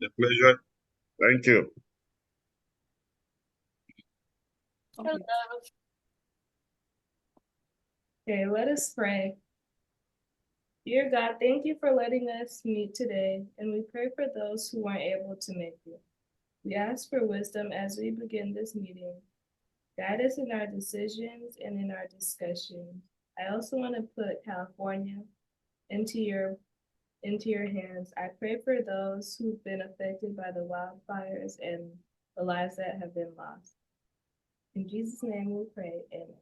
The pleasure. Thank you. Hello. Okay, let us pray. Dear God, thank you for letting us meet today, and we pray for those who weren't able to make it. We ask for wisdom as we begin this meeting. Guide us in our decisions and in our discussions. I also want to put California into your hands. I pray for those who've been affected by the wildfires and the lives that have been lost. In Jesus' name we pray, amen.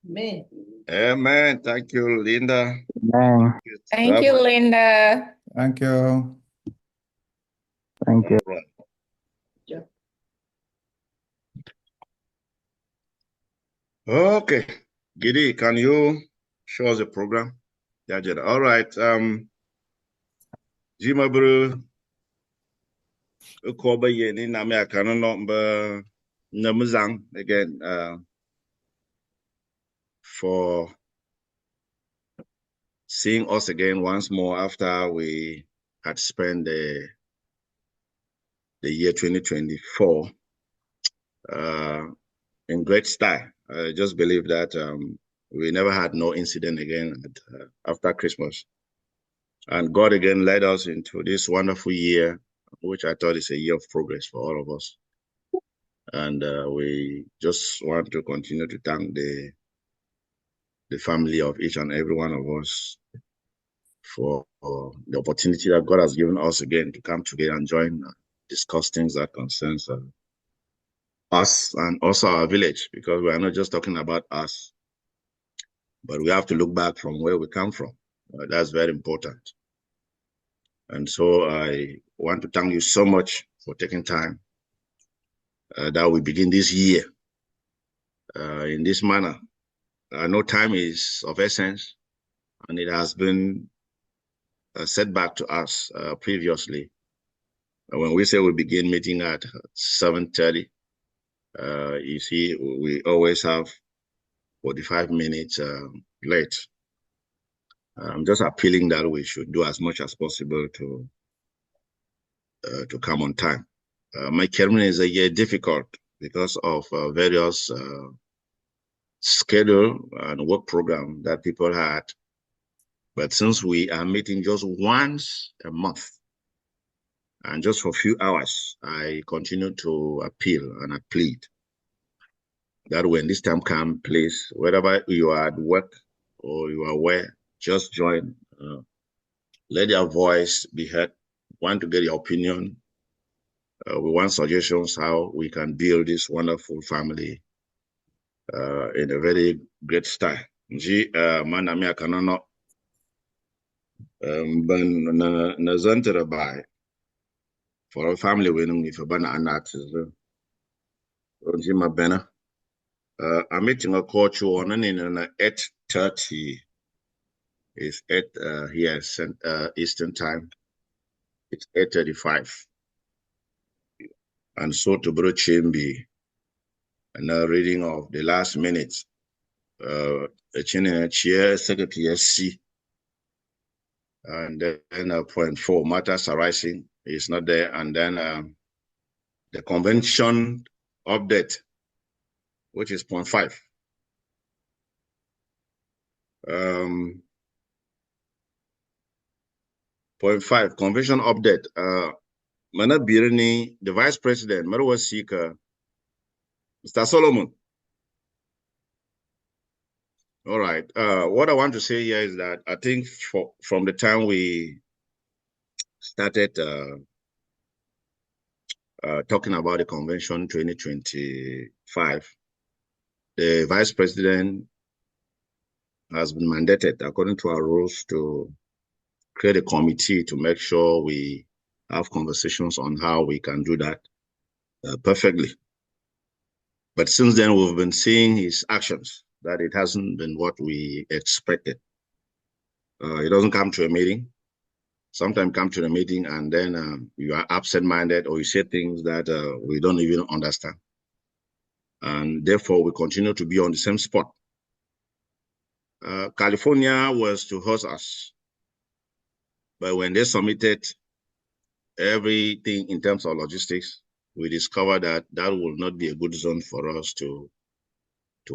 Amen. Amen. Thank you, Linda. Amen. Thank you, Linda. Thank you. Thank you. All right. Okay. Giddy, can you show us the program? Yeah, all right. Jimabru, Ukoba Yeni, Namia Kanon, Namuzang, again, for seeing us again once more after we had spent the year 2024 in great style. I just believe that we never had no incident again after Christmas. And God again led us into this wonderful year, which I thought is a year of progress for all of us. And we just want to continue to thank the family of each and every one of us for the opportunity that God has given us again to come together and join, discuss things that concerns us and also our village, because we are not just talking about us, but we have to look back from where we come from. That's very important. And so I want to thank you so much for taking time that we begin this year in this manner. I know time is of essence, and it has been a setback to us previously. When we say we begin meeting at 7:30, you see, we always have 45 minutes late. I'm just appealing that we should do as much as possible to come on time. My chairman is a year difficult because of various schedule and work program that people had. But since we are meeting just once a month, and just for a few hours, I continue to appeal and I plead that when this time comes, please, wherever you are at work or you are where, just join. Let your voice be heard. Want to get your opinion. We want suggestions how we can build this wonderful family in a very great style. Manami akanono ban na zantere by for a family winning if a ban anat Nji Mabena. I'm meeting a coach on in 8:30. It's 8 here Eastern time. It's 8:35. And so to Bro Chimbi, and a reading of the last minutes. Chair Secretary SC. And then point 4, matters arising is not there. And then the convention update, which is point 5. Point 5, convention update. Mana Birni, the vice president, Marwa Sika, Mr. Solomon. All right. What I want to say here is that I think from the time we started talking about the convention 2025, the vice president has been mandated according to our rules to create a committee to make sure we have conversations on how we can do that perfectly. But since then, we've been seeing his actions, that it hasn't been what we expected. He doesn't come to a meeting. Sometimes come to the meeting and then you are absent-minded or you say things that we don't even understand. And therefore, we continue to be on the same spot. California was to host us. But when they submitted everything in terms of logistics, we discovered that that will not be a good zone for us to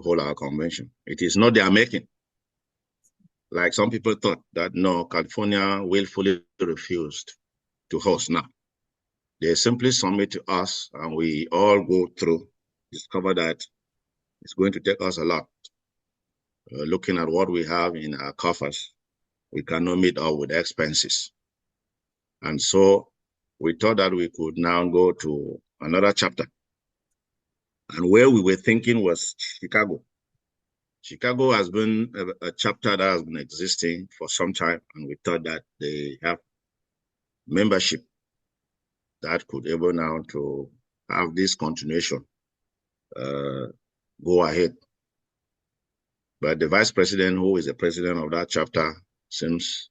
hold our convention. It is not their making. Like some people thought that no, California willfully refused to host. Now, they simply submit to us and we all go through, discover that it's going to take us a lot. Looking at what we have in our coffers, we cannot meet up with expenses. And so we thought that we could now go to another chapter. And where we were thinking was Chicago. Chicago has been a chapter that has been existing for some time, and we thought that they have membership that could able now to have this continuation go ahead. But the vice president, who is the president of that chapter, seems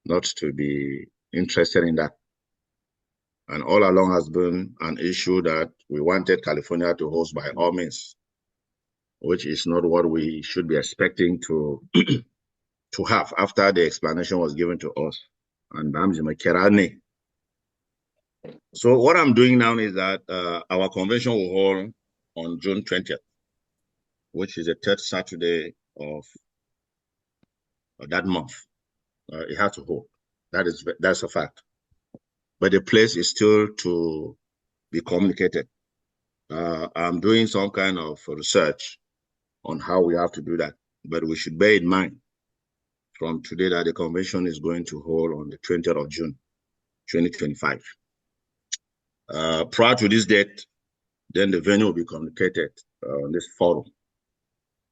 not to be interested in that. And all along has been an issue that we wanted California to host by all means, which is not what we should be expecting to to have after the explanation was given to us. And so what I'm doing now is that our convention will hold on June 20th, which is the third Saturday of that month. It has to hold. That's a fact. But the place is still to be communicated. I'm doing some kind of research on how we have to do that. But we should bear in mind from today that the convention is going to hold on the 20th of June, 2025. Prior to this date, then the venue will be communicated on this forum.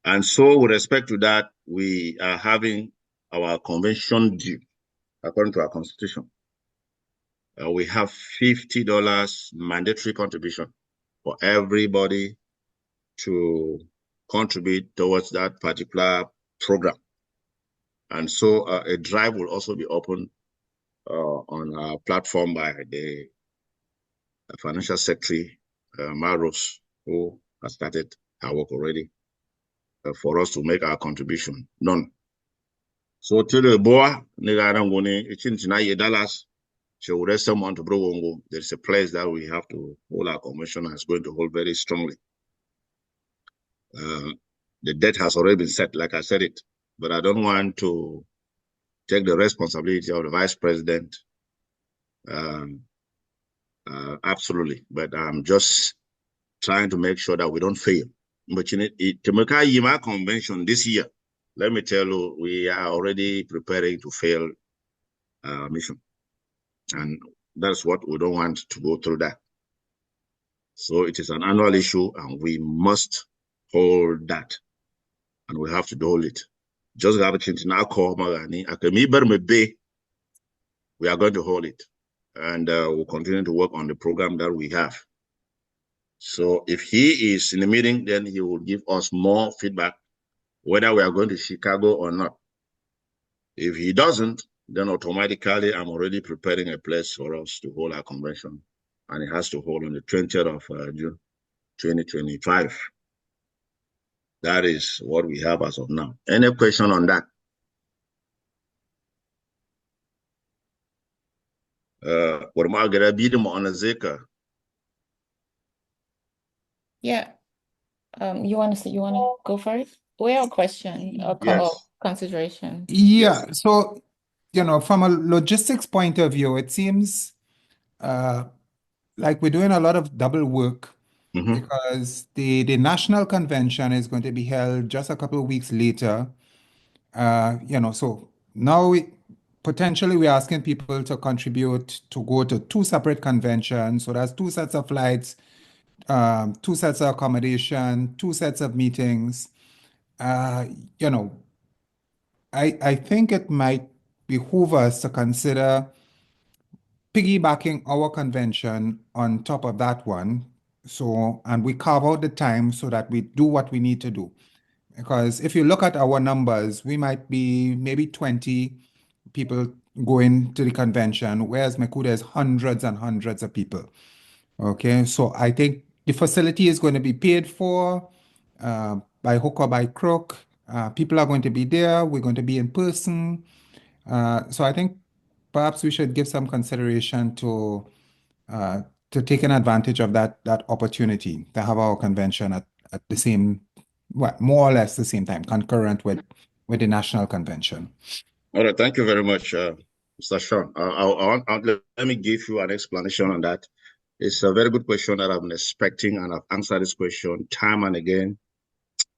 And so with respect to that, we are having our convention due according to our constitution. We have $50 mandatory contribution for everybody to contribute towards that particular program. And so a drive will also be open on our platform by the financial secretary, Maros, who has started our work already for us to make our contribution known. So to the boy, Dallas, someone to bro. There's a place that we have to hold our convention and it's going to hold very strongly. The date has already been set, like I said it, but I don't want to take the responsibility of the vice president. Absolutely, but I'm just trying to make sure that we don't fail. But to make our convention this year, let me tell you, we are already preparing to fail our mission. And that's what we don't want to go through that. So it is an annual issue and we must hold that. And we have to hold it. Just have a we are going to hold it. And we'll continue to work on the program that we have. So if he is in the meeting, then he will give us more feedback, whether we are going to Chicago or not. If he doesn't, then automatically I'm already preparing a place for us to hold our convention. And it has to hold on the 20th of June, 2025. That is what we have as of now. Any question on that? Yeah. You want to go first? Well, question or Yes. consideration? Yeah, Yes. so, from a logistics point of view, it seems like we're doing a lot of double work because the national convention is going to be held just a couple of weeks later. So now potentially we're asking people to contribute to go to two separate conventions. So that's two sets of flights, two sets of accommodation, two sets of meetings. Uh, you know, I think it might behoove us to consider piggybacking our convention on top of that one. So, and we carve out the time so that we do what we need to do. Because if you look at our numbers, we might be maybe 20 people going to the convention, whereas Makuda is hundreds and hundreds of people. Okay, so I think the facility is going to be paid for by hook or by crook. People are going to be there. We're going to be in person. So I think perhaps we should give some consideration to to take an advantage of that opportunity to have our convention at the same, well, more or less the same time, concurrent with the national convention. All right, thank you very much, Mr. Sean. Let me give you an explanation on that. It's a very good question that I've been expecting, and I've answered this question time and again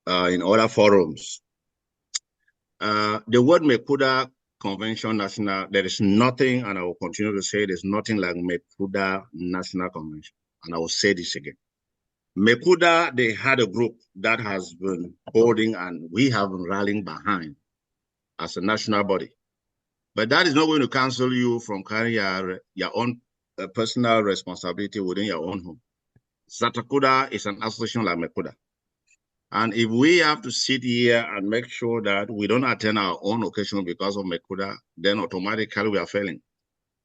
in other forums. The word Mekuda Convention National, there is nothing, and I will continue to say there's nothing like Mekuda National Convention. And I will say this again. Mekuda, they had a group that has been holding, and we have been rallying behind as a national body. But that is not going to cancel you from carrying your own personal responsibility within your own home. Zatacuda is an association like Mekuda. And if we have to sit here and make sure that we don't attend our own occasion because of Mekuda, then automatically we are failing.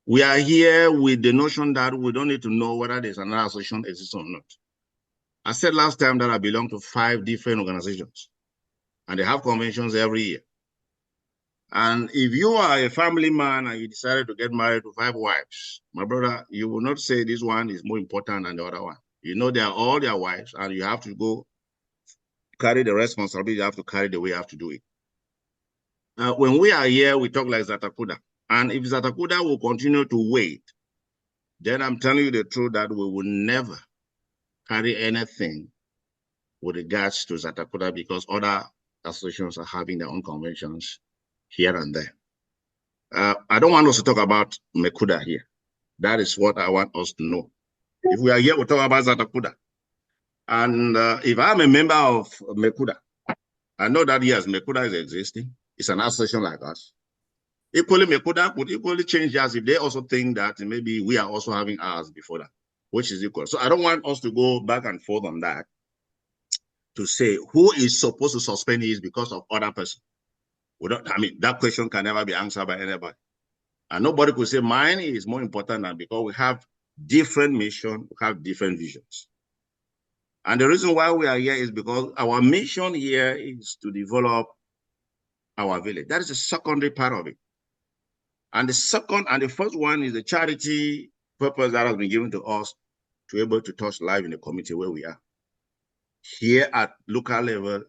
We are here with the notion that we don't need to know whether there's another association exists or not. I said last time that I belong to 5 different organizations, and they have conventions every year. And if you are a family man and you decided to get married to 5 wives, my brother, you will not say this one is more important than the other one. You know, they are all their wives, and you have to go carry the responsibility. You have to carry the way you have to do it. When we are here, we talk like Zatacuda. And if Zatacuda will continue to wait, then I'm telling you the truth that we will never carry anything with regards to Zatacuda, because other associations are having their own conventions here and there. I don't want us to talk about Mekuda here. That is what I want us to know. If we are here, we'll talk about Zatacuda. And if I'm a member of Mekuda, I know that yes, Mekuda is existing. It's an association like us. Equally, Mekuda could equally change us if they also think that maybe we are also having ours before that, which is equal. So I don't want us to go back and forth on that to say who is supposed to suspend his because of other person. I mean, that question can never be answered by anybody. And nobody could say mine is more important than, because we have different mission, we have different visions. And the reason why we are here is because our mission here is to develop our village. That is the secondary part of it. And the first one is the charity purpose that has been given to us to be able to touch life in the community where we are. Here at local level,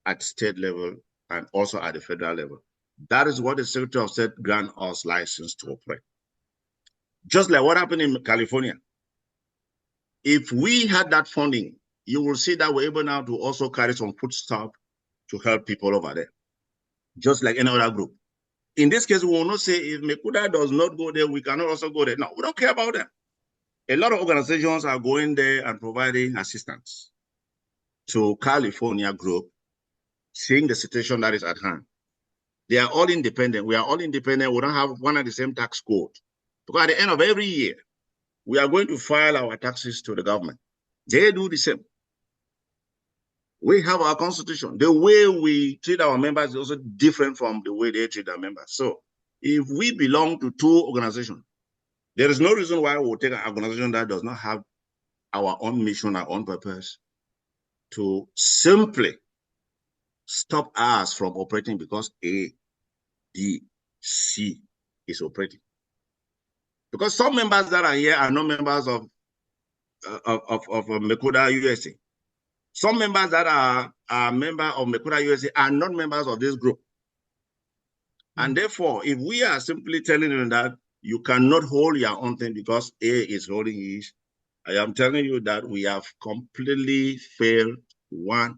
at state level, and also at the federal level. That is what the Secretary of State grants us license to operate. Just like what happened in California. If we had that funding, you will see that we're able now to also carry some foodstuff to help people over there, just like any other group. In this case, we will not say if Mekuda does not go there, we cannot also go there. No, we don't care about them. A lot of organizations are going there and providing assistance to California group, seeing the situation that is at hand. They are all independent. We are all independent. We don't have one and the same tax code. Because at the end of every year, we are going to file our taxes to the government. They do the same. We have our constitution. The way we treat our members is also different from the way they treat their members. So if we belong to 2 organizations, there is no reason why we will take an organization that does not have our own mission, our own purpose, to simply stop us from operating because A, B, C is operating. Because some members that are here are not members of Mekuda USA. Some members that are members of Mekuda USA are not members of this group. And therefore, if we are simply telling them that you cannot hold your own thing because A is holding his, I am telling you that we have completely failed 100%.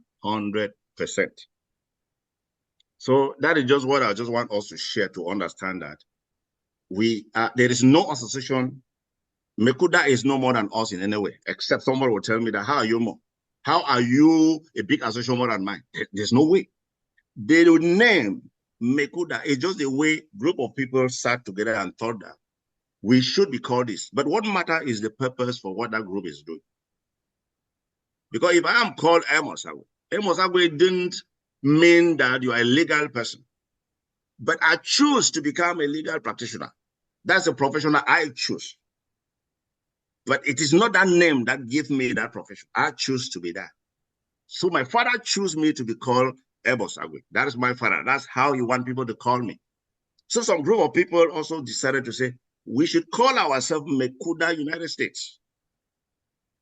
So that is just what I just want us to share, to understand that there is no association. Mekuda is no more than us in any way, except somebody will tell me that, how are you more? How are you a big association more than mine? There's no way. The name Mekuda is just the way a group of people sat together and thought that we should be called this. But what matters is the purpose for what that group is doing. Because if I am called Amos Agwe didn't mean that you are a legal person. But I choose to become a legal practitioner. That's a profession that I choose. But it is not that name that gives me that profession. I choose to be that. So my father chose me to be called Amos Agwe. That is my father. That's how you want people to call me. So some group of people also decided to say, we should call ourselves Mekuda United States.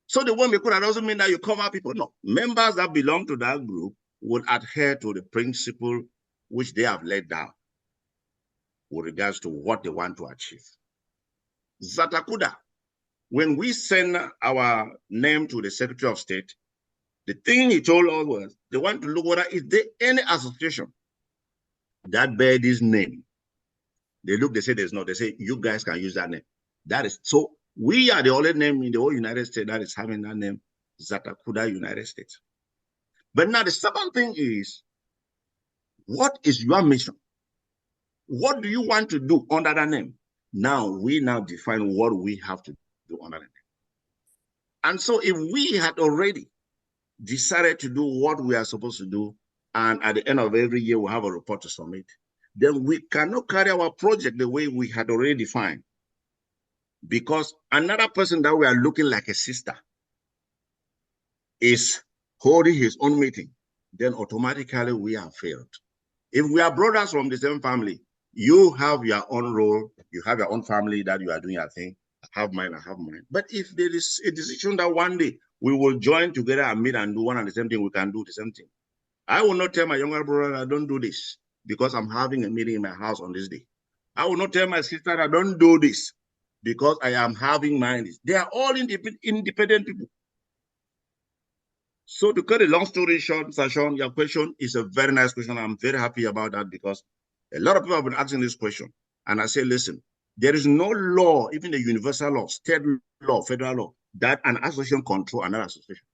So the word Mekuda doesn't mean that you cover people. No. Members that belong to that group would adhere to the principle which they have laid down with regards to what they want to achieve. Zatacuda, when we send our name to the Secretary of State, the thing he told us was they want to look whether is there any association that bear this name. They look, they say there's not. They say you guys can use that name. That is so. We are the only name in the whole United States that is having that name, Zatacudausa United States. But now the second thing is, what is your mission? What do you want to do under that name? Now we define what we have to do under that name. And so if we had already decided to do what we are supposed to do, and at the end of every year we have a report to submit, then we cannot carry our project the way we had already defined. Because another person that we are looking like a sister is holding his own meeting, then automatically we have failed. If we are brothers from the same family, you have your own role, you have your own family that you are doing your thing, I have mine, I have mine. But if there is a decision that one day we will join together and meet and do one and the same thing, we can do the same thing. I will not tell my younger brother that I don't do this because I'm having a meeting in my house on this day. I will not tell my sister that I don't do this because I am having mine. They are all independent people. So to cut a long story short, Sashawn, your question is a very nice question. I'm very happy about that because a lot of people have been asking this question. And I say, listen, there is no law, even the universal law, state law, federal law, that an association control another association.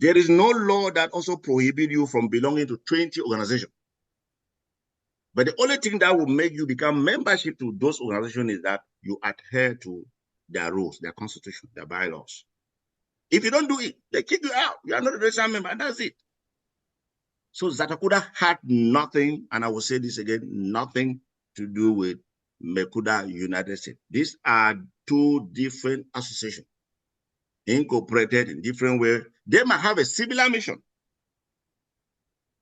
There is no law that also prohibits you from belonging to 20 organizations. But the only thing that will make you become membership to those organizations is that you adhere to their rules, their constitution, their bylaws. If you don't do it, they kick you out. You are not a registered member, and that's it. So Zatacuda had nothing, and I will say this again, nothing to do with Mekuda United States. These are two different associations, incorporated in different ways. They might have a similar mission,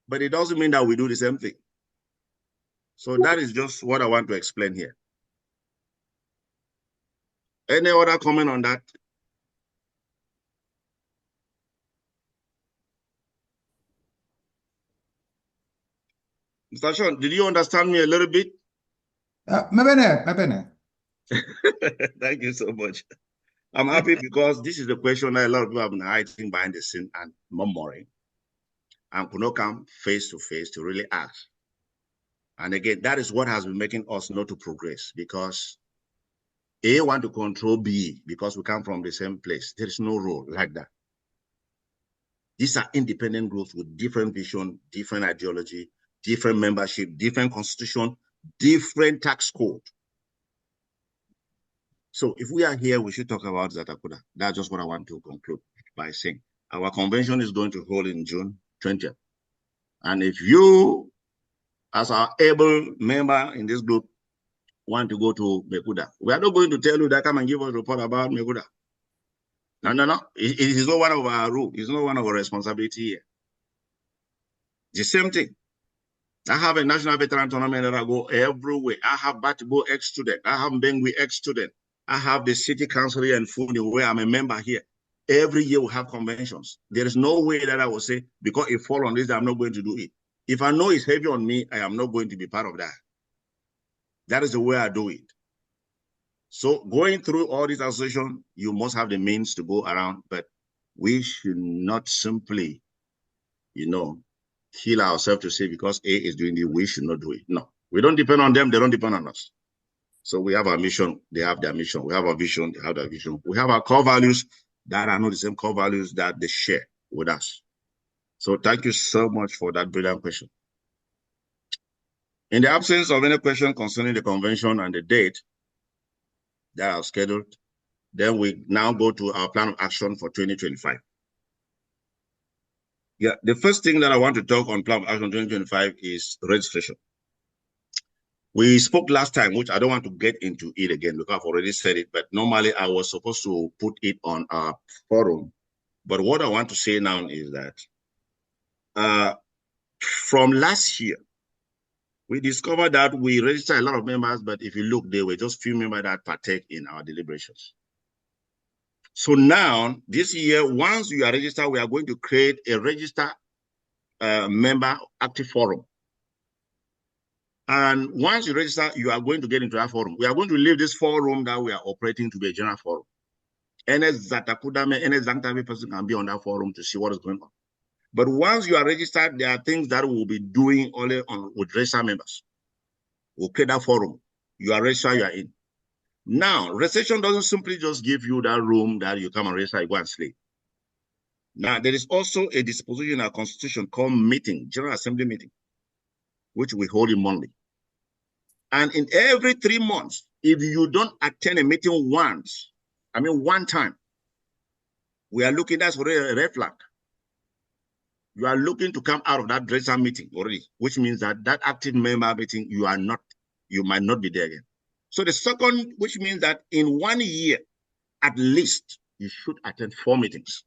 but it doesn't mean that we do the same thing. So that is just what I want to explain here. Any other comment on that? Mr. Sean, did you understand me a little bit? Thank Thank you so much. I'm happy because this is the question that a lot of people have been hiding behind the scene and murmuring and could not come face to face to really ask. And again, that is what has been making us not to progress because A want to control B because we come from the same place. There is no role like that. These are independent groups with different vision, different ideology, different membership, different constitution, different tax code. So if we are here, we should talk about Zatacuda. That's just what I want to conclude by saying. Our convention is going to hold in June 20th. And if you, as our able member in this group, want to go to Mekuda, we are not going to tell you that come and give us a report about Mekuda. No. It is not one of our rules. It's not one of our responsibility here. The same thing. I have a national veteran tournament that I go everywhere. I have Batibo ex-student. I have Bengui ex-student. I have the city council here in Funi where I'm a member here. Every year we have conventions. There is no way that I will say, because it falls on this, I'm not going to do it. If I know it's heavy on me, I am not going to be part of that. That is the way I do it. So going through all these associations, you must have the means to go around, but we should not simply, kill ourselves to say because A is doing it, we should not do it. No, we don't depend on them. They don't depend on us. So we have our mission. They have their mission. We have our vision. They have their vision. We have our core values that are not the same core values that they share with us. So thank you so much for that brilliant question. In the absence of any question concerning the convention and the date that are scheduled, then we now go to our plan of action for 2025. Yeah, the first thing that I want to talk on plan of action 2025 is registration. We spoke last time, which I don't want to get into it again because I've already said it, but normally I was supposed to put it on our forum. But what I want to say now is that from last year, we discovered that we registered a lot of members, but if you look, there were just few members that partake in our deliberations. So now, this year, once you are registered, we are going to create a register member active forum. And once you register, you are going to get into that forum. We are going to leave this forum that we are operating to be a general forum. Any Zatacudausa, any Zatacudausa person can be on that forum to see what is going on. But once you are registered, there are things that we'll be doing only with registered members. We'll create that forum. You are registered, you are in. Now, registration doesn't simply just give you that room that you come and register, you go and sleep. Now, there is also a disposition in our constitution called meeting, General Assembly meeting, which we hold in monthly. And in every 3 months, if you don't attend a meeting once, one time, we are looking, that's already a red flag. You are looking to come out of that register meeting already, which means that that active member meeting, you might not be there again. So the second, which means that in 1 year, at least, you should attend 4 meetings.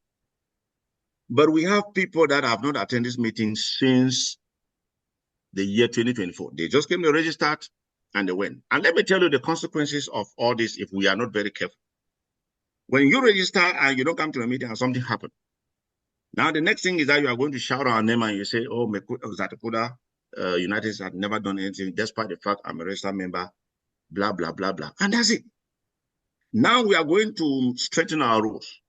But we have people that have not attended this meeting since the year 2024. They just came to register and they went. And let me tell you the consequences of all this if we are not very careful. When you register and you don't come to a meeting and something happened, now the next thing is that you are going to shout our name and you say, oh, Zatacudausa United has never done anything, despite the fact I'm a registered member, blah, blah, blah, blah. And that's it. Now we are going to strengthen our rules.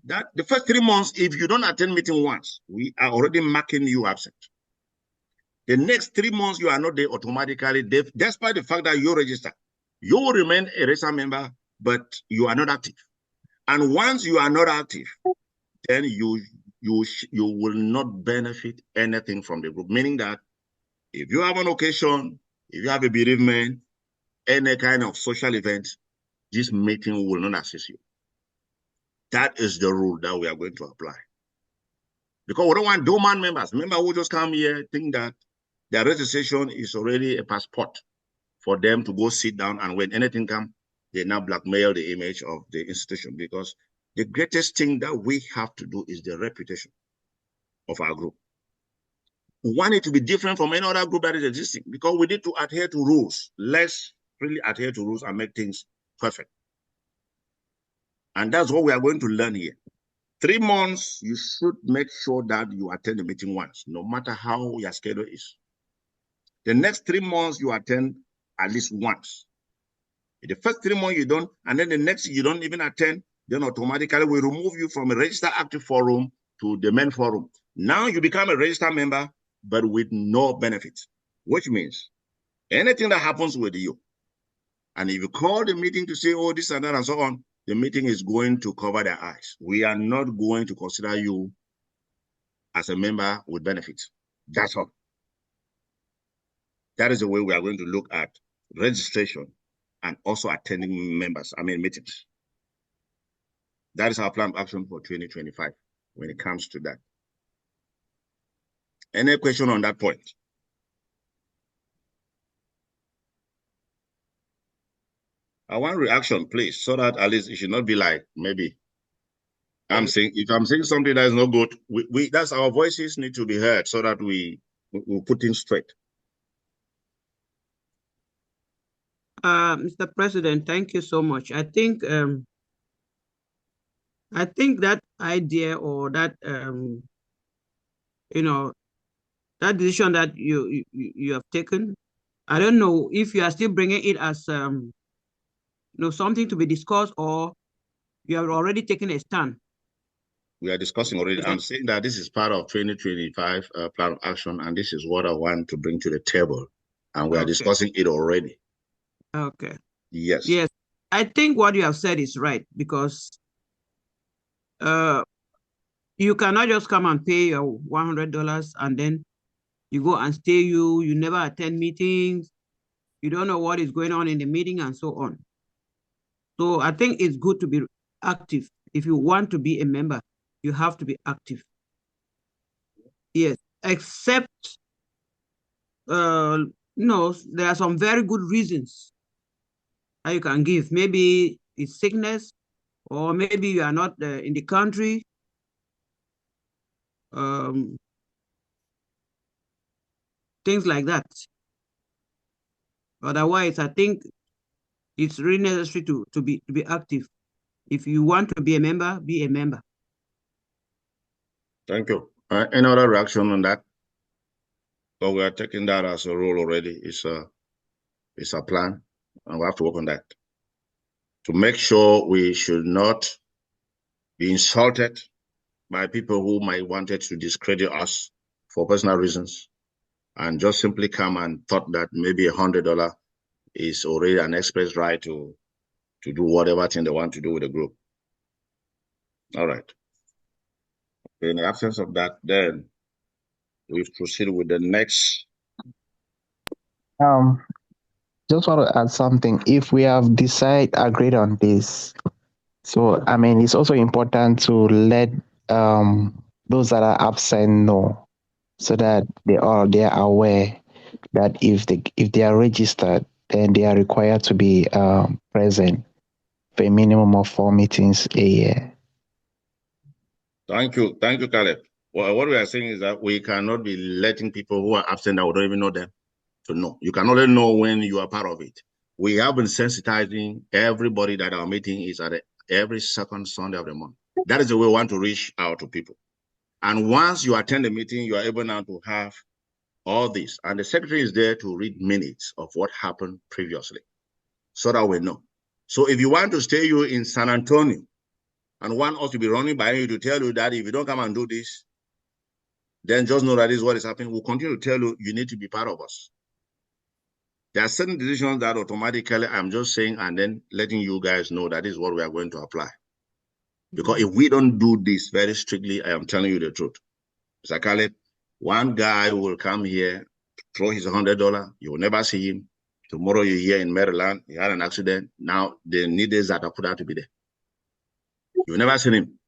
That the first 3 months, if you don't attend meeting once, we are already marking you absent. The next 3 months, you are not there automatically, despite the fact that you register. You will remain a registered member, but you are not active. And once you are not active, then you will not benefit anything from the group. Meaning that if you have an occasion, if you have a bereavement, any kind of social event, this meeting will not assist you. That is the rule that we are going to apply. Because we don't want dormant members. Members who just come here think that their registration is already a passport for them to go sit down, and when anything comes, they now blackmail the image of the institution. Because the greatest thing that we have to do is the reputation of our group. We want it to be different from any other group that is existing, because we need to adhere to rules. Let's really adhere to rules and make things perfect. And that's what we are going to learn here. 3 months, you should make sure that you attend the meeting once, no matter how your schedule is. The next 3 months, you attend at least once. In the first 3 months, you don't, and then the next you don't even attend, then automatically we remove you from a registered active forum to the main forum. Now you become a registered member, but with no benefits, which means anything that happens with you, and if you call the meeting to say, oh, this and that and so on, the meeting is going to cover their eyes. We are not going to consider you as a member with benefits. That's all. That is the way we are going to look at registration and also attending meetings. That is our plan of action for 2025 when it comes to that. Any question on that point? I want reaction, please, so that at least it should not be like maybe if I'm saying something that is not good, that's our voices need to be heard so that we put things straight. Mr. President, thank you so much. I think that idea or that that decision that you have taken, I don't know if you are still bringing it as something to be discussed, or you have already taken a stand. We are discussing already. I'm saying that this is part of 2025 plan of action, and this is what I want to bring to the table, and we are discussing it already. Okay. Yes. Yes, I think what you have said is right, because you cannot just come and pay your $100 and then you go and stay. You never attend meetings. You don't know what is going on in the meeting and so on. So I think it's good to be active. If you want to be a member, you have to be active. Yes, except there are some very good reasons that you can give. Maybe it's sickness, or maybe you are not in the country. things like that. Otherwise, I think it's really necessary to be active. If you want to be a member, be a member. Thank you. Any other reaction on that? So we are taking that as a rule already. It's a plan, and we have to work on that to make sure we should not be insulted by people who might wanted to discredit us for personal reasons, and just simply come and thought that maybe $100 is already an express right to do whatever thing they want to do with the group. All right. In the absence of that, then we proceed with the next. Just want to add something. If we have agreed on this, so I mean, it's also important to let those that are absent know, so that they are aware that if they are registered, then they are required to be present for a minimum of 4 meetings a year. Thank you, Caleb. Well, what we are saying is that we cannot be letting people who are absent that we don't even know them to know. You can only know when you are part of it. We have been sensitizing everybody that our meeting is at every second Sunday of the month. That is the way we want to reach out to people. And once you attend the meeting, you are able now to have all this. And the secretary is there to read minutes of what happened previously, so that we know. So if you want to stay you in San Antonio and want us to be running by you to tell you that if you don't come and do this, then just know that this is what is happening. We'll continue to tell you, you need to be part of us. There are certain decisions that automatically I'm just saying and then letting you guys know that is what we are going to apply. Because if we don't do this very strictly, I am telling you the truth. Mr. Caleb, one guy will come here, throw his $100, you will never see him. Tomorrow you're here in Maryland, he had an accident. Now they need Zatacudausa to be there. You've never seen him.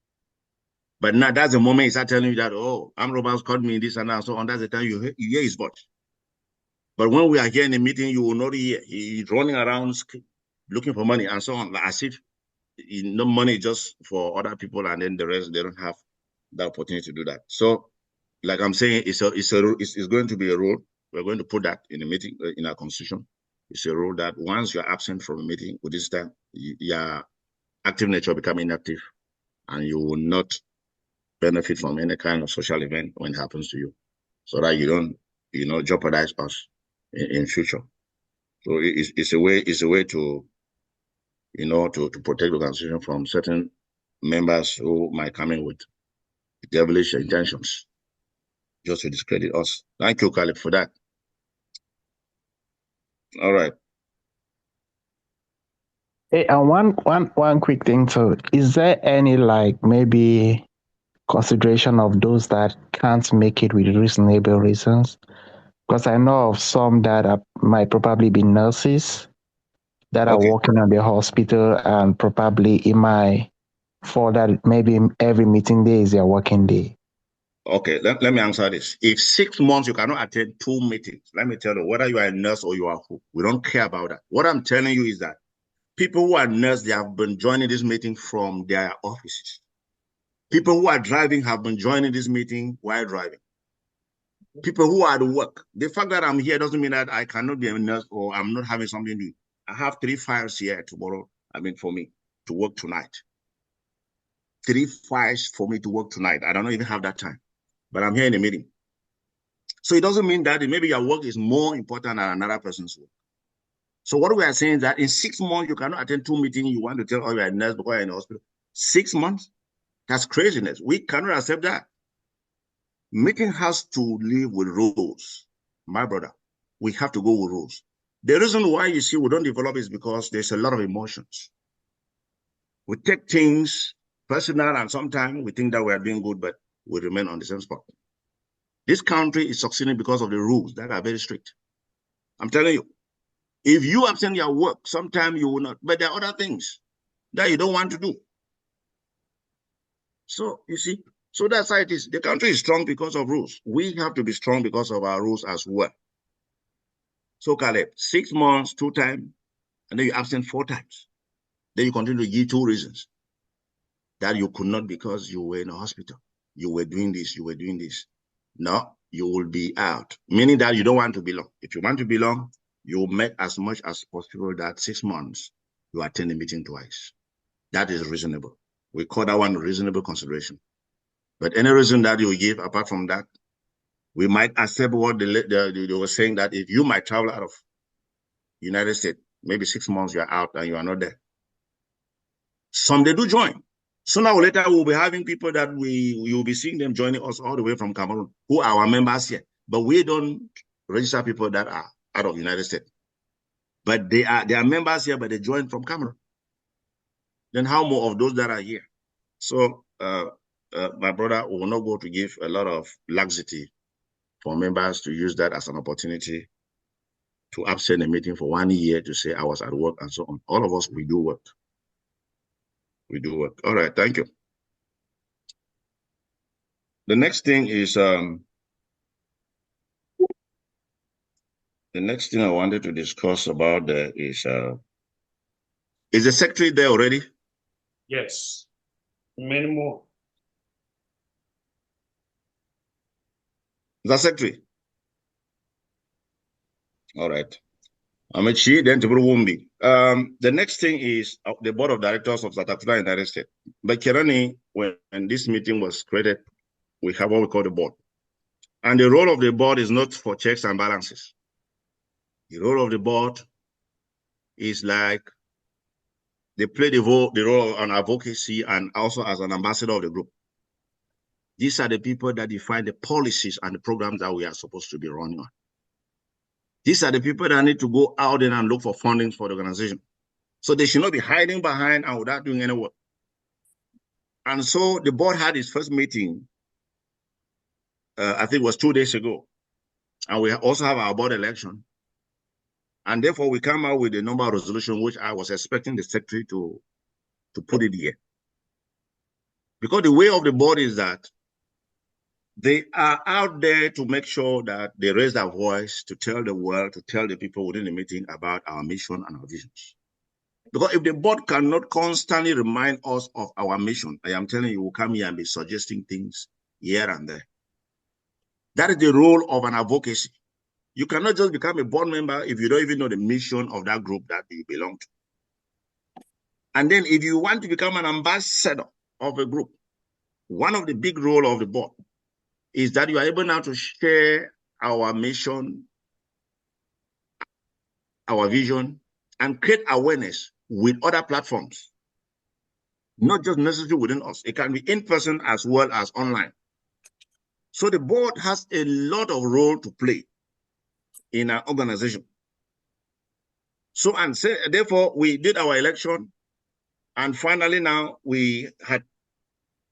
But now that's the moment he starts telling you that, oh, Roberts called me this and that, so on. That's the time you hear his voice. But when we are here in a meeting, you will not hear. He's running around looking for money and so on, as if no money just for other people, and then the rest, they don't have the opportunity to do that. So, like I'm saying, it's going to be a rule. We're going to put that in the meeting, in our constitution. It's a rule that once you're absent from a meeting with this time, your active nature become inactive, and you will not benefit from any kind of social event when it happens to you, so that you don't, jeopardize us in future. So it's a way to, to protect the constitution from certain members who might come in with devilish intentions just to discredit us. Thank you, Caleb, for that. All right. Hey, and one quick thing too. Is there any maybe consideration of those that can't make it with reasonable reasons? Because I know of some that might probably be nurses that are working at the hospital, and probably it might fall that maybe every meeting day is their working day. Okay, let me answer this. If 6 months you cannot attend 2 meetings, let me tell you, whether you are a nurse or you are who, we don't care about that. What I'm telling you is that people who are nurses, they have been joining this meeting from their offices. People who are driving have been joining this meeting while driving. People who are at work. The fact that I'm here doesn't mean that I cannot be a nurse or I'm not having something to do. I have 3 files here tomorrow, for me to work tonight. 3 files for me to work tonight. I don't even have that time, but I'm here in a meeting. So it doesn't mean that maybe your work is more important than another person's work. So what we are saying is that in 6 months, you cannot attend 2 meetings. You want to tell, oh, you're a nurse because you're in the hospital. 6 months? That's craziness. We cannot accept that. Meeting has to live with rules. My brother, we have to go with rules. The reason why you see we don't develop is because there's a lot of emotions. We take things personal, and sometimes we think that we are doing good, but we remain on the same spot. This country is succeeding because of the rules that are very strict. I'm telling you, if you absent your work, sometimes you will not, but there are other things that you don't want to do. So you see, so that's how it is. The country is strong because of rules. We have to be strong because of our rules as well. So Caleb, 6 months, 2 times, and then you absent 4 times. Then you continue to give 2 reasons that you could not because you were in a hospital. You were doing this, you were doing this. No, you will be out, meaning that you don't want to belong. If you want to belong, you make as much as possible that 6 months you attend the meeting twice. That is reasonable. We call that one reasonable consideration. But any reason that you give apart from that, we might accept what they were saying, that if you might travel out of United States, maybe 6 months you're out and you are not there. Some they do join. Sooner or later, we'll be having people that you'll be seeing them joining us all the way from Cameroon, who are our members here. But we don't register people that are out of United States. But they are members here, but they join from Cameroon. Then how more of those that are here? So my brother will not go to give a lot of laxity for members to use that as an opportunity to absent a meeting for 1 year to say I was at work and so on. All of us, we do work. We do work. All right, thank you. The next thing is the next thing I wanted to discuss about is the secretary there already? Yes, many more. The secretary. All right. Amachi, then Wumbi. The next thing is the board of directors of Zatacudausa United States. But Kerani, when this meeting was created, we have what we call the board. And the role of the board is not for checks and balances. The role of the board is like they play the role on advocacy and also as an ambassador of the group. These are the people that define the policies and the programs that we are supposed to be running on. These are the people that need to go out there and look for funding for the organization. So they should not be hiding behind and without doing any work. And so the board had its first meeting, I think it was 2 days ago. And we also have our board election. And therefore, we come out with a number of resolutions, which I was expecting the secretary to put it here. Because the way of the board is that they are out there to make sure that they raise their voice to tell the world, to tell the people within the meeting about our mission and our visions. Because if the board cannot constantly remind us of our mission, I am telling you, we'll come here and be suggesting things here and there. That is the role of an advocacy. You cannot just become a board member if you don't even know the mission of that group that you belong to. And then if you want to become an ambassador of a group, one of the big roles of the board is that you are able now to share our mission, our vision, and create awareness with other platforms, not just necessarily within us. It can be in person as well as online. So the board has a lot of role to play in our organization. So, therefore, we did our election, and finally now we had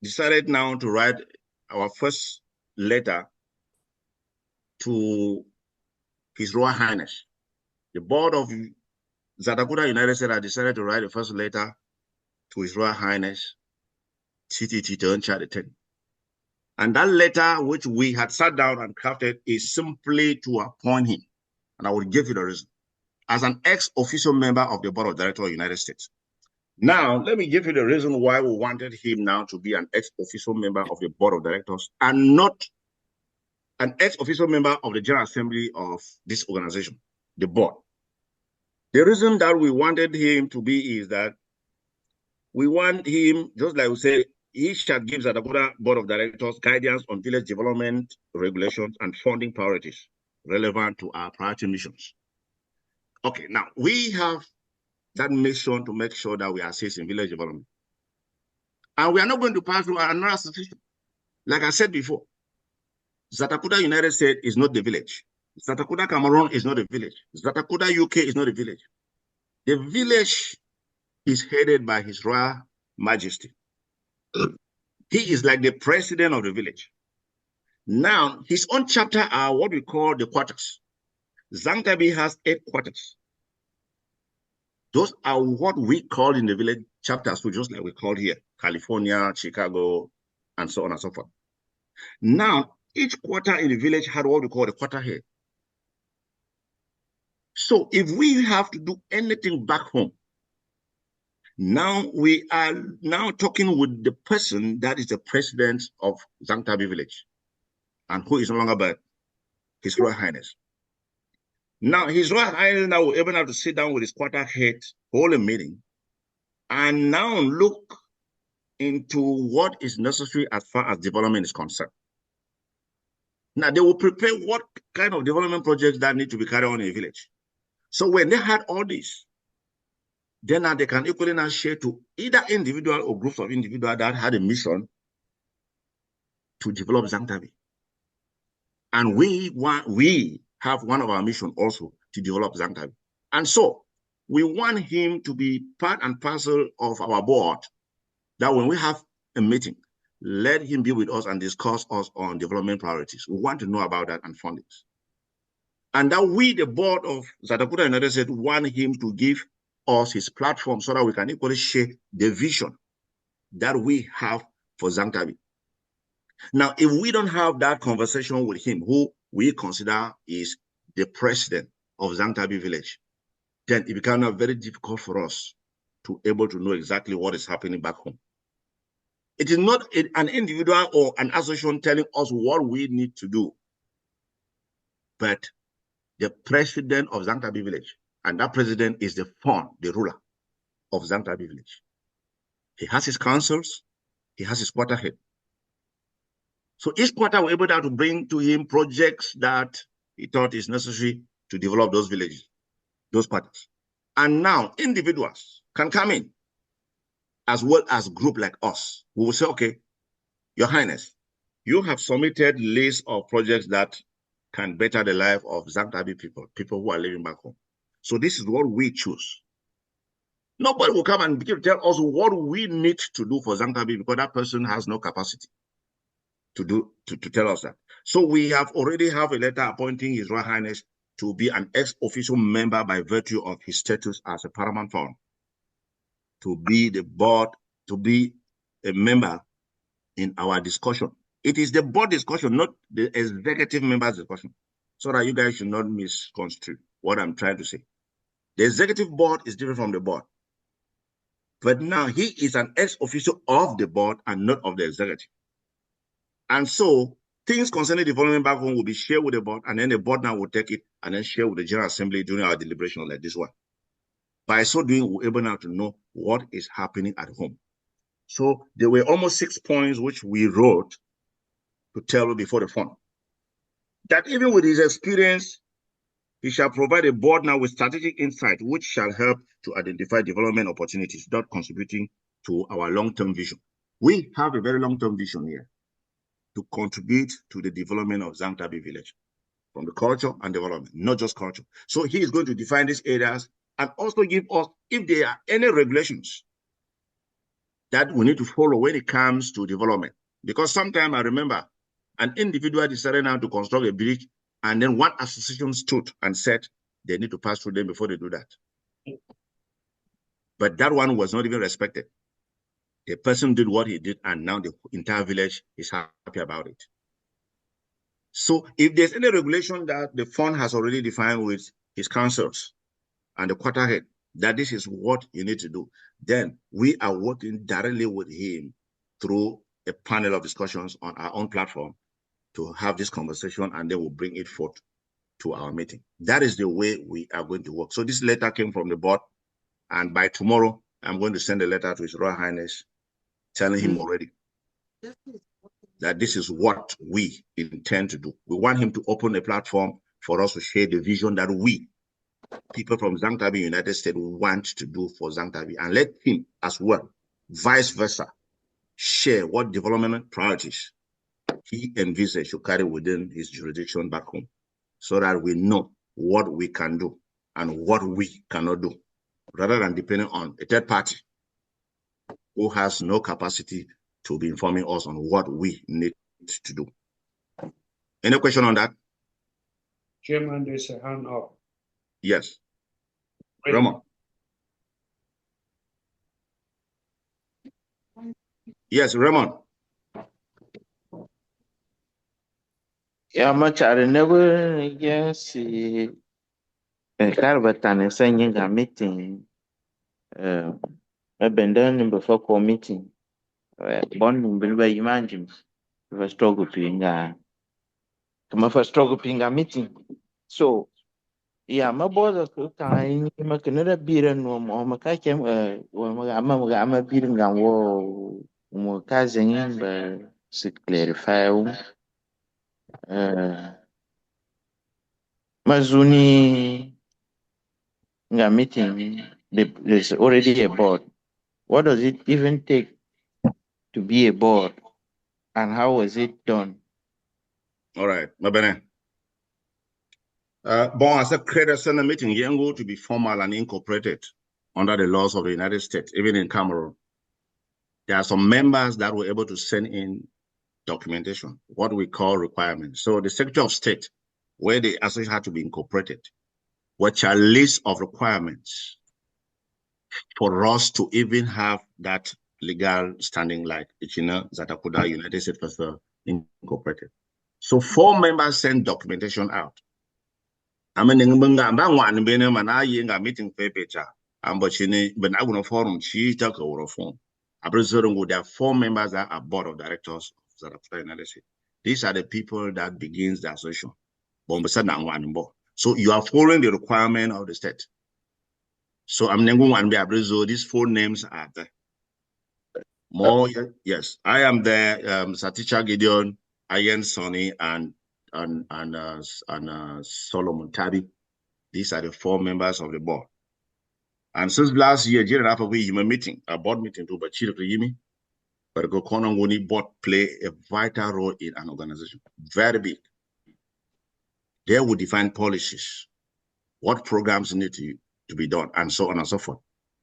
decided now to write our first letter to His Royal Highness. The board of Zatacudausa United States had decided to write the first letter to His Royal Highness, TTT Toncha the 10th. And that letter, which we had sat down and crafted, is simply to appoint him. And I will give you the reason. As an ex-official member of the board of directors of the United States. Now, let me give you the reason why we wanted him now to be an ex-official member of the board of directors and not an ex-official member of the General Assembly of this organization, the board. The reason that we wanted him to be is that we want him, just like we say, he shall give Zatacudausa Board of Directors guidance on village development regulations and funding priorities relevant to our priority missions. Okay, now we have that mission to make sure that we assist in village development. And we are not going to pass through another association. Like I said before, Zatacudausa United States is not the village. Zatacudausa Cameroon is not a village. Zatacudausa UK is not a village. The village is headed by His Royal Majesty. He is like the president of the village. Now, his own chapter are what we call the quarters. Zangtabi has 8 quarters. Those are what we call in the village chapters, so just like we call here, California, Chicago, and so on and so forth. Now, each quarter in the village had what we call the quarter head. So if we have to do anything back home, now we are now talking with the person that is the president of Zangtabi village and who is no longer His Royal Highness. Now, His Royal Highness now will even have to sit down with his quarter head, hold a meeting, and now look into what is necessary as far as development is concerned. Now, they will prepare what kind of development projects that need to be carried on in a village. So when they had all this, then now they can equally now share to either individual or groups of individuals that had a mission to develop Zangtavi. And we have one of our mission also to develop Zangtavi. And so we want him to be part and parcel of our board, that when we have a meeting, let him be with us and discuss us on development priorities. We want to know about that and fundings. And that we, the board of Zatacudausa United States, want him to give us his platform so that we can equally share the vision that we have for Zangtavi. Now, if we don't have that conversation with him, who we consider is the president of Zangtavi village, then it becomes very difficult for us to able to know exactly what is happening back home. It is not an individual or an association telling us what we need to do, but the president of Zangtavi village, and that president is the ruler of Zangtavi village. He has his councils, he has his quarter head. So each quarter we're able to bring to him projects that he thought is necessary to develop those villages, those quarters. And now individuals can come in as well as group like us. We will say, okay, Your Highness, you have submitted lists of projects that can better the life of Zangtavi people who are living back home. So this is what we choose. Nobody will come and tell us what we need to do for Zangtavi because that person has no capacity to tell us that. So we have already have a letter appointing His Royal Highness to be an ex-official member by virtue of his status as a paramount foreign, to be the board, to be a member in our discussion. It is the board discussion, not the executive members discussion, so that you guys should not misconstrue what I'm trying to say. The executive board is different from the board. But now he is an ex-official of the board and not of the executive. And so things concerning development back home will be shared with the board, and then the board now will take it and then share with the General Assembly during our deliberation like this one. By so doing, we're able now to know what is happening at home. So there were almost 6 points which we wrote to tell you before the fund. That even with his experience, he shall provide a board now with strategic insight, which shall help to identify development opportunities, not contributing to our long-term vision. We have a very long-term vision here to contribute to the development of Zangtavi village from the culture and development, not just culture. So he is going to define these areas and also give us, if there are any regulations that we need to follow when it comes to development. Because sometimes I remember an individual decided now to construct a bridge, and then one association stood and said they need to pass through them before they do that. But that one was not even respected. The person did what he did, and now the entire village is happy about it. So if there's any regulation that the fund has already defined with his councils and the quarter head, that this is what you need to do, then we are working directly with him through a panel of discussions on our own platform to have this conversation, and then we'll bring it forth to our meeting. That is the way we are going to work. So this letter came from the board, and by tomorrow, I'm going to send a letter to His Royal Highness telling him already that this is what we intend to do. We want him to open a platform for us to share the vision that we, people from Zangtavi United States, want to do for Zangtavi, and let him as well, vice versa, share what development priorities he envisages to carry within his jurisdiction back home, so that we know what we can do and what we cannot do, rather than depending on a third party who has no capacity to be informing us on what we need to do. Any question on that? Chairman, there's a hand up. Yes. Wait. Ramon. Yes, Ramon. Yeah, much I never yes Karbatan saying a meeting I've been done before committee born will be imagined if I struggle to kama first struggle pinga meeting. So yeah, my boss ko kai ma kanada biran no mo ka kem wa ma biran gan wo mo ka zengin ba se clarify mazuni nga meeting there's already a board. What does it even take to be a board, and how was it done? All right, Mabene. Bon, as a credit center meeting, Yango to be formal and incorporated under the laws of the United States, even in Cameroon. There are some members that were able to send in documentation, what we call requirements. So the Secretary of State, where the association had to be incorporated, which are lists of requirements for us to even have that legal standing like Zatacudausa United States First Incorporated. So 4 members sent documentation out. I mean, meeting paper. But I will forum. She took over form. There are 4 members that are board of directors of Zatacudausa United States. These are the people that begins the association. So you are following the requirement of the state. So I'm going to be these 4 names are there. More, yes, I am there. Satica Gideon, Ian Sonny, and Solomon Tabi. These are the 4 members of the board. And since last year, we have a meeting, a board meeting to Bachir Yimi, but the Konongoni board play a vital role in an organization, very big. They will define policies, what programs need to be done, and so on and so forth.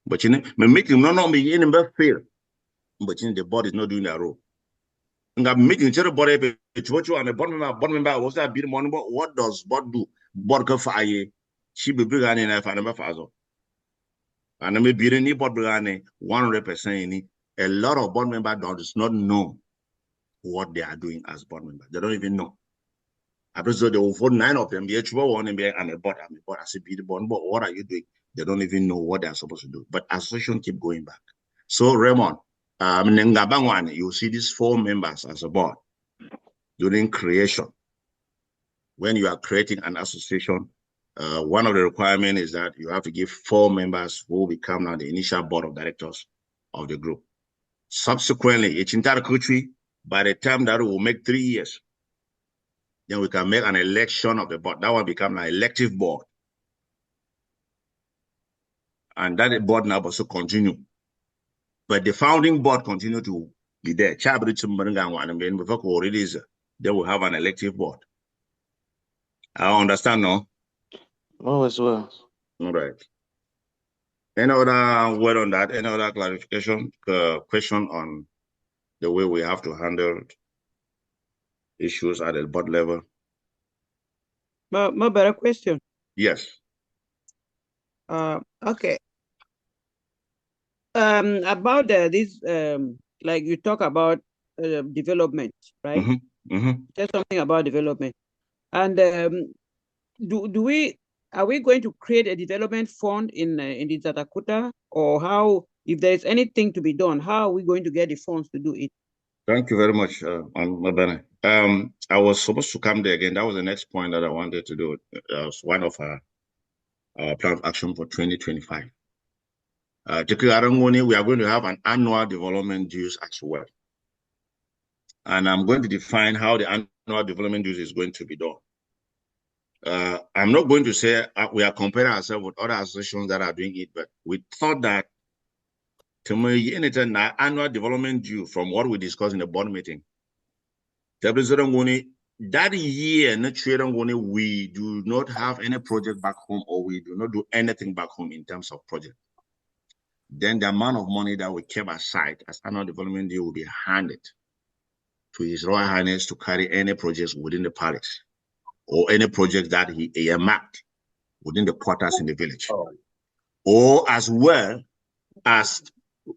But my meeting not be in fail, but the board is not doing their role. Nga meeting the board and the board member was that be money, but what does board do? Board can fire. She be bring in if I never fire. And I may be any board 100%. A lot of board members does not know what they are doing as board members. They don't even know. After so they will vote 9 of them, the one and a board, I say be the board, but what are you doing? They don't even know what they are supposed to do. But association keep going back. So Raymond, you see these 4 members as a board during creation. When you are creating an association, one of the requirements is that you have to give 4 members who will become now the initial board of directors of the group. Subsequently, each entire country, by the time that will make 3 years, then we can make an election of the board. That will become an elective board. And that board now also continue. But the founding board continue to be there. They will have an elective board. I understand now. Oh, as well. All right. Any other word on that? Any other clarification, question on the way we have to handle issues at the board level? My better question. Yes. Okay. About this, like you talk about development, right? Say something about development, and are we going to create a development fund in the Zatacuda, or how? If there is anything to be done, how are we going to get the funds to do it? Thank you very much, Mabene. I was supposed to come there again. That was the next point that I wanted to do. As one of our plan of action for 2025. We are going to have an annual development dues as well. And I'm going to define how the annual development dues is going to be done. I'm not going to say we are comparing ourselves with other associations that are doing it, but we thought that annual development due from what we discussed in the board meeting. That year, we do not have any project back home, or we do not do anything back home in terms of project. Then the amount of money that we kept aside as annual development due will be handed to His Royal Highness to carry any projects within the parish, or any project that he earmarked within the quarters in the village. Or as well as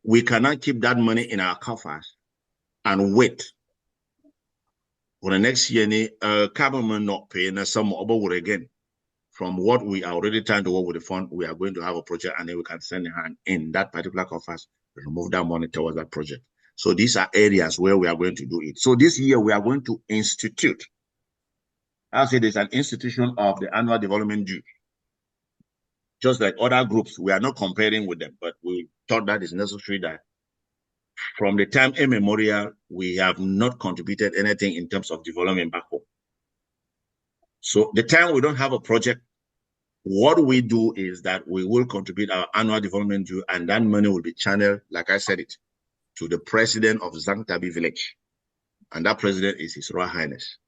we cannot keep that money in our coffers and wait for the next year, government not paying us some over again. From what we are already trying to work with the fund, we are going to have a project, and then we can send a hand in that particular coffers, remove that money towards that project. So these are areas where we are going to do it. So this year we are going to institute As it is an institution of the annual development due. Just like other groups, we are not comparing with them, but we thought that is necessary that from the time immemorial, we have not contributed anything in terms of development back home. So the time we don't have a project, what we do is that we will contribute our annual development due, and that money will be channeled, like I said it, to the president of Zangtabi village. And that president is His Royal Highness.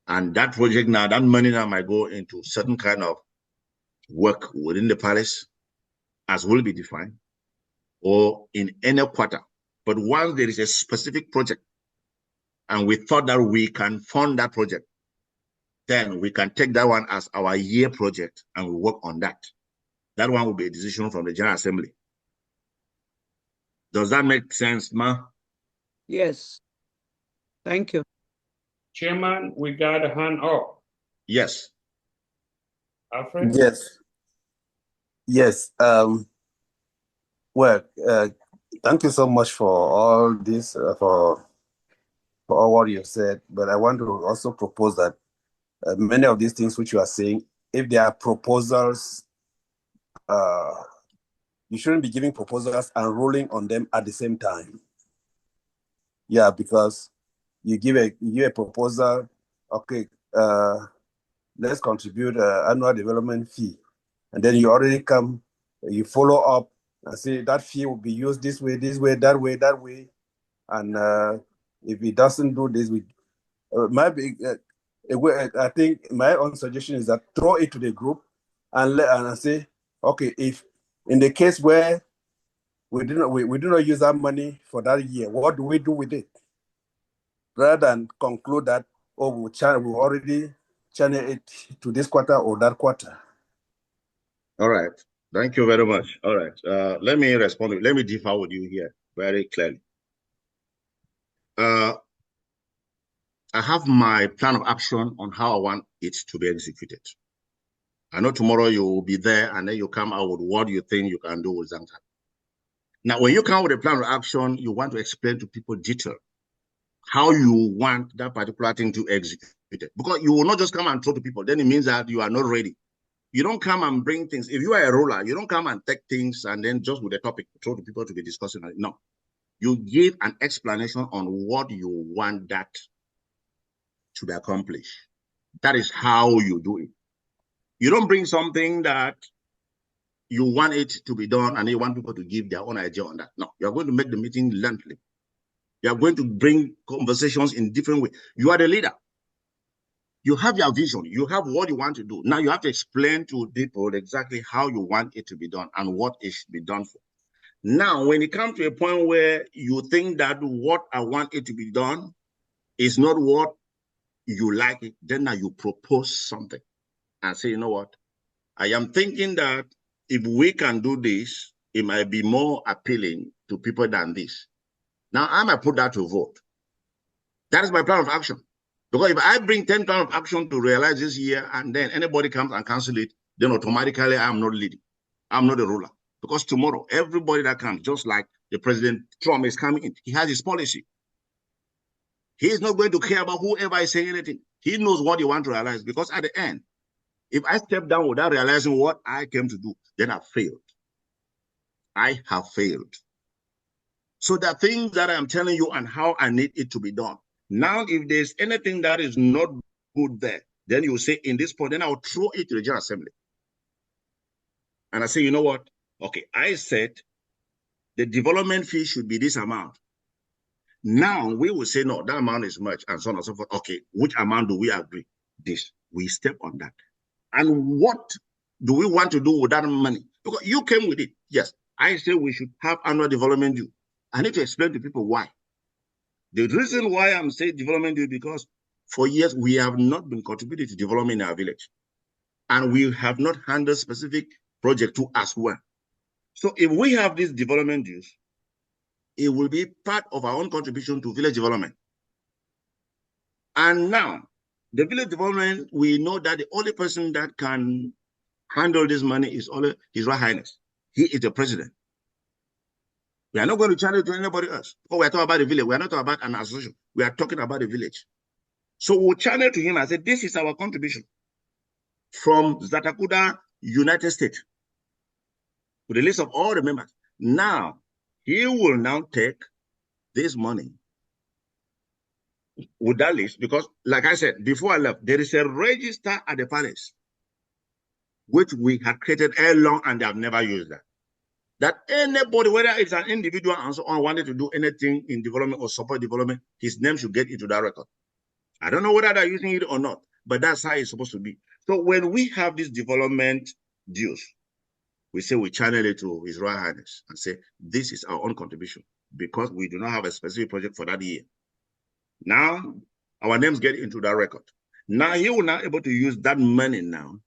And that project now, that money now might go into certain kind of work within the palace, as will be defined, or in any quarter. But once there is a specific project, and we thought that we can fund that project, then we can take that one as our year project and we work on that. That one will be a decision from the General Assembly. Does that make sense, Ma? Yes. Thank you. Chairman, we got a hand up. Yes. Alfred? Yes. Yes. Well, thank you so much for all this, for all what you've said. But I want to also propose that many of these things which you are saying, if they are proposals, you shouldn't be giving proposals and ruling on them at the same time. Yeah, because you give a proposal, okay, let's contribute annual development fee. And then you already come, you follow up and say that fee will be used this way, that way. And if it doesn't do this, I think my own suggestion is that throw it to the group and say, okay, if in the case where we do not use that money for that year, what do we do with it? Rather than conclude that, oh, we already channel it to this quarter or that quarter. All right. Thank you very much. All right. Let me respond. Let me differ with you here very clearly. I have my plan of action on how I want it to be executed. I know tomorrow you will be there and then you come out with what you think you can do with Zanta. Now, when you come with a plan of action, you want to explain to people detail how you want that particular thing to execute it. Because you will not just come and throw to people. Then it means that you are not ready. You don't come and bring things. If you are a ruler, you don't come and take things and then just with a topic, throw to people to be discussing. No. You give an explanation on what you want that to be accomplished. That is how you do it. You don't bring something that you want it to be done and you want people to give their own idea on that. No, you're going to make the meeting lengthy. You are going to bring conversations in different ways. You are the leader. You have your vision. You have what you want to do. Now you have to explain to people exactly how you want it to be done and what it should be done for. Now, when it comes to a point where you think that what I want it to be done is not what you like it, then now you propose something and say, you know what? I am thinking that if we can do this, it might be more appealing to people than this. Now, I might put that to vote. That is my plan of action. Because if I bring 10 plans of action to realize this year and then anybody comes and cancel it, then automatically I'm not leading. I'm not the ruler. Because tomorrow, everybody that comes, just like the President Trump is coming in, he has his policy. He is not going to care about whoever is saying anything. He knows what he wants to realize. Because at the end, if I step down without realizing what I came to do, then I've failed. I have failed. So the things that I'm telling you and how I need it to be done. Now, if there's anything that is not good there, then you say in this point, then I'll throw it to the General Assembly. And I say, you know what? Okay, I said the development fee should be this amount. Now we will say, no, that amount is much, and so on and so forth. Okay, which amount do we agree? This. We step on that. And what do we want to do with that money? Because you came with it. Yes, I say we should have annual development due. I need to explain to people why. The reason why I'm saying development due is because for years we have not been contributing to development in our village. And we have not handled specific project to as well. So if we have this development dues, it will be part of our own contribution to village development. And now, the village development, we know that the only person that can handle this money is only His Royal Highness. He is the president. We are not going to channel it to anybody else. Because we are talking about the village. We are not talking about an association. We are talking about the village. So we'll channel to him and say, this is our contribution from Zatacuda, United States, with a list of all the members. Now, he will now take this money with that list, because like I said, before I left, there is a register at the palace, which we had created long and they have never used that. That anybody, whether it's an individual and so on, wanted to do anything in development or support development, his name should get into that record. I don't know whether they're using it or not, but that's how it's supposed to be. So when we have these development dues, we say we channel it to His Royal Highness and say, this is our own contribution, because we do not have a specific project for that year. Now, our names get into that record. Now, he will now able to use that money now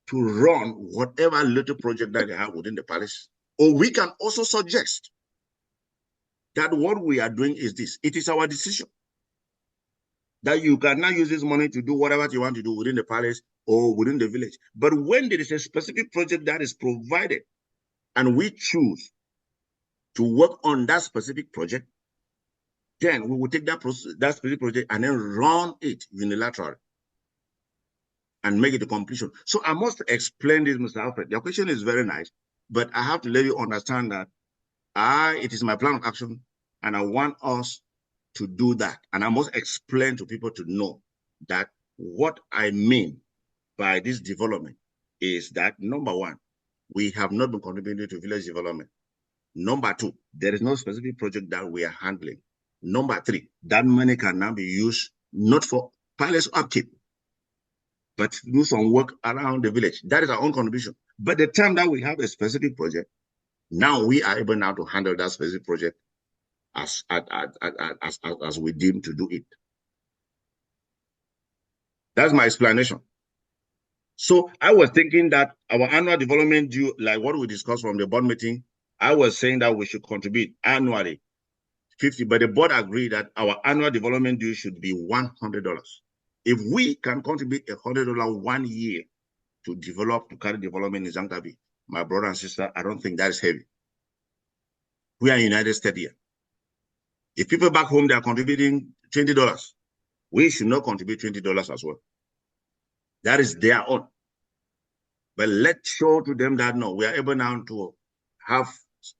to run whatever little project that they have within the palace. Or we can also suggest that what we are doing is this. It is our decision that you can now use this money to do whatever you want to do within the palace or within the village. But when there is a specific project that is provided and we choose to work on that specific project, then we will take that specific project and then run it unilaterally and make it a completion. So I must explain this, Mr. Alfred. Your question is very nice, but I have to let you understand that it is my plan of action, and I want us to do that. And I must explain to people to know that what I mean by this development is that, number one, we have not been contributing to village development. Number two, there is no specific project that we are handling. Number three, that money can now be used not for palace upkeep, but to do some work around the village. That is our own contribution. But the time that we have a specific project, now we are able now to handle that specific project as we deem to do it. That's my explanation. So I was thinking that our annual development due, like what we discussed from the board meeting, I was saying that we should contribute annually 50, but the board agreed that our annual development due should be $100. If we can contribute $100 1 year to carry development in Zangabi, my brother and sister, I don't think that is heavy. We are in the United States here. If people back home, they are contributing $20, we should not contribute $20 as well. That is their own. But let's show to them that, no, we are able now to have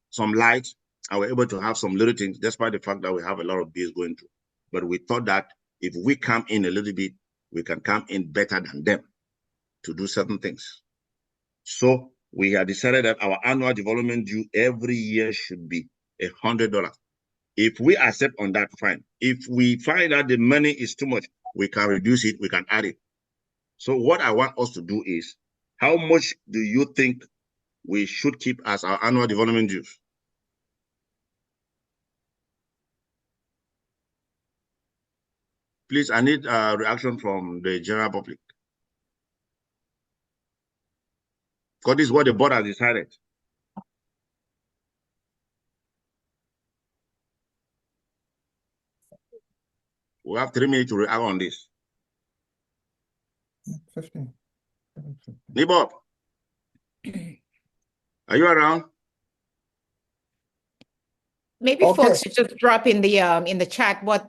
some light, and we're able to have some little things, despite the fact that we have a lot of bills going through. But we thought that if we come in a little bit, we can come in better than them to do certain things. So we have decided that our annual development due every year should be $100. If we accept on that, fine. If we find that the money is too much, we can reduce it, we can add it. So what I want us to do is, how much do you think we should keep as our annual development dues? Please, I need a reaction from the general public. Because this is what the board has decided. We have 3 minutes to react on this. 15. Nibob, are you around? Maybe folks should just drop in the chat what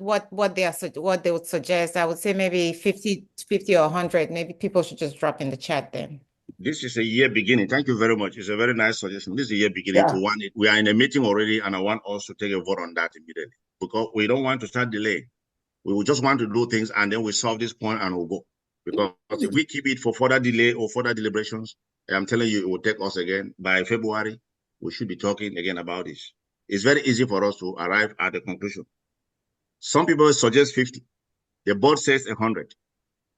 they would suggest. I would say maybe 50 or 100. Maybe people should just drop in the chat then. This is a year beginning. Thank you very much. It's a very nice suggestion. This is a year beginning to want it. We are in a meeting already, and I want us to take a vote on that immediately, because we don't want to start delaying. We will just want to do things, and then we solve this point and we'll go. Because if we keep it for further delay or further deliberations, I'm telling you, it will take us again. By February, we should be talking again about this. It's very easy for us to arrive at a conclusion. Some people suggest 50. The board says 100.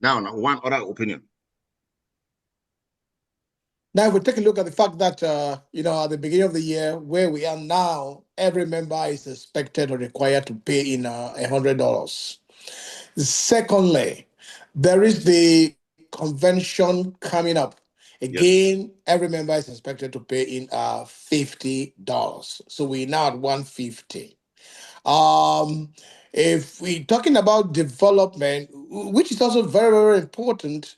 Now, one other opinion. Now, if we take a look at the fact that, at the beginning of the year, where we are now, every member is expected or required to pay in $100. Secondly, there is the convention coming up. Again, every member is expected to pay in $50. So we're now at $150. If we're talking about development, which is also very, very important,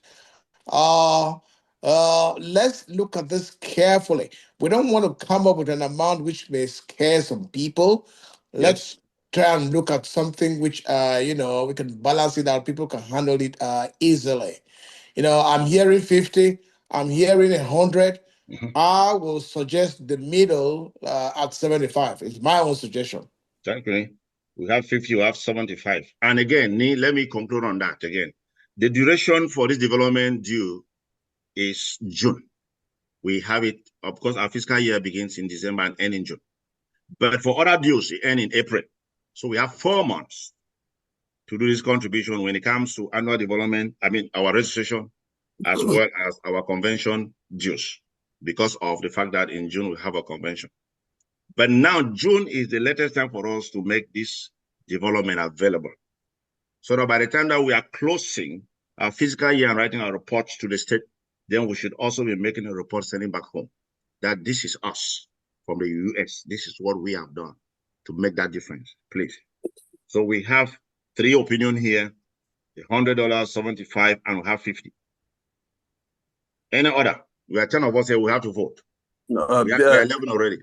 let's look at this carefully. We don't want to come up with an amount which may scare some people. Let's try and look at something which, you know, we can balance it out. People can handle it easily. You know, I'm hearing 50, I'm hearing 100. I will suggest the middle at 75. It's my own suggestion. Exactly. We have 50, we have 75. And again, let me conclude on that again. The duration for this development due is June. We have it, of course, our fiscal year begins in December and ends in June. But for other dues, it ends in April. So we have 4 months to do this contribution when it comes to annual development, our registration, as well as our convention dues, because of the fact that in June we have a convention. But now June is the latest time for us to make this development available. So that by the time that we are closing our fiscal year and writing our reports to the state, then we should also be making a report sending back home that this is us from the US. This is what we have done to make that difference, please. So we have 3 opinions here, the $100, 75, and we have 50. Any other? We are 10 of us here, we have to vote. No, we are 11 already.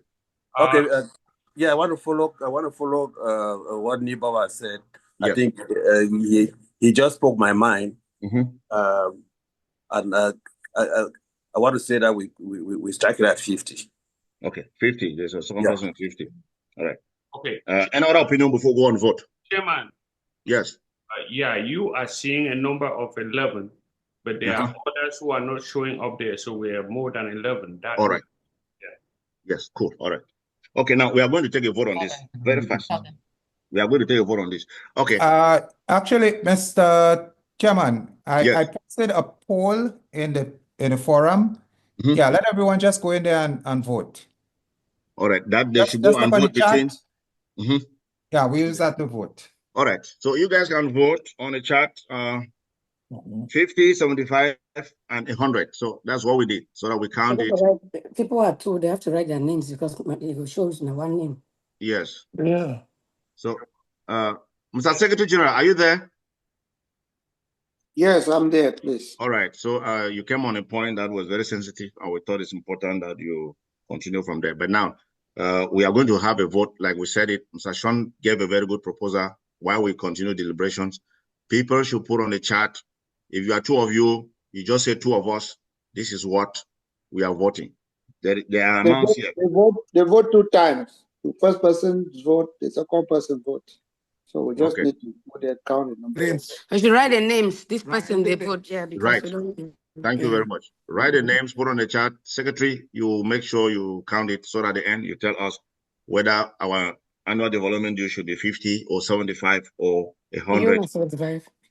Okay. Yeah, I want to follow what Nibawa said. Yes. I think he just spoke my mind. And I want to say that we strike it at 50. Okay, 50. There's a second person at 50. All right. Okay. Any other opinion before we go and vote? Chairman. Yes. Yeah, you are seeing a number of 11, but there are others who are not showing up there. So we have more than 11. All right. Yeah. Yes, cool. All right. Okay, now we are going to take a vote on this very fast. We are going to take a vote on this. Okay. Actually, Mr. Chairman, I posted a poll in the forum. Yeah, let everyone just go in there and vote. All right, that they should go and vote between. Yeah, we use that to vote. All right, so you guys can vote on the chat 50, 75, and 100. So that's what we did, so that we count it. People are told they have to write their names because it shows in one name. Yes. Yeah. So, Mr. Secretary General, are you there? Yes, I'm there, please. All right. So you came on a point that was very sensitive, and we thought it's important that you continue from there. But now we are going to have a vote, like we said it. Mr. Sean gave a very good proposal while we continue deliberations. People should put on the chat. If you are 2 of you, you just say 2 of us. This is what we are voting. There are amounts here. They vote 2 times. The first person vote, the second person vote. So we just need to put the count numbers. I should write the names. This person they vote, yeah, because right. we don't. Thank you very much. Write the names, put on the chat. Secretary, you make sure you count it so that at the end you tell us whether our annual development due should be 50 or 75 or 100.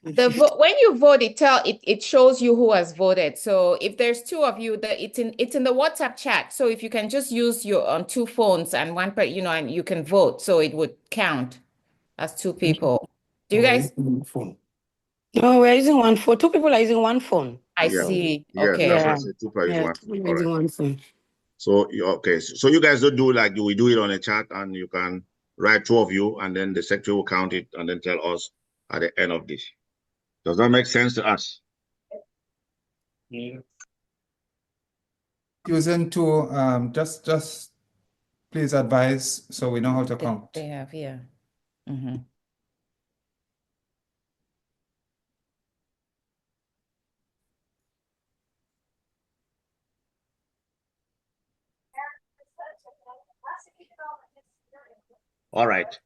When you vote, it shows you who has voted. So if there's 2 of you, it's in the WhatsApp chat. So if you can just use your 2 phones and one per, and you can vote, so it would count as 2 people. Do you guys? No, we're using one phone. 2 people are using one phone. I see. Yeah, okay. That's why I said 2 people use one. All right. One phone. So okay, so you guys don't do like we do it on a chat, and you can write 2 of you, and then the secretary will count it and then tell us at the end of this. Does that make sense to us? Yeah. Using 2, just please advise so we know how to count. They have, yeah. All right.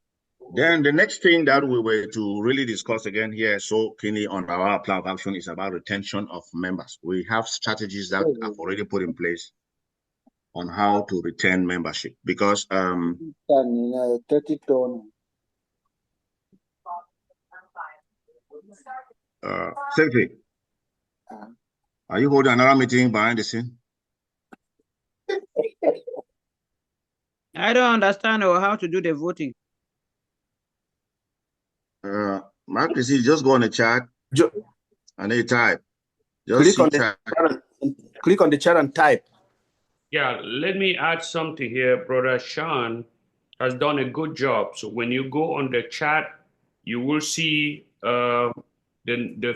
Then the next thing that we were to really discuss again here so keenly on our plan of action is about retention of members. We have strategies that have already put in place on how to retain membership because 30 ton. Secretary, are you holding another meeting behind the scene? I don't understand how to do the voting. Mark, just go on the chat and then type. Click on the chat and type. Yeah, let me add something here. Brother Sean has done a good job. So when you go on the chat, you will see the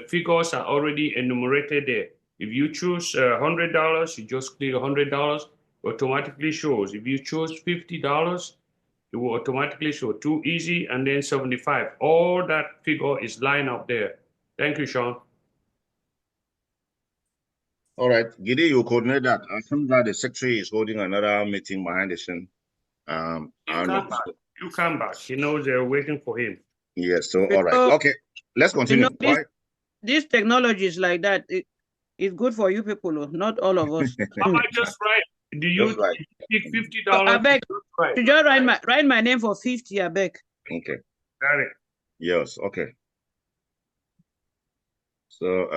figures are already enumerated there. If you choose $100, you just click $100, automatically shows. If you choose $50, it will automatically show 2 easy and then 75. All that figure is lined up there. Thank you, Sean. All right, Gide, you coordinate that. I think that the secretary is holding another meeting behind the scene. I don't know. You come back. He knows they're waiting for him. Yes, so all right. Okay, let's continue. This technology is like that. It's good for you people, not all of us. How about just write? Do you take $50? I beg. To just write my name for 50, I beg. Okay. Got it. Yes, okay. So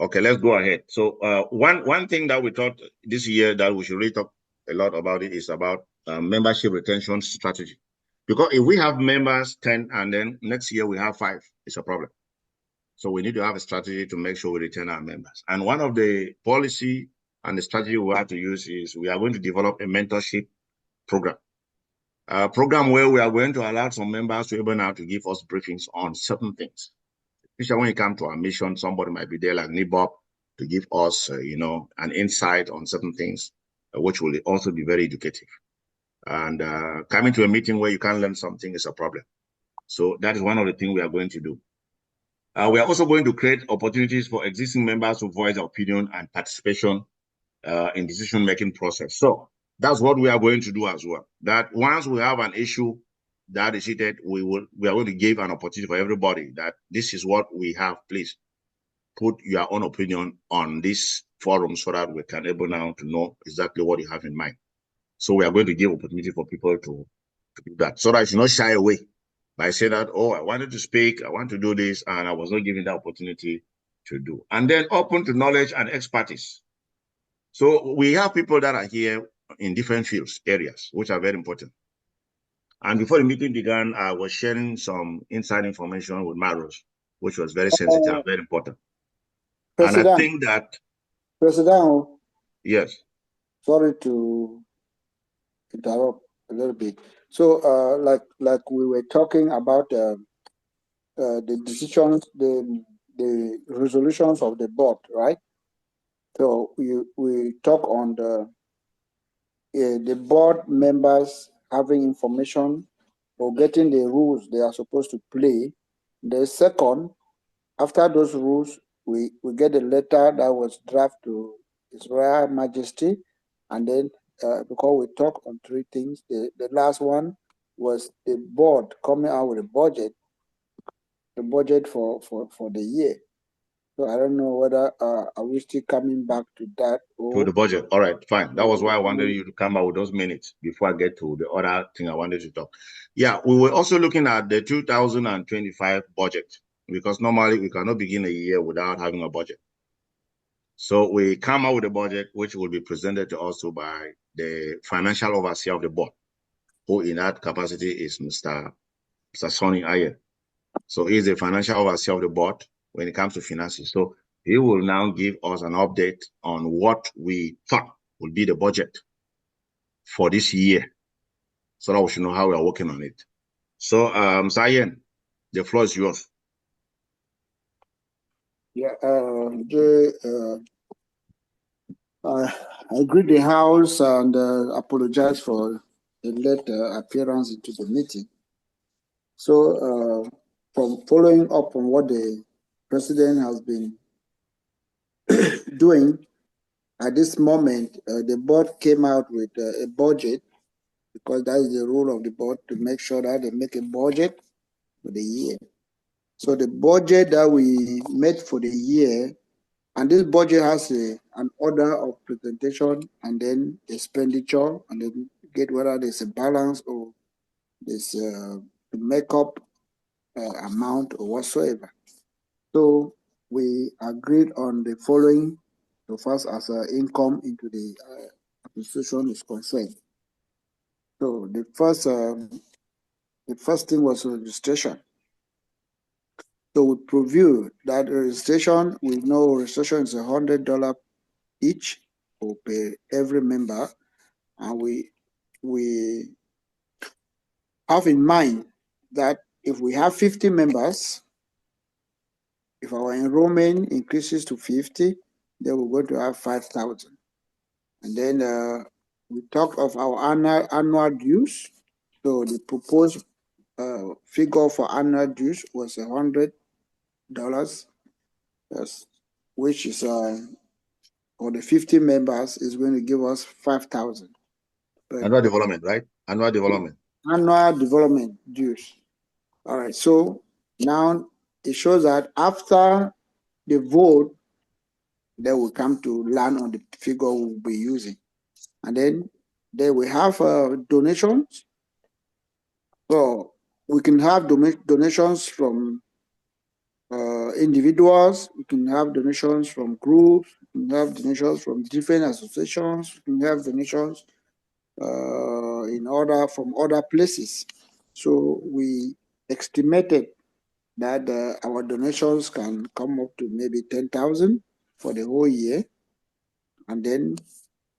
okay, let's go ahead. So one thing that we thought this year that we should really talk a lot about it is about membership retention strategy. Because if we have members 10 and then next year we have 5, it's a problem. So we need to have a strategy to make sure we retain our members. And one of the policy and the strategy we have to use is we are going to develop a mentorship program. A program where we are going to allow some members to be able now to give us briefings on certain things. Especially when it comes to our mission, somebody might be there like Nibop to give us, an insight on certain things, which will also be very educative. And coming to a meeting where you can't learn something is a problem. So that is one of the things we are going to do. We are also going to create opportunities for existing members to voice their opinion and participation in decision-making process. So that's what we are going to do as well. That once we have an issue that is heated, we are going to give an opportunity for everybody that this is what we have. Please put your own opinion on this forum so that we can able now to know exactly what you have in mind. So we are going to give opportunity for people to do that, so that you should not shy away by saying that, oh, I wanted to speak, I want to do this, and I was not given the opportunity to do. And then open to knowledge and expertise. So we have people that are here in different fields, areas, which are very important. And before the meeting began, I was sharing some inside information with Maros, which was very sensitive and very important. President, and I think that... President. Yes. Sorry to interrupt a little bit. So, like we were talking about the decisions, the resolutions of the board, right? So we talk on the board members having information or getting the rules they are supposed to play. The second, after those rules, we get a letter that was drafted to His Royal Majesty, and then because we talk on 3 things, the last one was the board coming out with a budget, the budget for the year. So I don't know whether are we still coming back to that or to the budget. All right, fine. That was why I wanted you to come out with those minutes before I get to the other thing I wanted to talk. Yeah, we were also looking at the 2025 budget, because normally we cannot begin a year without having a budget. So we come out with a budget which will be presented to us by the financial overseer of the board, who in that capacity is Mr. Sonny Ayer. So he's the financial overseer of the board when it comes to finances. So he will now give us an update on what we thought would be the budget for this year, so that we should know how we are working on it. So, Zayen, the floor is yours. Yeah, I greet the House and apologize for the late appearance into the meeting. So, from following up on what the President has been doing, at this moment, the board came out with a budget, because that is the rule of the board, to make sure that they make a budget for the year. So the budget that we made for the year, and this budget has an order of presentation and then expenditure, and then get whether there's a balance or there's to make up amount or whatsoever. So we agreed on the following so far as income into the administration is concerned. So the first thing was registration. So we preview that registration. We know registration is $100 each for every member, and we have in mind that if we have 50 members, if our enrollment increases to 50, then we're going to have 5,000. And then we talk of our annual dues. So the proposed figure for annual dues was $100, yes, which is for the 50 members is going to give us 5,000. Annual development, right? Annual development. Annual development dues. All right. So now it shows that after the vote, they will come to land on the figure we'll be using. And then we have donations. So we can have donations from individuals, we can have donations from groups, we can have donations from different associations, we can have donations from other places. So we estimated that our donations can come up to maybe 10,000 for the whole year. And then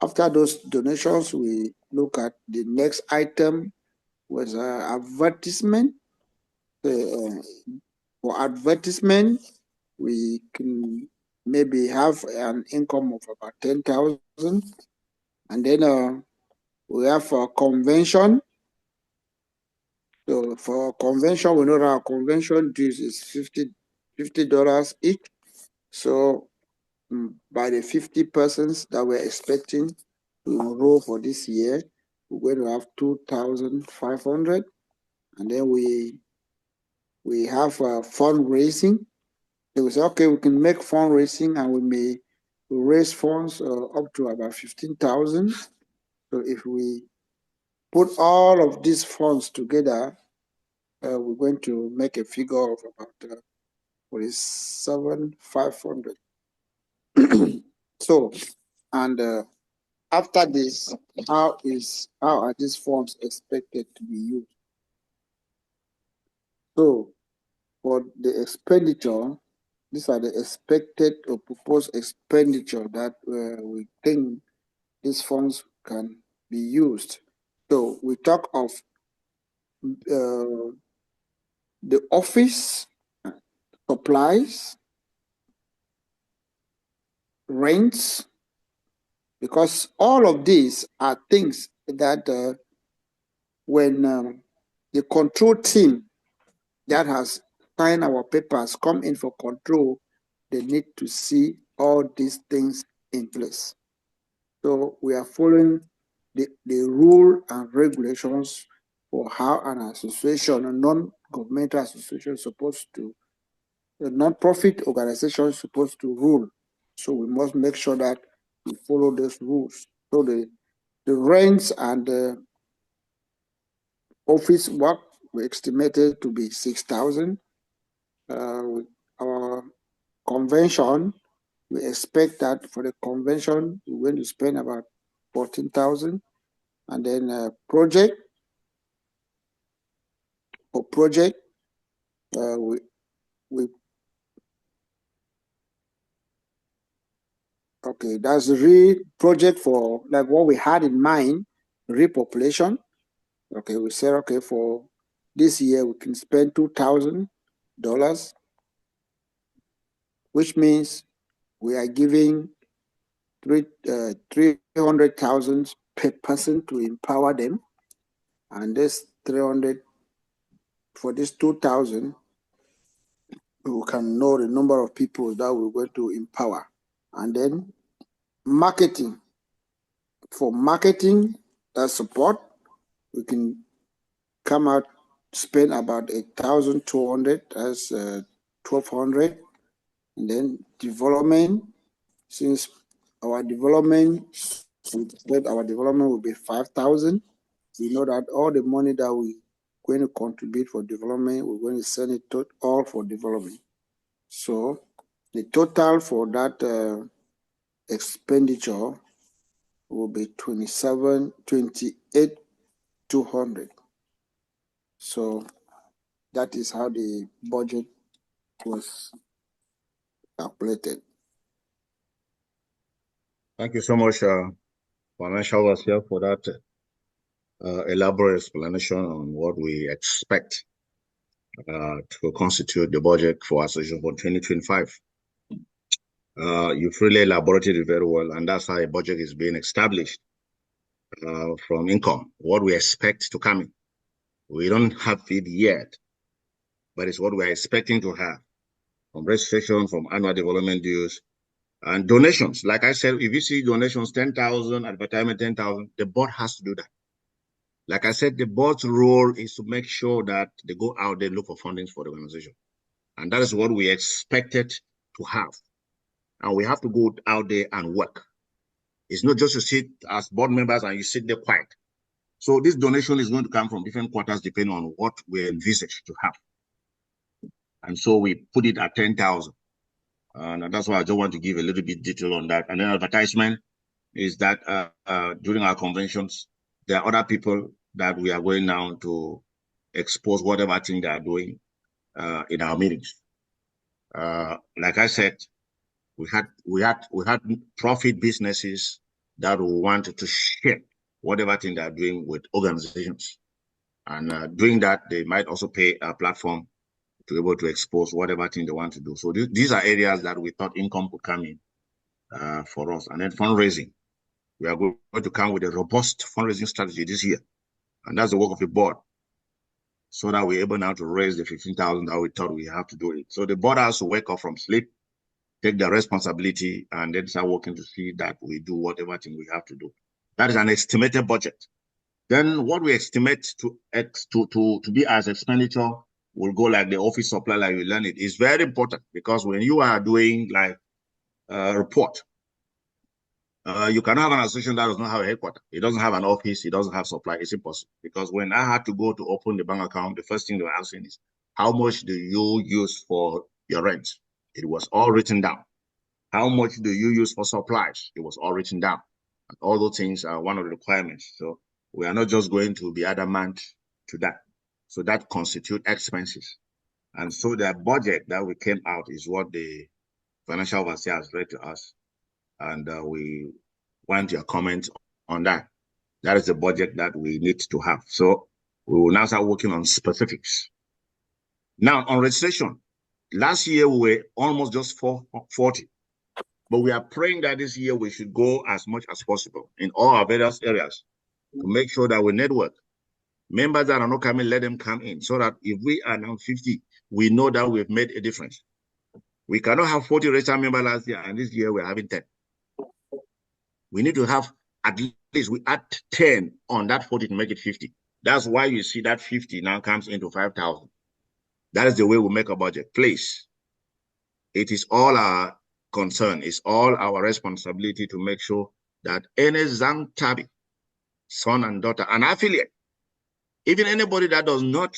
after those donations, we look at the next item was advertisement. For advertisement, we can maybe have an income of about 10,000. And then we have for convention. So for convention, we know that our convention dues is $50 each. So by the 50 persons that we're expecting to enroll for this year, we're going to have 2,500. And then we have fundraising. So we say, okay, we can make fundraising and we may raise funds up to about 15,000. So if we put all of these funds together, we're going to make a figure of about 47,500. So, and after this, how are these funds expected to be used? So, for the expenditure, these are the expected or proposed expenditure that we think these funds can be used. So we talk of the office supplies, rents, because all of these are things that when the control team that has signed our papers come in for control, they need to see all these things in place. So we are following the rule and regulations for how an association, a non-governmental association, a non-profit organization is supposed to rule. So we must make sure that we follow those rules. So the rents and the office work were estimated to be 6,000. Our convention, we expect that for the convention, we're going to spend about 14,000. And then project, okay, that's the project for like what we had in mind, repopulation. Okay, we said, okay, for this year, we can spend $2,000, which means we are giving 300,000 per person to empower them. And this 300, for this 2,000, we can know the number of people that we're going to empower. And then marketing. For marketing, that support, we can come out, spend about 1,200, that's 1,200. And then development, since our development will be 5,000. We know that all the money that we're going to contribute for development, we're going to send it all for development. So the total for that expenditure will be 28,200. So that is how the budget was calculated. Thank you so much, Financial Officer, for that elaborate explanation on what we expect to constitute the budget for Association for 2025. You've really elaborated it very well, and that's how a budget is being established from income, what we expect to come in. We don't have it yet, but it's what we're expecting to have from registration, from annual development dues, and donations. Like I said, if you see donations, 10,000, advertisement 10,000, the board has to do that. Like I said, the board's role is to make sure that they go out there and look for fundings for the organization. And that is what we expected to have. And we have to go out there and work. It's not just to sit as board members and you sit there quiet. So this donation is going to come from different quarters depending on what we envisage to have. And so we put it at 10,000. And that's why I just want to give a little bit detail on that. And then advertisement is that during our conventions, there are other people that we are going now to expose whatever thing they are doing in our meetings. Like I said, we had profit businesses that wanted to share whatever thing they are doing with organizations. And doing that, they might also pay a platform to be able to expose whatever thing they want to do. So these are areas that we thought income could come in for us. And then fundraising. We are going to come with a robust fundraising strategy this year. And that's the work of the board. So that we're able now to raise the 15,000 that we thought we have to do it. So the board has to wake up from sleep, take their responsibility, and then start working to see that we do whatever thing we have to do. That is an estimated budget. Then what we estimate to be as expenditure will go like the office supply, like we learn it. It's very important because when you are doing like a report, you cannot have an association that does not have a headquarters. It doesn't have an office. It doesn't have supply. It's impossible. Because when I had to go to open the bank account, the first thing they were asking is, how much do you use for your rent? It was all written down. How much do you use for supplies? It was all written down. And all those things are one of the requirements. So we are not just going to be adamant to that. So that constitute expenses. And so the budget that we came out is what the financial overseer has read to us. And we want your comment on that. That is the budget that we need to have. So we will now start working on specifics. Now on registration, last year we were almost just 440, but we are praying that this year we should go as much as possible in all our various areas to make sure that we network. Members that are not coming, let them come in so that if we are now 50, we know that we've made a difference. We cannot have 40 registered members last year and this year we're having 10. We need to have at least we add 10 on that 40 to make it 50. That's why you see that 50 now comes into 5,000. That is the way we make a budget. Please, it is all our concern. It's all our responsibility to make sure that any Zantabi, son and daughter, an affiliate, even anybody that does not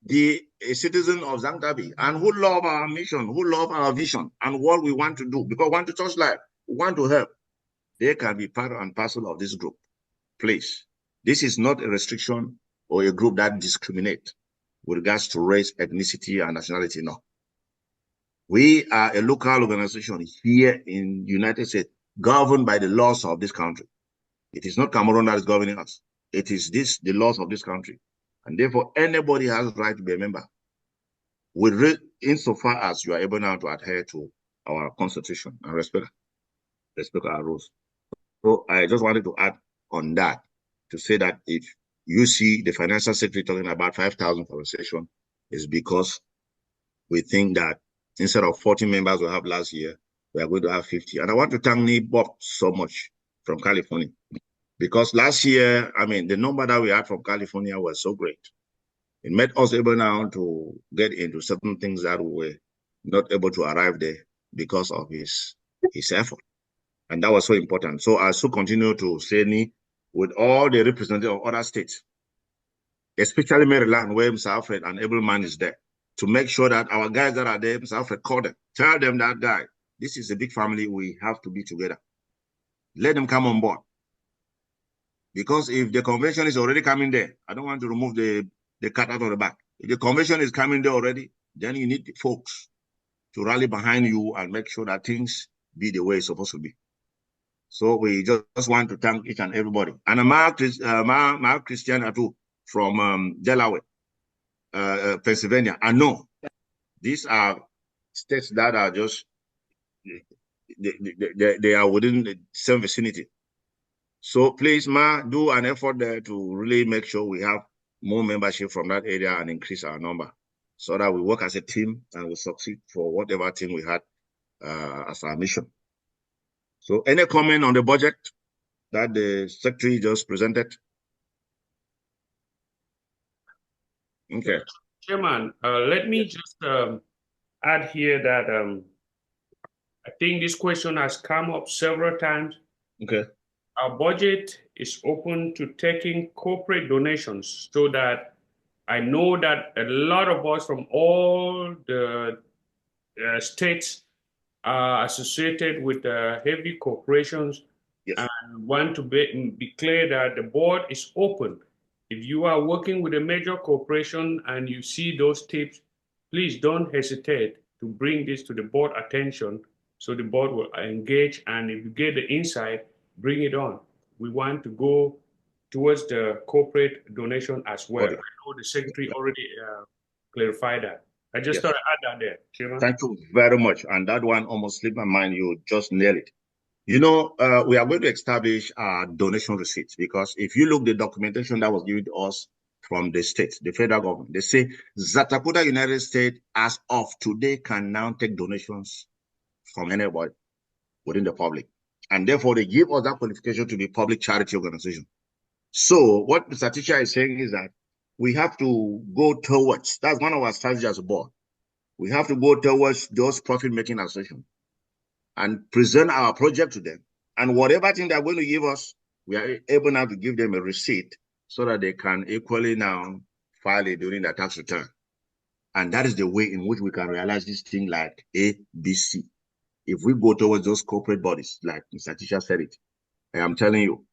be a citizen of Zantabi and who love our mission, who love our vision and what we want to do, because we want to touch life, we want to help, they can be part and parcel of this group. Please, this is not a restriction or a group that discriminates with regards to race, ethnicity, and nationality. No. We are a local organization here in the United States, governed by the laws of this country. It is not Cameroon that is governing us. It is the laws of this country. And therefore, anybody has the right to be a member, insofar as you are able now to adhere to our constitution and respect our rules. So I just wanted to add on that to say that if you see the financial secretary talking about 5,000 for registration, is because we think that instead of 40 members we have last year, we are going to have 50. And I want to thank Bob so much from California, because last year, I mean, the number that we had from California was so great. It made us able now to get into certain things that we were not able to arrive there because of his effort. And that was so important. So I still continue to say with all the representatives of other states, especially Maryland, where Mr. Alfred, an able man, is there, to make sure that our guys that are there, Mr. Alfred, call them, tell them that, guy, this is a big family, we have to be together. Let them come on board. Because if the convention is already coming there, I don't want to remove the cat out of the bag. If the convention is coming there already, then you need the folks to rally behind you and make sure that things be the way it's supposed to be. So we just want to thank each and everybody. And Mark Christian too, from Delaware, Pennsylvania. I know these are states that are just, they are within the same vicinity. So please, Ma, do an effort there to really make sure we have more membership from that area and increase our number so that we work as a team and we succeed for whatever team we had as our mission. So any comment on the budget that the secretary just presented? Okay. Chairman, let me just add here that I think this question has come up several times. Okay. Our budget is open to taking corporate donations so that I know that a lot of us from all the states are associated with heavy corporations. Yes. And want to be clear that the board is open. If you are working with a major corporation and you see those tips, please don't hesitate to bring this to the board attention so the board will engage, and if you get the insight, bring it on. We want to go towards the corporate donation as well. Okay. I know the secretary already clarified that. I just thought I'd add that there, Chairman. Thank you very much. And that one almost slipped my mind. You just nailed it. You know, we are going to establish our donation receipts, because if you look the documentation that was given to us from the state, the federal government, they say Zatacudausa United States as of today can now take donations from anybody within the public. And therefore, they give us that qualification to be public charity organization. So what Mr. Teacher is saying is that we have to go towards, that's one of our strategies as a board. We have to go towards those profit-making associations and present our project to them. And whatever thing they're going to give us, we are able now to give them a receipt so that they can equally now file it during their tax return. And that is the way in which we can realize this thing like A, B, C. If we go towards those corporate bodies, like Mr. Tisha said it, I am telling you,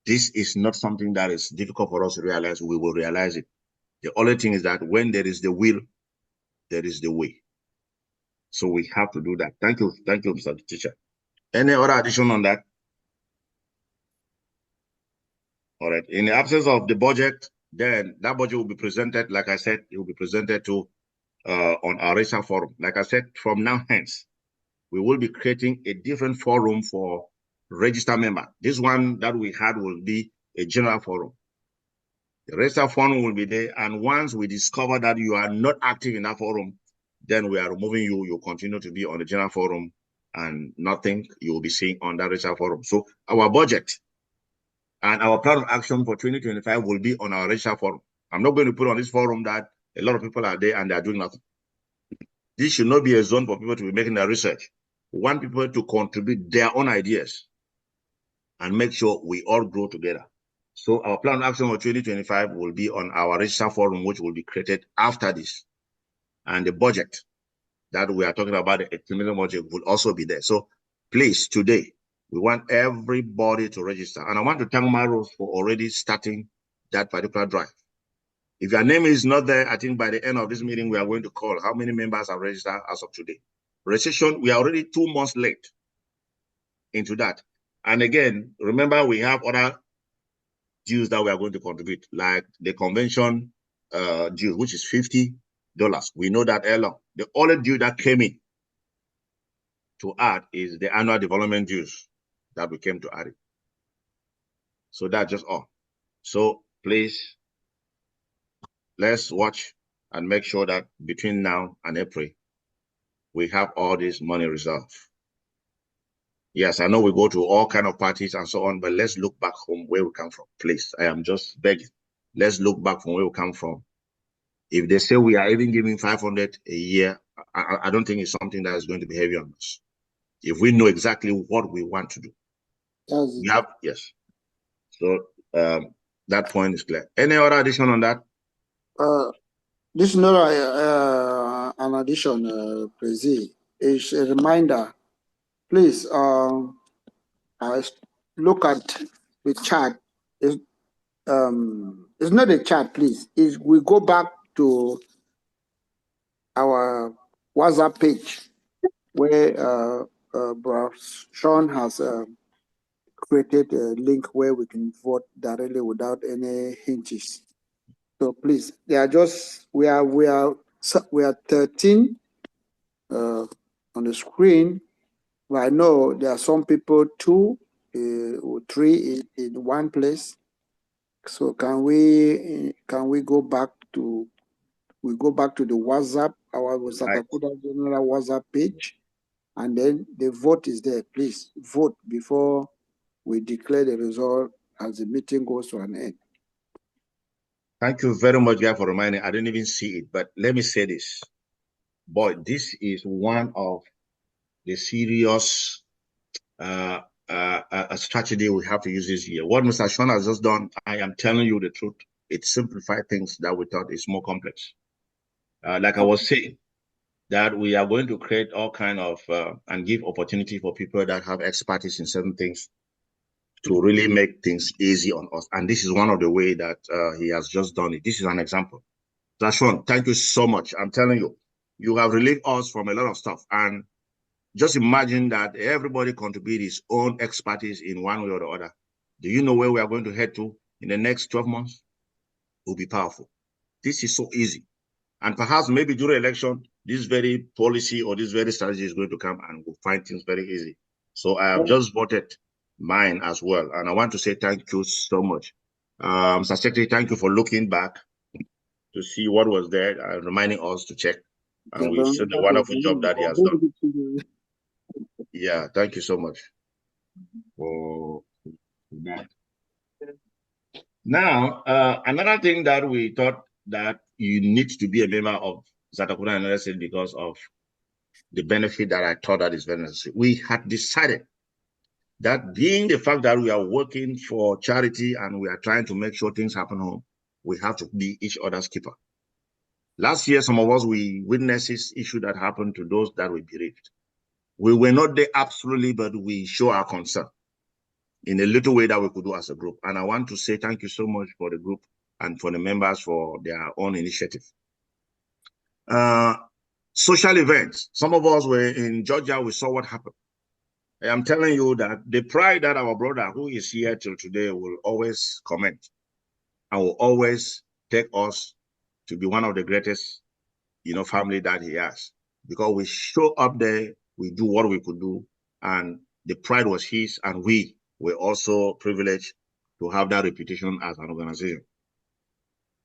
this is not something that is difficult for us to realize. We will realize it. The only thing is that when there is the will, there is the way. So we have to do that. Thank you, Mr. Teacher. Any other addition on that? All right. In the absence of the budget, then that budget will be presented, like I said, it will be presented to on our racial forum. Like I said, from now hence, we will be creating a different forum for registered member. This one that we had will be a general forum. The racial forum will be there, and once we discover that you are not active in that forum, then we are removing you. You continue to be on the general forum, and nothing you will be seeing on that racial forum. So our budget and our plan of action for 2025 will be on our racial forum. I'm not going to put on this forum that a lot of people are there and they are doing nothing. This should not be a zone for people to be making their research. We want people to contribute their own ideas and make sure we all grow together. So our plan of action for 2025 will be on our register forum, which will be created after this. And the budget that we are talking about, the 18 million budget, will also be there. So please, today, we want everybody to register. And I want to thank Maros for already starting that particular drive. If your name is not there, I think by the end of this meeting, we are going to call how many members are registered as of today. Registration, we are already 2 months late into that. And again, remember, we have other dues that we are going to contribute, like the convention due, which is $50. We know that earlier. The only due that came in to add is the annual development dues that we came to add it. So that's just all. So please, let's watch and make sure that between now and April, we have all this money reserved. Yes, I know we go to all kind of parties and so on, but let's look back home where we come from. Please, I am just begging. Let's look back from where we come from. If they say we are even giving 500 a year, I don't think it's something that is going to be heavy on us. If we know exactly what we want to do. We have, yes. So that point is clear. Any other addition on that? This is not an addition, Prezi. It's a reminder. Please look at the chat. It's not a chat, please. We go back to our WhatsApp page where Sean has created a link where we can vote directly without any hinges. So please, they are just we are 13 on the screen. But I know there are some people 2 three in one place. So can we go back to the WhatsApp, our Zatacudausa General WhatsApp page, and then the vote is there. Please vote before we declare the result as the meeting goes to an end. Thank you very much, guy, for reminding. I didn't even see it, but let me say this. Boy, this is one of the serious strategy we have to use this year. What Mr. Sean has just done, I am telling you the truth. It simplified things that we thought is more complex. Like I was saying, that we are going to create all kind of and give opportunity for people that have expertise in certain things to really make things easy on us. And this is one of the way that he has just done it. This is an example. Sean, thank you so much. I'm telling you, you have relieved us from a lot of stuff. And just imagine that everybody contribute his own expertise in one way or the other. Do you know where we are going to head to in the next 12 months? It will be powerful. This is so easy. And perhaps maybe during election, this very policy or this very strategy is going to come and we'll find things very easy. So I have just voted mine as well. And I want to say thank you so much. Mr. Secretary, thank you for looking back to see what was there and reminding us to check. And we see the wonderful job that he has done. Yeah, thank you so much for that. Now, another thing that we thought that you need to be a member of Zatacudausa United States because of the benefit that I thought that is very necessary. We had decided that being the fact that we are working for charity and we are trying to make sure things happen home, we have to be each other's keeper. Last year, some of us, we witnessed this issue that happened to those that we bereaved. We were not there absolutely, but we show our concern in a little way that we could do as a group. And I want to say thank you so much for the group and for the members for their own initiative. Social events. Some of us were in Georgia. We saw what happened. I am telling you that the pride that our brother who is here till today will always comment and will always take us to be one of the greatest, family that he has. Because we show up there, we do what we could do, and the pride was his, and we were also privileged to have that reputation as an organization.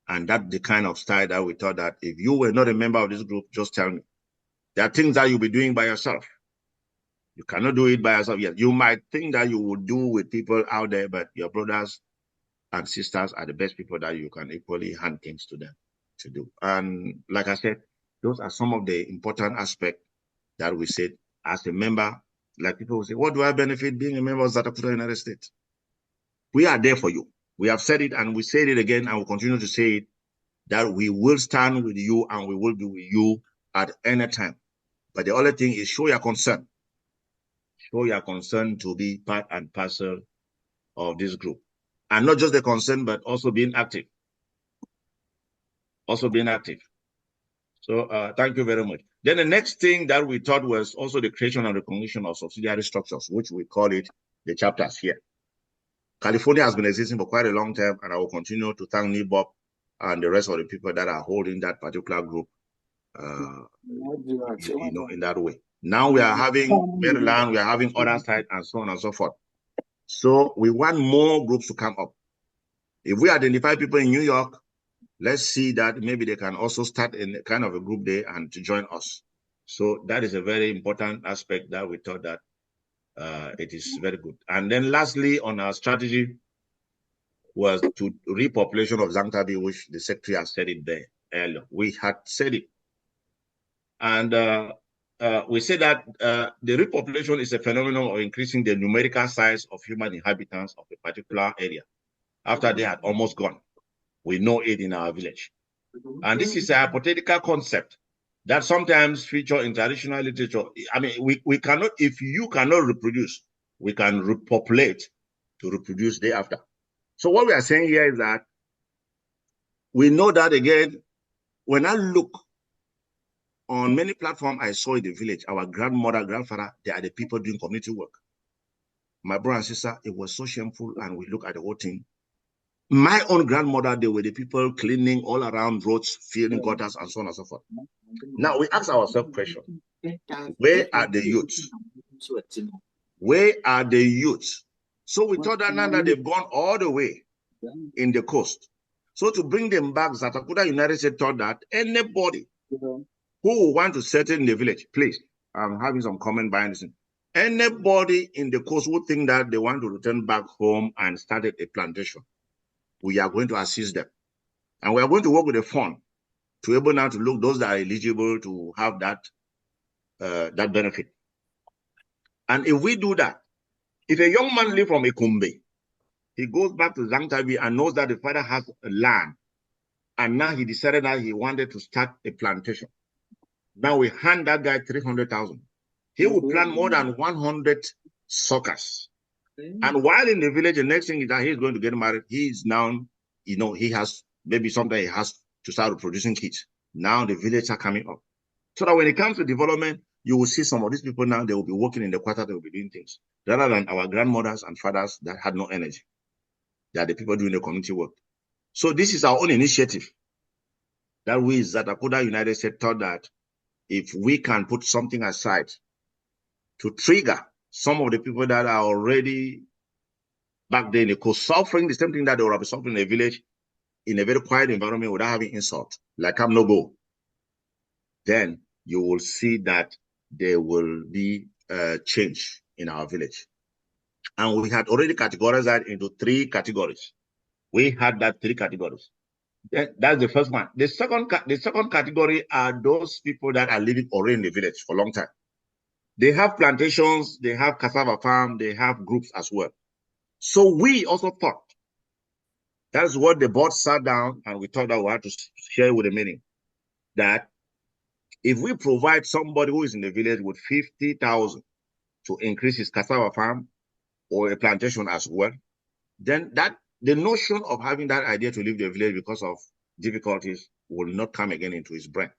And that's the kind of style that we thought that if you were not a member of this group, just tell me. There are things that you'll be doing by yourself. You cannot do it by yourself. Yes, you might think that you would do with people out there, but your brothers and sisters are the best people that you can equally hand things to them to do. And like I said, those are some of the important aspects that we said as a member. Like people will say, what do I benefit being a member of Zatacudausa United States? We are there for you. We have said it and we said it again and we'll continue to say it, that we will stand with you and we will be with you at any time. But the other thing is show your concern. Show your concern to be part and parcel of this group. And not just the concern, but also being active. Also being active. So thank you very much. Then the next thing that we thought was also the creation and recognition of subsidiary structures, which we call it the chapters here. California has been existing for quite a long time, and I will continue to thank NIBOP and the rest of the people that are holding that particular group, in that way. Now we are having Maryland, we are having other sites, and so on and so forth. So we want more groups to come up. If we identify people in New York, let's see that maybe they can also start in kind of a group there and to join us. So that is a very important aspect that we thought that it is very good. And then lastly, on our strategy was to repopulation of Zangtabi, which the secretary has said it there earlier. We had said it. And we say that the repopulation is a phenomenon of increasing the numerical size of human inhabitants of a particular area after they had almost gone. We know it in our village. And this is a hypothetical concept that sometimes feature in traditional literature. I mean, we cannot, if you cannot reproduce, we can repopulate to reproduce thereafter. So what we are saying here is that we know that, again, when I look on many platforms I saw in the village, our grandmother, grandfather, they are the people doing community work. My brother and sister, it was so shameful, and we look at the whole thing. My own grandmother, they were the people cleaning all around roads, filling gutters, and so on and so forth. Now we ask ourselves question: where are the youths? Where are the youths So we thought that now that they've gone all the way in the coast, so to bring them back, Zatacuda United States thought that anybody who will want to settle in the village, please, I'm having some comment behind this. Anybody in the coast who think that they want to return back home and started a plantation, we are going to assist them. And we are going to work with a fund to able now to look those that are eligible to have that that benefit. And if we do that, if a young man lives from Ikumbe, he goes back to Zangtabi and knows that the father has a land, and now he decided that he wanted to start a plantation. Now we hand that guy 300,000. He will plant more than 100 suckers. And while in the village, the next thing is that he's going to get married. He is now, you know, he has maybe someday he has to start producing kids. Now the village are coming up. So that when it comes to development, you will see some of these people now, they will be working in the quarter, they will be doing things. Rather than our grandmothers and fathers that had no energy. They are the people doing the community work. So this is our own initiative that we, Zatacuda United States, thought that if we can put something aside to trigger some of the people that are already back there in the coast suffering the same thing that they were suffering in a village in a very quiet environment without having insult, like I'm no go, then you will see that there will be a change in our village. And we had already categorized that into 3 categories. We had that 3 categories. That's the first one. The second category are those people that are living already in the village for a long time. They have plantations, they have cassava farm, they have groups as well. So we also thought, that's what the board sat down and we thought that we had to share with the meeting, that if we provide somebody who is in the village with 50,000 to increase his cassava farm or a plantation as well, then that the notion of having that idea to leave the village because of difficulties will not come again into his brain.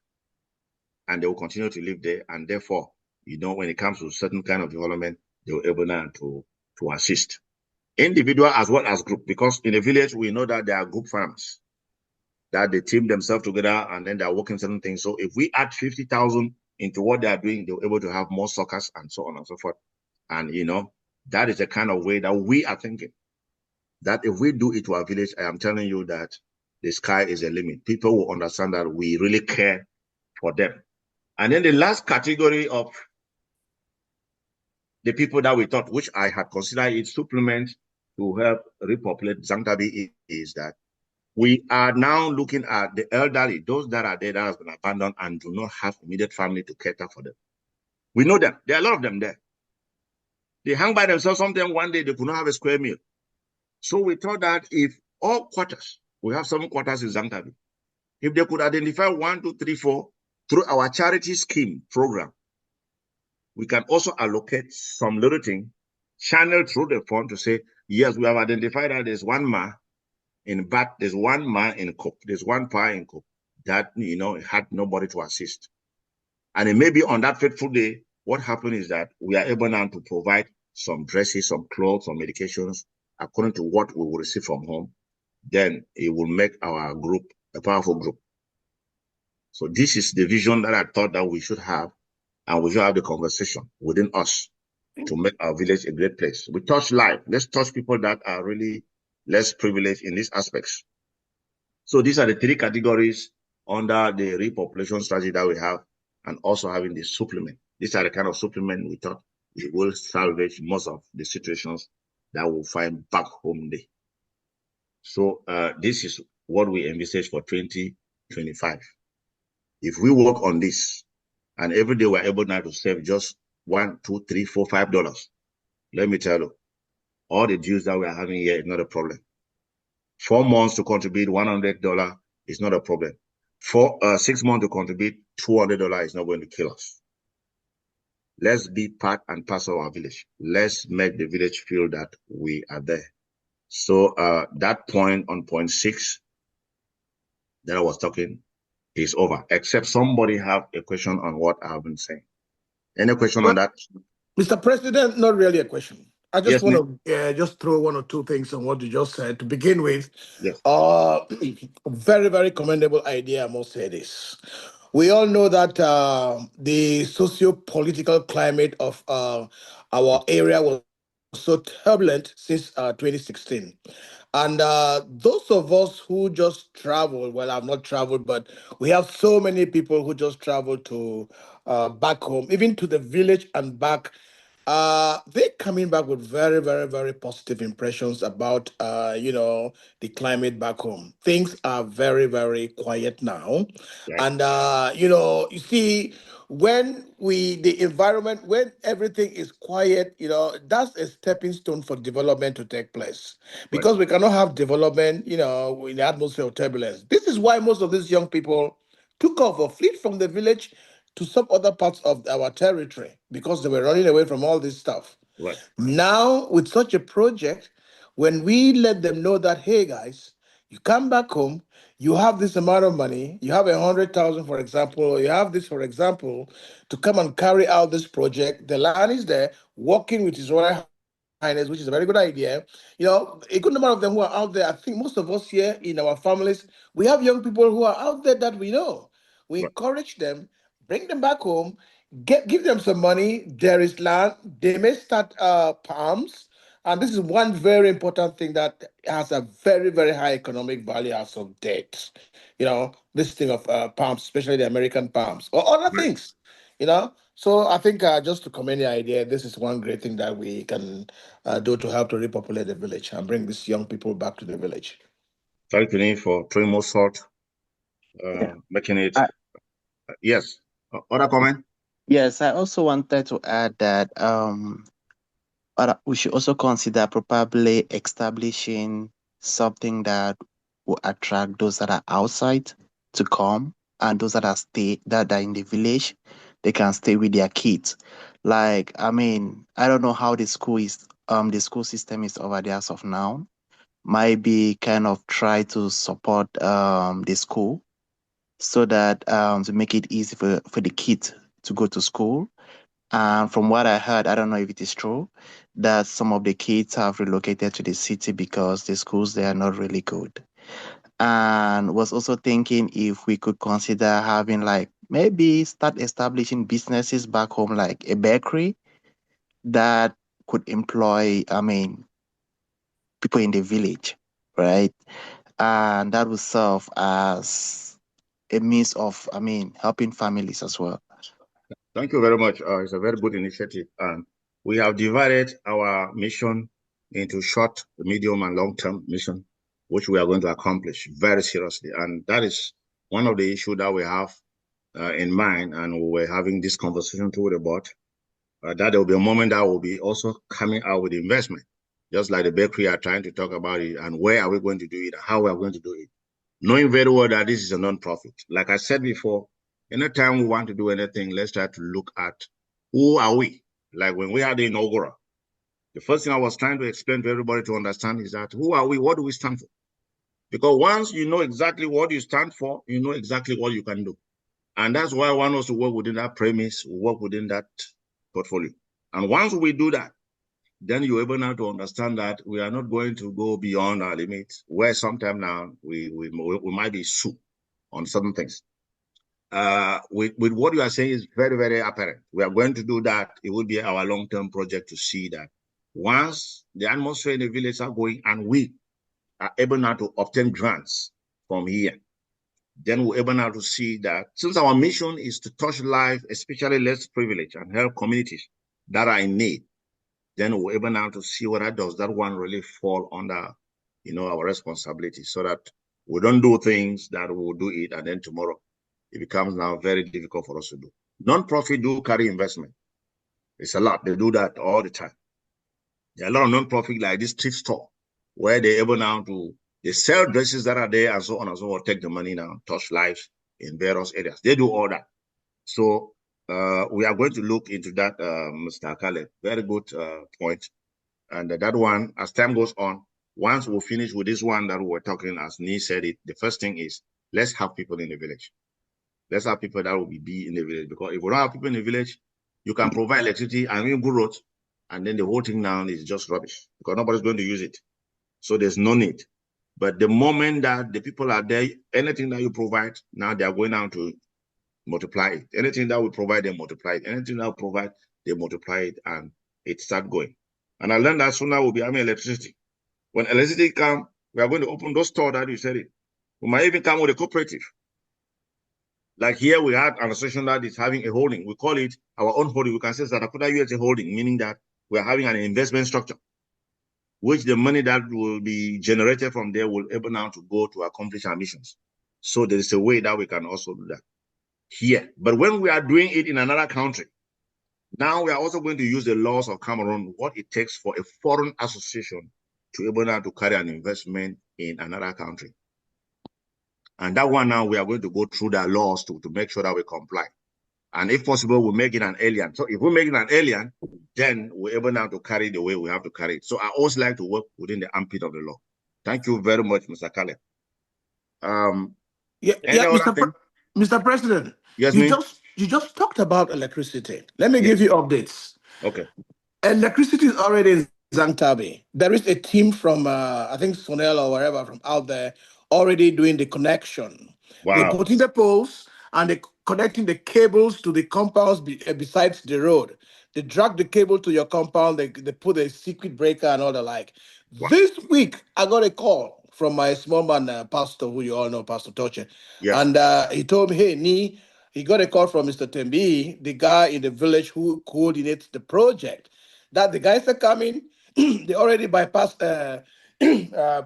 And they will continue to live there. And therefore, you know, when it comes to certain kind of development, they will be able now to assist. Individual as well as group, because in the village, we know that there are group farmers, that they team themselves together and then they're working certain things. So if we add 50,000 into what they are doing, they're able to have more suckers and so on and so forth. And, you know, that is the kind of way that we are thinking. That if we do it to our village, I am telling you that the sky is the limit. People will understand that we really care for them. And then the last category of the people that we thought, which I had considered it supplement to help repopulate Zangtabi, is that we are now looking at the elderly, those that are there that have been abandoned and do not have immediate family to cater for them. We know them. There are a lot of them there. They hang by themselves. Sometimes one day they could not have a square meal. So we thought that if all quarters, we have 7 quarters in Zangtabi, if they could identify 1, 2, 3, 4 through our charity scheme program, we can also allocate some little thing, channel through the fund to say, yes, we have identified that there's 1 ma in Bat, there's 1 ma in Cook, there's 1 pa in Cook that, you know, had nobody to assist. And it may be on that fateful day, what happened is that we are able now to provide some dresses, some clothes, some medications, according to what we will receive from home. Then it will make our group a powerful group. So this is the vision that I thought that we should have, and we should have the conversation within us to make our village a great place. We touch life. Let's touch people that are really less privileged in these aspects. So these are the 3 categories under the repopulation strategy that we have, and also having the supplement. These are the kind of supplement we thought it will salvage most of the situations that we'll find back home there. So this is what we envisage for 2025. If we work on this, and every day we're able now to save just $1, $2, $3, $4, $5, let me tell you, all the dues that we are having here is not a problem. 4 months to contribute $100 is not a problem. 6 months to contribute $200 is not going to kill us. Let's be part and parcel of our village. Let's make the village feel that we are there. So that point on point 6 that I was talking is over, except somebody have a question on what I've been saying. Any question on that? Mr. President, not really a question. I just want to just throw 1 or 2 things on what you just said to begin with. Yes. Very, very commendable idea, I must say this. We all know that the socio-political climate of our area was so turbulent since 2016. And those of us who just travel, well, I've not traveled, but we have so many people who just travel to back home, even to the village and back. They're coming back with very, very, very positive impressions about, the climate back home. Things are very, very quiet now. Right. And, you see, the environment, when everything is quiet, that's a stepping stone for development to take place. Right. Because we cannot have development, in the atmosphere of turbulence. This is why most of these young people took off or fled from the village to some other parts of our territory because they were running away from all this stuff. Right. Now, with such a project, when we let them know that, hey guys, you come back home, you have this amount of money, you have 100,000, for example, or you have this, for example, to come and carry out this project. The land is there, working with His Royal Highness, which is a very good idea. A good number of them who are out there. I think most of us here in our families, we have young people who are out there that we know. We Right. encourage them, bring them back home, give them some money. There is land. They may start farms. And this is one very important thing that has a very, very high economic value as of date. This thing of palms, especially the American palms or other Right. things, So I think just to commend the idea, this is one great thing that we can do to help to repopulate the village and bring these young people back to the village. Thank you, Nick, for throwing more salt, making it. Yes. Other comment? Yes, I also wanted to add that we should also consider probably establishing something that will attract those that are outside to come, and those that are in the village, they can stay with their kids. Like, I mean, I don't know how the school system is over there as of now. Might be kind of try to support the school so that to make it easy for the kids to go to school. And from what I heard, I don't know if it is true, that some of the kids have relocated to the city because the schools there are not really good. And was also thinking if we could consider having, like, maybe start establishing businesses back home, like a bakery that could employ, I mean, people in the village, right? And that would serve as a means of, I mean, helping families as well. Thank you very much. It's a very good initiative. And we have divided our mission into short, medium, and long-term mission, which we are going to accomplish very seriously. And that is one of the issues that we have in mind. And we were having this conversation through the board, that there will be a moment that will be also coming out with investment, just like the bakery are trying to talk about it, and where are we going to do it, and how we are going to do it, knowing very well that this is a non-profit. Like I said before, anytime we want to do anything, let's try to look at who are we. Like when we had the inaugural, the first thing I was trying to explain to everybody to understand is that who are we? What do we stand for? Because once you know exactly what you stand for, you know exactly what you can do. And that's why I want us to work within that premise, work within that portfolio. And once we do that, then you're able now to understand that we are not going to go beyond our limits, where sometimes now we might be sued on certain things. With what you are saying is very, very apparent. We are going to do that. It will be our long-term project to see that once the atmosphere in the village are going and we are able now to obtain grants from here, then we're able now to see that since our mission is to touch life, especially less privileged, and help communities that are in need, then we're able now to see whether does that one really fall under, our responsibility, so that we don't do things that we'll do it and then tomorrow it becomes now very difficult for us to do. Non-profit do carry investment. It's a lot. They do that all the time. There are a lot of non-profit like this thrift store where they're able now to, they sell dresses that are there and so on and so on, take the money now, touch lives in various areas. They do all that. So we are going to look into that, Mr. Akale. Very good point. And that one, as time goes on, once we finish with this one that we're talking, as Nee said it, the first thing is let's have people in the village. Let's have people that will be in the village, because if we don't have people in the village, you can provide electricity and even good roads, and then the whole thing now is just rubbish because nobody's going to use it. So there's no need. But the moment that the people are there, anything that you provide, now they are going down to multiply it. Anything that we provide, they multiply it. Anything that we provide, they multiply it, and it starts going. And I learned that sooner we'll be having electricity. When electricity comes, we are going to open those stores that you said it. We might even come with a cooperative. Like here, we had an association that is having a holding. We call it our own holding. We can say Zatacudausa holding, meaning that we are having an investment structure, which the money that will be generated from there will able now to go to accomplish our missions. So there is a way that we can also do that here. But when we are doing it in another country, now we are also going to use the laws of Cameroon, what it takes for a foreign association to able now to carry an investment in another country. And that one now we are going to go through the laws to make sure that we comply. And if possible, we make it an alien. So if we make it an alien, then we're able now to carry the way we have to carry it. So I always like to work within the armpit of the law. Thank you very much, Mr. Kale. Mr. President. Yes, you just talked about electricity. Let me give you updates. Okay. Electricity is already in Zangtabi. There is a team from I think Sonel or wherever from out there already doing the connection. Wow. They're putting the poles and they're connecting the cables to the compounds besides the road. They drag the cable to your compound. They put a circuit breaker and all the like. Wow. This week, I got a call from my small man, pastor, who you all know, Pastor Toche. Yes. And he told me, hey, he got a call from Mr. Tembi, the guy in the village who coordinates the project, that the guys are coming. They already bypassed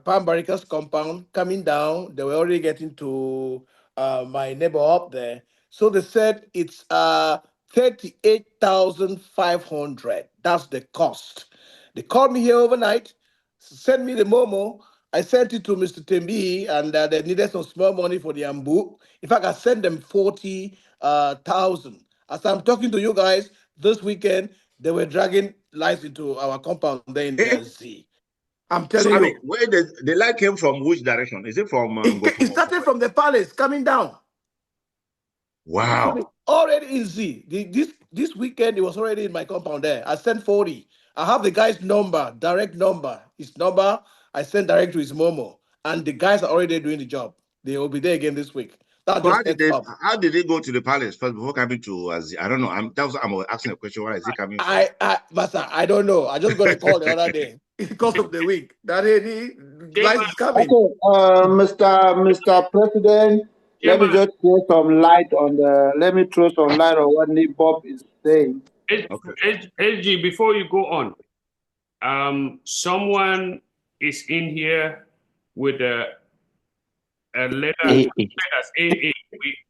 Palm Barrica's compound, coming down. They were already getting to my neighbor up there. So they said it's 38,500. That's the cost. They called me here overnight, sent me the Momo. I sent it to Mr. Tembi, and they needed some small money for the Ambu. In fact, I sent them 40,000. As I'm talking to you guys, this weekend, they were dragging lights into our compound there in the sea. I'm telling you. I mean, where the light came from, which direction? Is it from? It started from the palace, coming down. Wow. So already in Z. This weekend, it was already in my compound there. I sent 40. I have the guy's number, direct number. His number, I sent direct to his Momo. And the guys are already doing the job. They will be there again this week. So how did they go to the palace first before coming to I don't know. I'm asking a question. Where is it coming from? Master, I don't know. I just got a call the other day because of the week. That light is coming. Okay, Mr. President, let me just throw some light on what Nick Bob is saying. SG, before you go on, someone is in here with a letter as AA.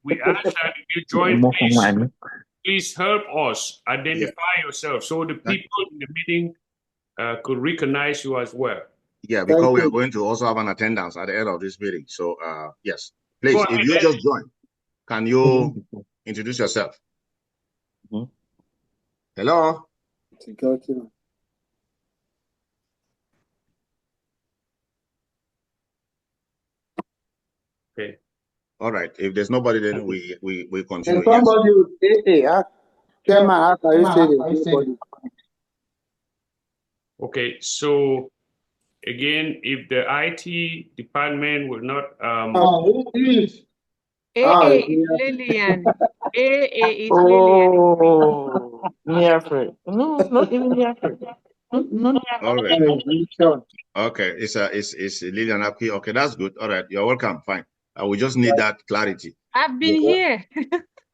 We ask that if you join, please help us identify yourself so the people in the meeting could recognize you as well. Yeah, because we are going to also have an attendance at the end of this meeting. So yes, please, if you just join, can you introduce yourself? Hello. Okay. All right. If there's nobody, then we continue. There's somebody who Chairman, how can you say this? Okay, so again, if the IT department will not who is? AA is Lillian. AA is Lillian. Oh, Niafre. No, not even Niafre. All right. Okay, it's Lillian Apki. Okay, that's good. All right, you're welcome. Fine. We just need that clarity. I've been here.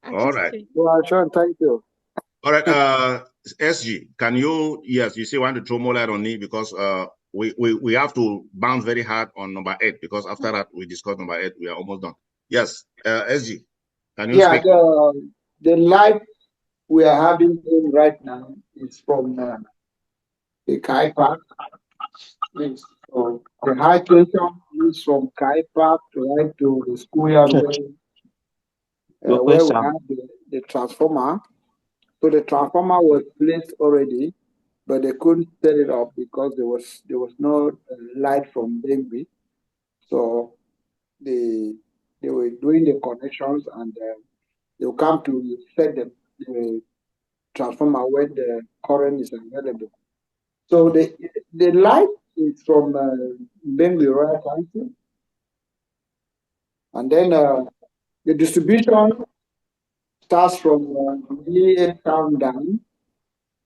All right. Well, sure, thank you. All right, SG, can you, yes, you see, want to throw more light on me because we have to bounce very hard on number 8 because after that we discuss number 8, we are almost done. Yes, SG, can you speak? The light we are having right now is from the Kai Park. So the high tension is from Kai Park right to the schoolyard where we have the transformer. So the transformer was placed already, but they couldn't set it up because there was no light from Bengbi. So they were doing the connections and they'll come to set the transformer when the current is available. So the light is from Bengbi Royal Council, and then the distribution starts from the town down.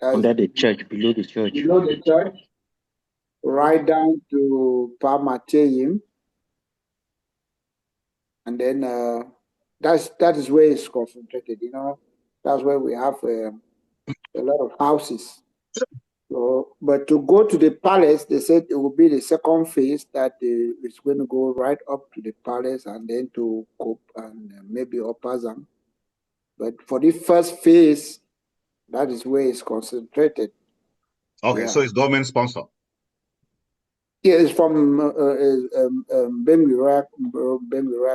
Under the church, below the church. Below the church, right down to Pamateyim. And then that is where it's concentrated, you know. That's where we have a lot of houses. So, but to go to the palace, they said it will be the second phase that is going to go right up to the palace and then to Cope and maybe Opazam. But for the first phase, that is where it's concentrated. Okay, so it's government sponsored. Yeah, it's from Benguira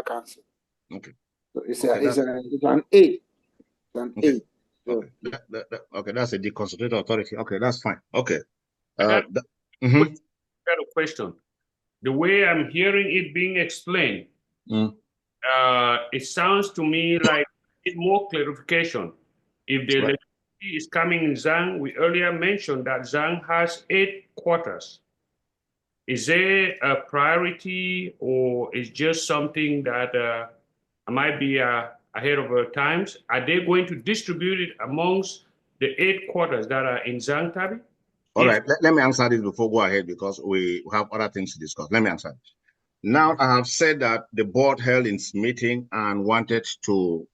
Council. Okay. So it's okay, it's an aid. It's an okay. aid. So, okay, that's a deconcentrated authority. Okay, that's fine. Okay. Got a question. The way I'm hearing it being explained, it sounds to me like it's more clarification. If the electricity is coming in Zang, we earlier mentioned that Zang has 8 quarters. Is there a priority, or is just something that might be ahead of our times? Are they going to distribute it amongst the 8 quarters that are in Zang Tabi? All right, let me answer this before go ahead, because we have other things to discuss. Let me answer this. Now, I have said that the board held its meeting and wanted to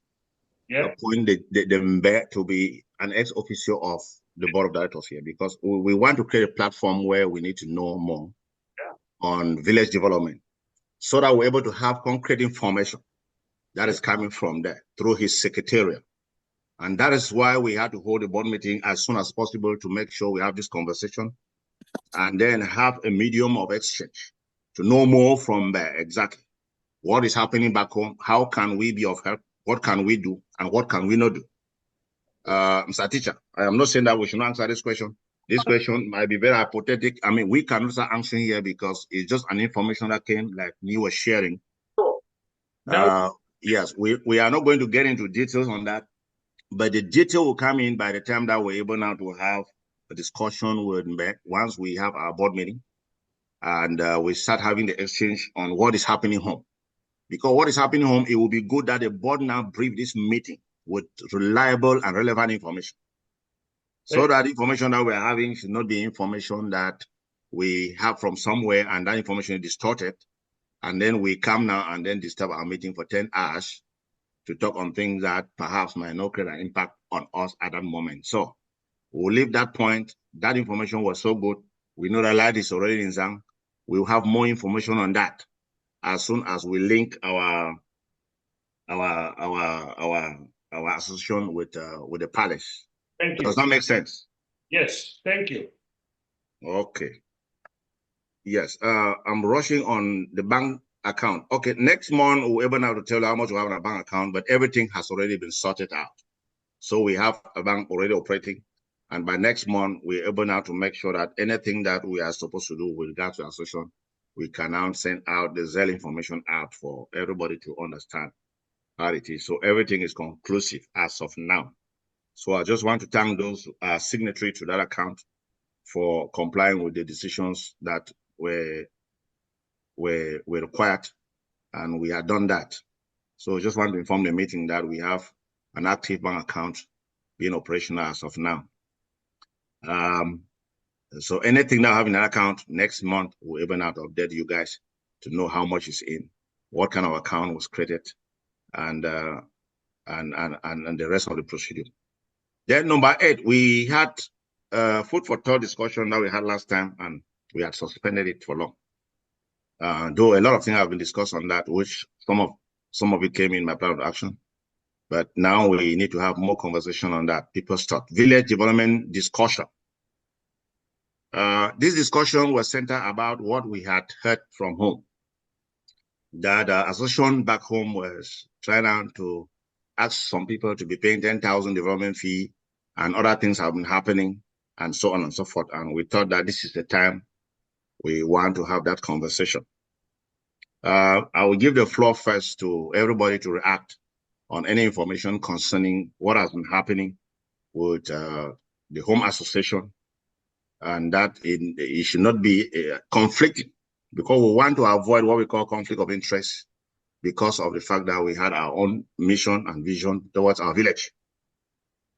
appoint the Mbe to be an ex officio of the board of directors here, because we want to create a platform where we need to know more on village development, so that we're able to have concrete information that is coming from there through his secretariat. And that is why we had to hold a board meeting as soon as possible to make sure we have this conversation and then have a medium of exchange to know more from there exactly what is happening back home, how can we be of help, what can we do, and what can we not do. Mr. Teacher, I am not saying that we should not answer this question. This question might be very hypothetical. I mean, we cannot start answering here because it's just an information that came, like you were sharing. Yes, we are not going to get into details on that, but the detail will come in by the time that we're able now to have a discussion with Mbek once we have our board meeting and we start having the exchange on what is happening home. Because what is happening home, it will be good that the board now brief this meeting with reliable and relevant information. So that information that we're having should not be information that we have from somewhere and that information is distorted. And then we come now and then disturb our meeting for 10 hours to talk on things that perhaps might not create an impact on us at that moment. So we'll leave that point. That information was so good. We know that light is already in Zang. We'll have more information on that as soon as we link our association with the palace. Thank you. Does that make sense? Yes, thank you. Okay. Yes, I'm rushing on the bank account. Okay, next month we'll able now to tell you how much we have in our bank account, but everything has already been sorted out. So we have a bank already operating, and by next month we're able now to make sure that anything that we are supposed to do with regard to association, we can now send out the Zelle information out for everybody to understand how it is. So everything is conclusive as of now. So I just want to thank those signatory to that account for complying with the decisions that were required, and we had done that. So just want to inform the meeting that we have an active bank account being operational as of now. So anything that I have in that account next month, we'll able now to update you guys to know how much is in, what kind of account was created, and the rest of the procedure. Then number 8, we had food for thought discussion that we had last time, and we had suspended it for long. Though a lot of things have been discussed on that, which some of it came in my plan of action. But now we need to have more conversation on that. People's thought. Village development discussion. This discussion was centered about what we had heard from home. That association back home was trying to ask some people to be paying 10,000 development fee, and other things have been happening, and so on and so forth. And we thought that this is the time we want to have that conversation. I will give the floor first to everybody to react on any information concerning what has been happening with the home association, and that it should not be conflicting, because we want to avoid what we call conflict of interest because of the fact that we had our own mission and vision towards our village.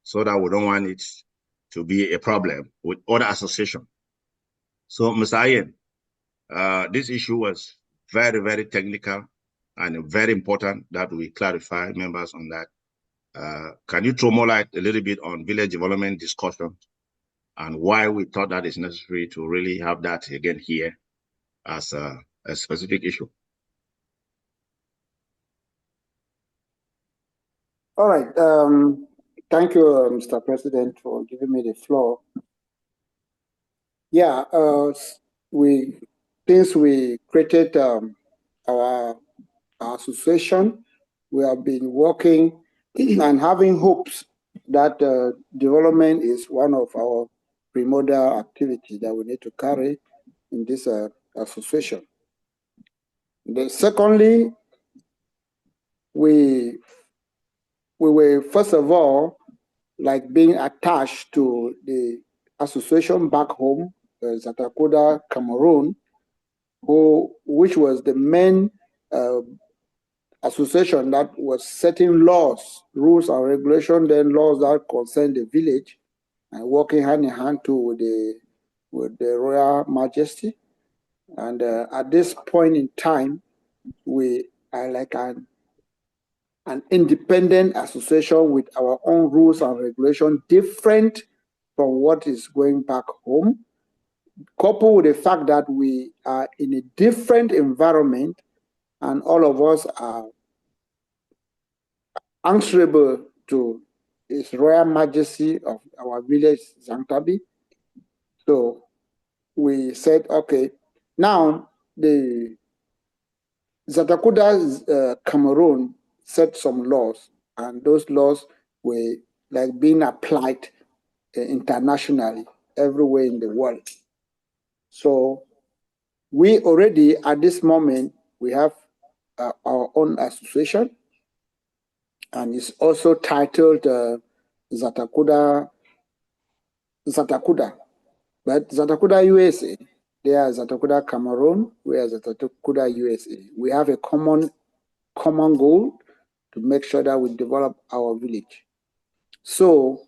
So that we don't want it to be a problem with other associations. So, Mr. Ian, this issue was very, very technical and very important that we clarify members on that. Can you throw more light a little bit on village development discussion and why we thought that is necessary to really have that again here as a specific issue? All right. Thank you, Mr. President, for giving me the floor. Yeah, since we created our association, we have been working and having hopes that development is one of our primordial activities that we need to carry in this association. Secondly, we were first of all like being attached to the association back home, Zatacudausa Cameroon, which was the main association that was setting laws, rules and regulations, then laws that concern the village, and working hand in hand with the Royal Majesty. And at this point in time, we are like an independent association with our own rules and regulations, different from what is going back home, coupled with the fact that we are in a different environment and all of us are answerable to His Royal Majesty of our village, Zantabi. So we said, okay, now the Zatacudausa Cameroon set some laws, and those laws were like being applied internationally everywhere in the world. So we already at this moment we have our own association, and it's also titled Zatacuda, but Zatacuda USA. They are Zatacuda Cameroon, we are Zatacuda USA. We have a common goal to make sure that we develop our village. So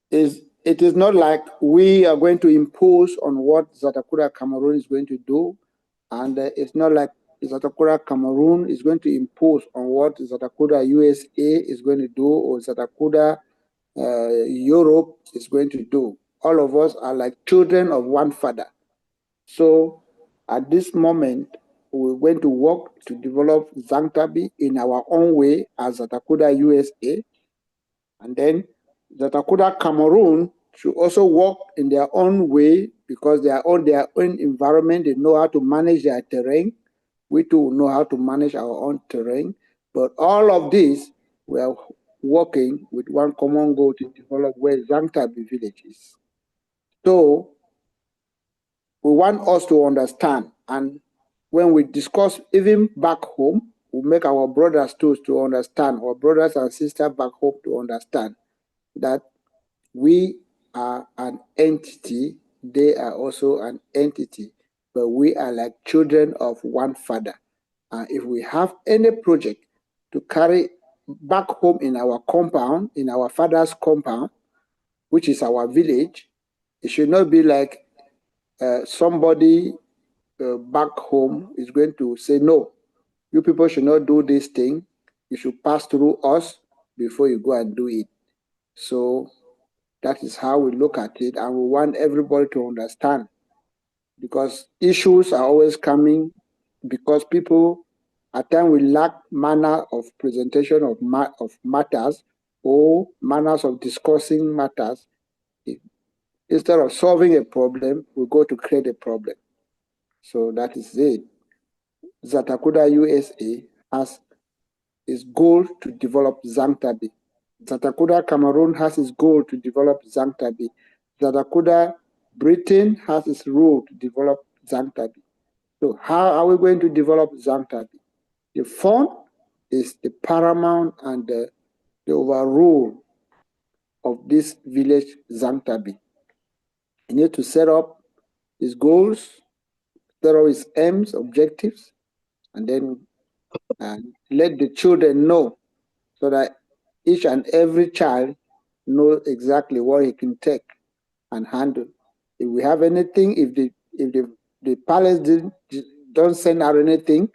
it is not like we are going to impose on what Zatacuda Cameroon is going to do, and it's not like Zatacuda Cameroon is going to impose on what Zatacuda USA is going to do or Zatacuda Europe is going to do. All of us are like children of one father. So at this moment, we're going to work to develop Zantabi in our own way as Zatacuda USA. And then Zatacuda Cameroon should also work in their own way because they are on their own environment. They know how to manage their terrain. We too know how to manage our own terrain. But all of this, we are working with one common goal to develop where Zantabi village is. So we want us to understand, and when we discuss even back home, we make our brothers too to understand, our brothers and sisters back home to understand that we are an entity, they are also an entity, but we are like children of one father. And if we have any project to carry back home in our compound, in our father's compound, which is our village, it should not be like somebody back home is going to say, no, you people should not do this thing. You should pass through us before you go and do it. So that is how we look at it, and we want everybody to understand, because issues are always coming because people at times we lack manner of presentation of matters or manners of discussing matters. Instead of solving a problem, we go to create a problem. So that is it. Zatacuda USA has its goal to develop Zantabi. Zatacuda Cameroon has its goal to develop Zantabi. Zatacuda Britain has its role to develop Zantabi. So how are we going to develop Zantabi? The fund is the paramount and the overall of this village Zantabi. You need to set up its goals, set up its aims, objectives, and then let the children know so that each and every child knows exactly what he can take and handle. If we have anything, if the palace don't send out anything,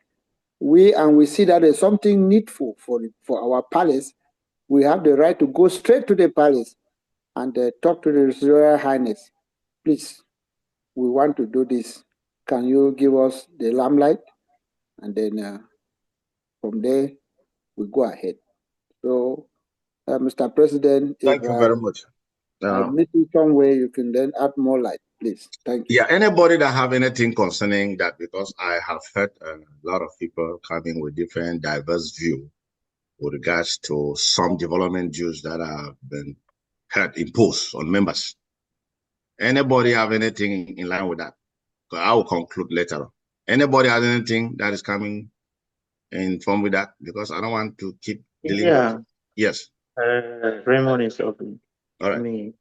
we see that there's something needful for our palace, we have the right to go straight to the palace and talk to the Royal Highness. Please, we want to do this. Can you give us the limelight? And then from there, we go ahead. So, Mr. President, if Thank you very much. I miss you somewhere, you can then add more light, please. Thank you. Yeah, anybody that have anything concerning that, because I have heard a lot of people coming with different diverse view with regards to some development dues that have been had imposed on members. Anybody have anything in line with that? So I will conclude later on. Anybody has anything that is coming in form with that? Because I don't want to keep dealing. Yeah. Yes. Raymond is open. All right.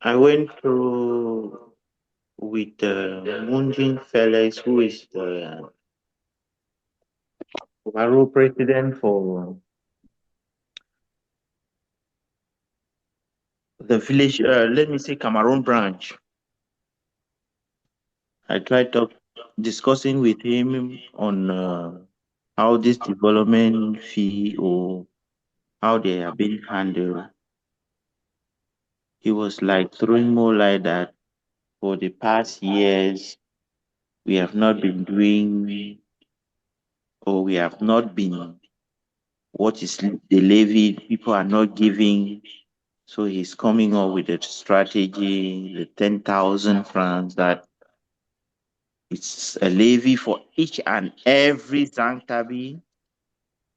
I went through with Munjin Felix, who is the overall president for the village, let me say Cameroon branch. I tried discussing with him on how this development fee or how they are being handled. He was like throwing more light that for the past years we have not been doing, or we have not been, what is the levy, people are not giving. So he's coming up with a strategy, the 10,000 francs, that it's a levy for each and every Zangtabi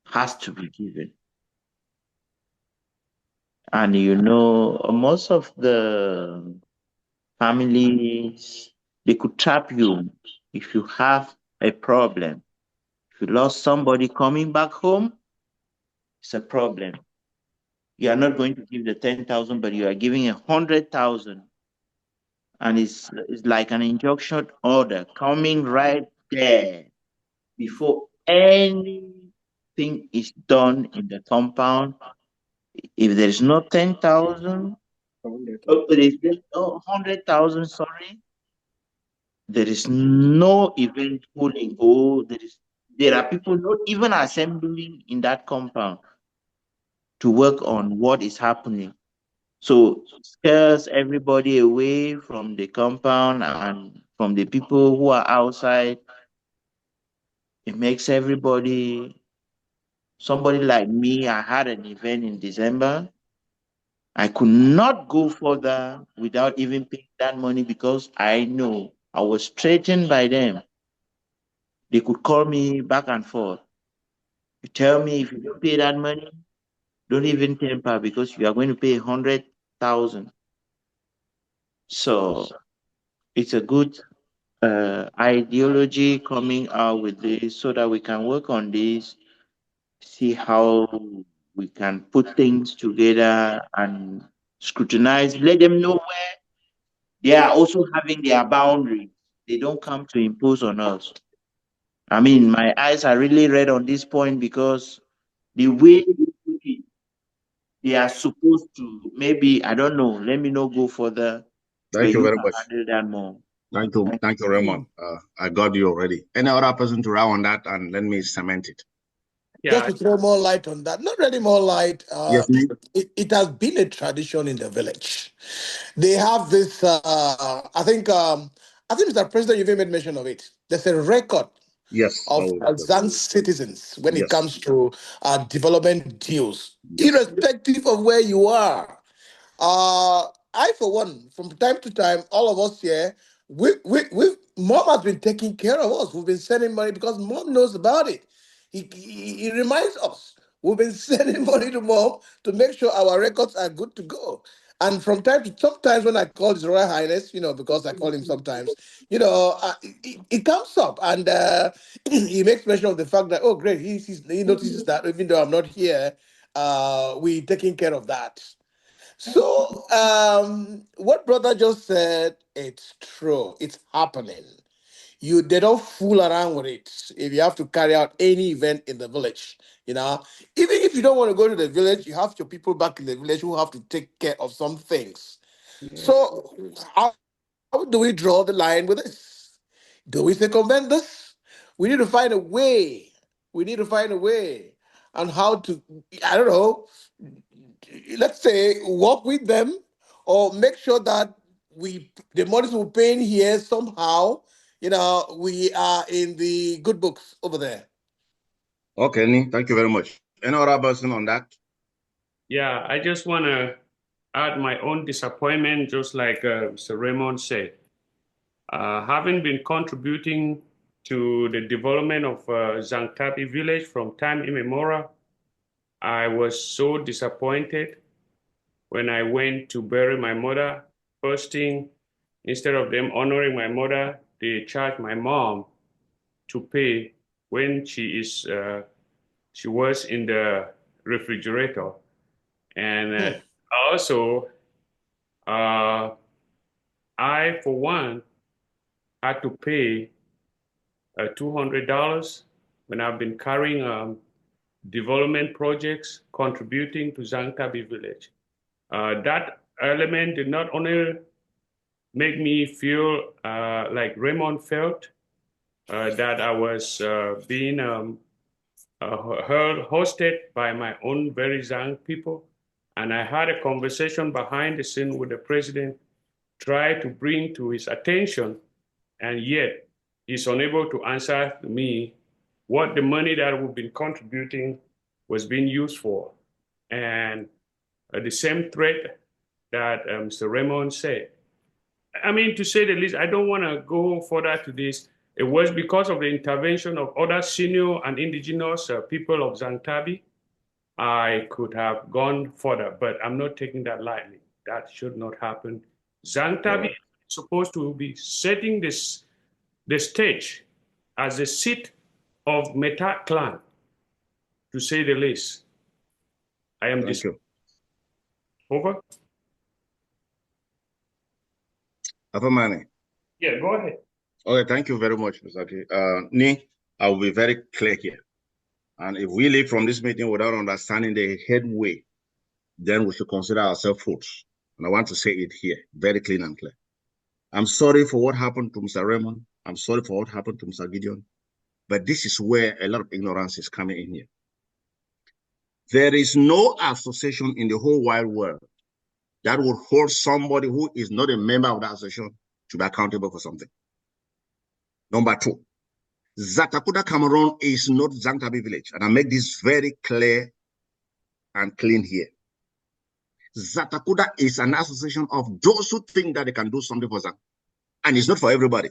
has to be given. And most of the families, they could trap you if you have a problem. If you lost somebody coming back home, it's a problem. You are not going to give the 10,000, but you are giving 100,000. And it's like an injunction order coming right there before anything is done in the compound. If there is no 10,000, there is no 100,000, sorry, there is no event holding. There are people not even assembling in that compound to work on what is happening. So it scares everybody away from the compound and from the people who are outside. It makes somebody like me, I had an event in December. I could not go further without even paying that money because I know I was threatened by them. They could call me back and forth. You tell me if you don't pay that money, don't even temper because you are going to pay 100,000. So it's a good ideology coming out with this so that we can work on this, see how we can put things together and scrutinize, let them know where they are also having their boundaries. They don't come to impose on us. I mean, my eyes are really red on this point because the way they put it, they are supposed to, maybe, I don't know, let me not go further. Thank you very much. Handle that more. Thank you, Raymond. I got you already. Any other person to round on that, and let me cement it. Just to throw more light on that, not really more light. Yes, it has been a tradition in the village. They have this. I think Mr. President, you've even made mention of it. There's a record. Yes. Of Zan's citizens when it comes to development deals, irrespective of where you are. I, for one, from time to time, all of us here, Mom has been taking care of us. We've been sending money because Mom knows about it. He reminds us. We've been sending money to Mom to make sure our records are good to go. And from time to sometimes when I call His Royal Highness, because I call him sometimes, it comes up and he makes mention of the fact that, oh, great, he notices that even though I'm not here, we're taking care of that. So, what brother just said, it's true. It's happening. they don't fool around with it. If you have to carry out any event in the village, even if you don't want to go to the village, you have your people back in the village who have to take care of some things. Yeah. So how do we draw the line with this? Do we circumvent this? We need to find a way. We need to find a way on how to, I don't know, let's say work with them or make sure that the monies we're paying here somehow, we are in the good books over there. Okay, Ni, thank you very much. Any other person on that? Yeah, I just want to add my own disappointment, just like Mr. Raymond said. Having been contributing to the development of Zangtabi village from time immemorial, I was so disappointed when I went to bury my mother. First thing, instead of them honoring my mother, they charged my mom to pay when she was in the refrigerator. And also, I, for one, had to pay $200 when I've been carrying development projects contributing to Zangtabi village. That element did not only make me feel like Raymond felt, that I was being hosted by my own very Zang people. And I had a conversation behind the scene with the president, tried to bring to his attention, and yet he's unable to answer me what the money that we've been contributing was being used for. And the same threat that Mr. Raymond said. I mean, to say the least, I don't want to go further to this. It was because of the intervention of other senior and indigenous people of Zangtabi, I could have gone further, but I'm not taking that lightly. That should not happen. Zangtabi is supposed to be setting the stage as a seat of Meta clan, to say the least. I am Thank you. Over. Afamane. Yeah, go ahead. Okay, thank you very much, Mr. Aki. Ni, I will be very clear here. And if we leave from this meeting without understanding the headway, then we should consider ourselves fools. And I want to say it here, very clean and clear. I'm sorry for what happened to Mr. Raymond. I'm sorry for what happened to Mr. Gideon. But this is where a lot of ignorance is coming in here. There is no association in the whole wide world that would hold somebody who is not a member of that association to be accountable for something. Number two, Zatacudausa Cameroon is not Zangtabi village. And I make this very clear and clean here. Zatacudausa is an association of those who think that they can do something for Zang. And it's not for everybody.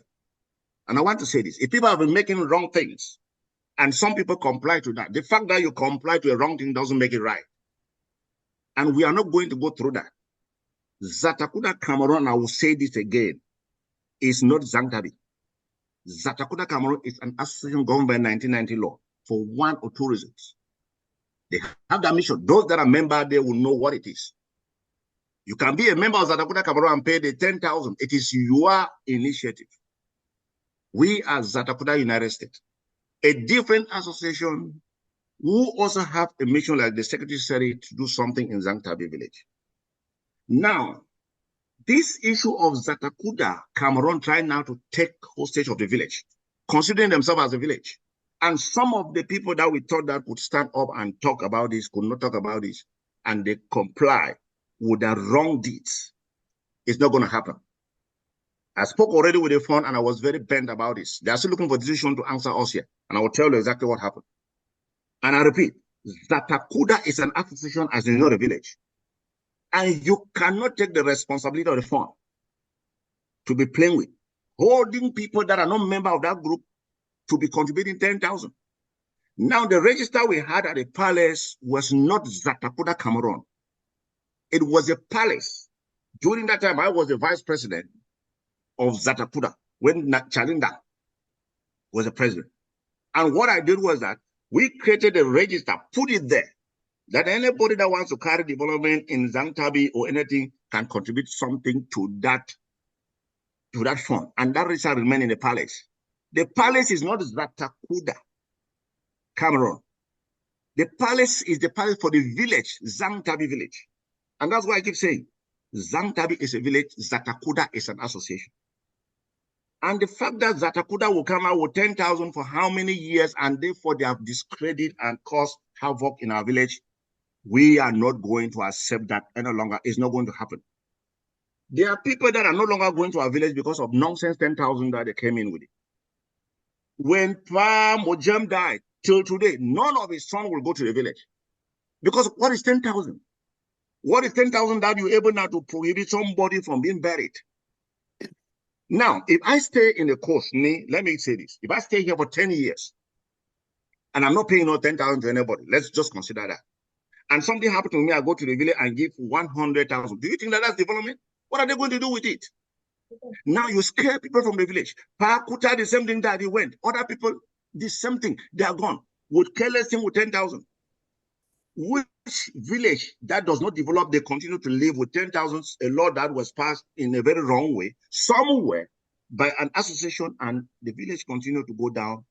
And I want to say this. If people have been making wrong things, and some people comply to that, the fact that you comply to a wrong thing doesn't make it right. And we are not going to go through that. Zatacudausa Cameroon, I will say this again, is not Zangtabi. Zatacudausa Cameroon is an association governed by 1990 law for one or two reasons. They have that mission. Those that are members there will know what it is. You can be a member of Zatacudausa Cameroon and pay the 10,000. It is your initiative. We are Zatacudausa United States, a different association who also have a mission like the Secretary said to do something in Zangtabi village. Now, this issue of Zatacudausa Cameroon trying now to take hostage of the village, considering themselves as a village. And some of the people that we thought that would stand up and talk about this could not talk about this, and they comply with the wrong deeds. It's not going to happen. I spoke already with the fund and I was very bent about this. They are still looking for a decision to answer us here. And I will tell you exactly what happened. And I repeat, Zatacudausa is an association as you know the village. And you cannot take the responsibility of the fund to be playing with, holding people that are not members of that group to be contributing 10,000. Now, the register we had at the palace was not Zatacudausa Cameroon. It was a palace. During that time, I was the vice president of Zatacudausa when Chalinda was the president. And what I did was that we created a register, put it there, that anybody that wants to carry development in Zangtabi or anything can contribute something to that fund. And that register remains in the palace. The palace is not Zatacudausa, Cameroon. The palace is the palace for the village, Zangtabi village. And that's why I keep saying, Zangtabi is a village, Zatacudausa is an association. And the fact that Zatacudausa will come out with 10,000 for how many years, and therefore they have discredited and caused havoc in our village, we are not going to accept that any longer. It's not going to happen. There are people that are no longer going to our village because of nonsense 10,000 that they came in with it. When Pa Mojem died, till today, none of his sons will go to the village. Because what is 10,000? What is 10,000 that you're able now to prohibit somebody from being buried? Now, if I stay in the coast, let me say this. If I stay here for 10 years, and I'm not paying no 10,000 to anybody, let's just consider that. And something happened to me, I go to the village and give 100,000. Do you think that that's development? What are they going to do with it? Now you scare people from the village. Pa Kuta, the same thing that he went. Other people, the same thing, they are gone. Would careless him with 10,000. Which village that does not develop, they continue to live with 10,000, a law that was passed in a very wrong way, somewhere by an association, and the village continue to go down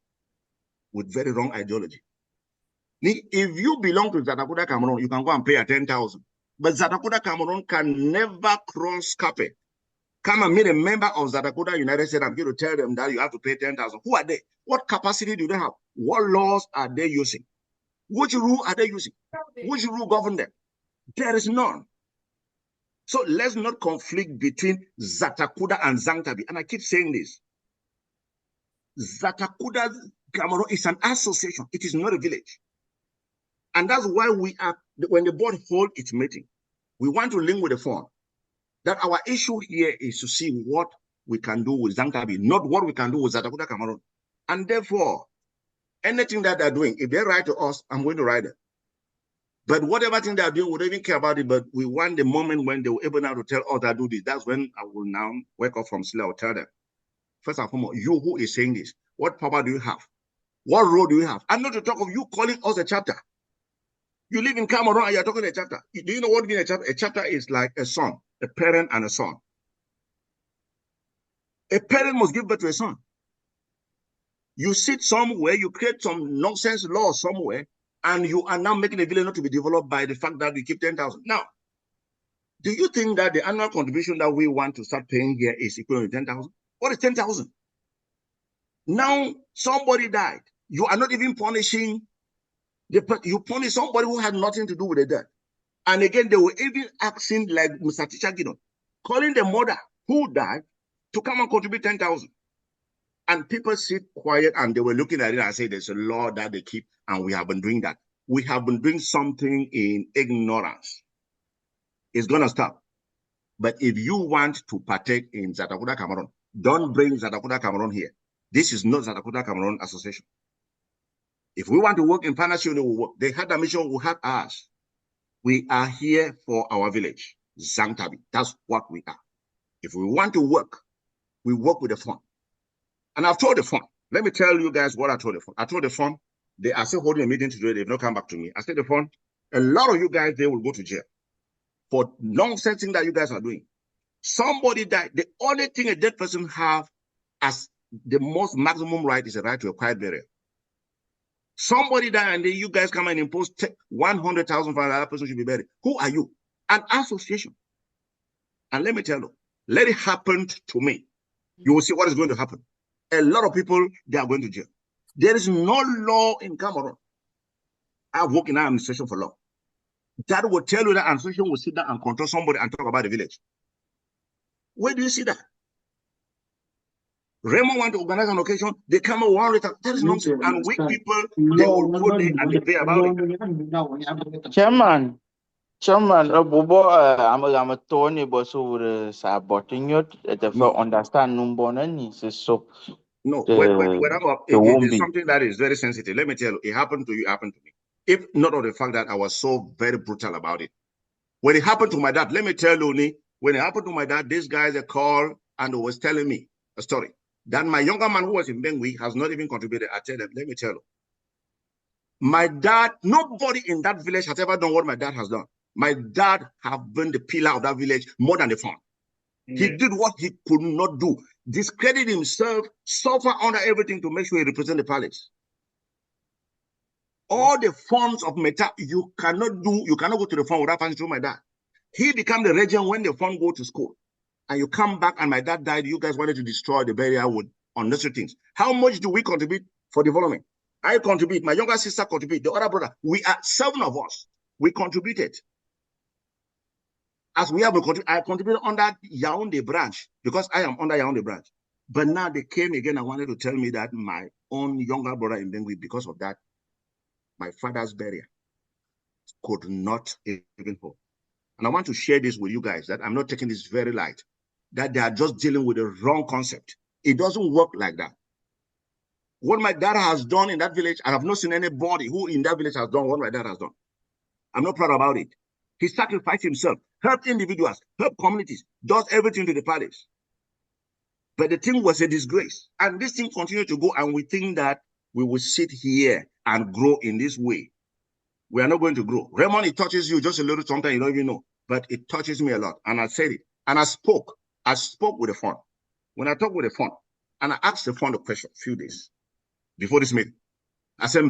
with very wrong ideology. If you belong to Zatacudausa Cameroon, you can go and pay a 10,000. But Zatacudausa Cameroon can never cross carpet. Come and meet a member of Zatacudausa United States. I'm going to tell them that you have to pay 10,000. Who are they? What capacity do they have? What laws are they using? Which rule are they using? Which rule govern them? There is none. So let's not conflict between Zatacudausa and Zangtabi. And I keep saying this. Zatacudausa Cameroon is an association. It is not a village. And that's why we are, when the board hold its meeting, we want to link with the fund. That our issue here is to see what we can do with Zangtabi, not what we can do with Zatacudausa Cameroon. And therefore, anything that they're doing, if they write to us, I'm going to write it. But whatever thing they're doing, we don't even care about it. But we want the moment when they were able now to tell us that do this. That's when I will now wake up from sleep. I will tell them, first and foremost, you who is saying this, what power do you have? What role do you have? And not to talk of you calling us a chapter. You live in Cameroon and you're talking a chapter. Do you know what means a chapter? A chapter is like a son, a parent and a son. A parent must give birth to a son. You sit somewhere, you create some nonsense law somewhere, and you are now making a village not to be developed by the fact that you keep 10,000. Now, do you think that the annual contribution that we want to start paying here is equal to 10,000? What is 10,000? Now, somebody died. You are not even punishing, you punish somebody who had nothing to do with the death. And again, they were even asking, like Mr. Teacher Gideon, calling the mother who died to come and contribute 10,000. And people sit quiet and they were looking at it and say, there's a law that they keep, and we have been doing that. We have been doing something in ignorance. It's going to stop. But if you want to partake in Zatacudausa Cameroon, don't bring Zatacudausa Cameroon here. This is not Zatacudausa Cameroon Association. If we want to work in partnership, they will work. They had a mission, we have ours. We are here for our village, Zangtabi. That's what we are. If we want to work, we work with the fund. And I've told the fund, let me tell you guys what I told the fund. I told the fund, they are still holding a meeting today. They've not come back to me. I said the fund, a lot of you guys, they will go to jail for nonsense thing that you guys are doing. Somebody died. The only thing a dead person have as the most maximum right is a right to a quiet burial. Somebody died and then you guys come and impose 100,000 for another person should be buried. Who are you? An association. And let me tell you, let it happen to me. You will see what is going to happen. A lot of people, they are going to jail. There is no law in Cameroon. I've worked in our administration for long. That will tell you that an association will sit down and control somebody and talk about the village. Where do you see that? Raymond want to organize an occasion, they come and warn it. That is nonsense. And weak people, they will go there and they pay about it. Chairman, bobo I'm Tony Bosu sa botinyot at for understand numbonani so no, it's something that is very sensitive. Let me tell you, it happened to you, it happened to me. If not of the fact that I was so very brutal about it. When it happened to my dad, let me tell you, when it happened to my dad, this guy they called and was telling me a story. That my younger man who was in Bengui has not even contributed. I tell them, let me tell you. My dad, nobody in that village has ever done what my dad has done. My dad have been the pillar of that village more than the fund. He did what he could not do. Discredit himself, suffer under everything to make sure he represents the palace. All the funds of Meta, you cannot go to the fund without passing through my dad. He became the regent when the fund go to school. And you come back and my dad died, you guys wanted to destroy the burial with unnecessary things. How much do we contribute for development? I contribute, my younger sister contribute, the other brother. We are 7 of us. We contributed. As we have I contributed under Yaoundé branch because I am under Yaoundé branch. But now they came again and wanted to tell me that my own younger brother in Benue, because of that, my father's burial could not even hold. And I want to share this with you guys that I'm not taking this very light, that they are just dealing with the wrong concept. It doesn't work like that. What my dad has done in that village, I have not seen anybody who in that village has done what my dad has done. I'm not proud about it. He sacrificed himself, helped individuals, helped communities, does everything to the palace. But the thing was a disgrace. And this thing continued to go, and we think that we will sit here and grow in this way. We are not going to grow. Raymond, it touches you just a little, sometimes you don't even know. But it touches me a lot. And I said it. And I spoke with the fund. When I talked with the fund, and I asked the fund a question a few days before this meeting, I said,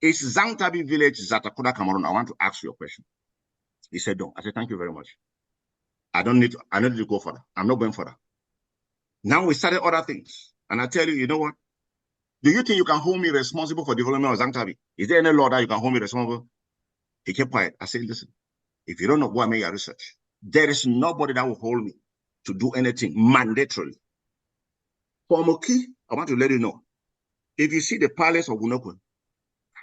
it's Zangtabi village, Zatacudausa, Cameroon. I want to ask you a question. He said, no. I said, thank you very much. I need to go further. I'm not going further. Now we started other things. And I tell you, you know what? Do you think you can hold me responsible for development of Zangtabi? Is there any law that you can hold me responsible? He kept quiet. I said, listen, if you don't know, go and make your research. There is nobody that will hold me to do anything mandatorily. For Moki, I want to let you know, if you see the palace of Gunoko,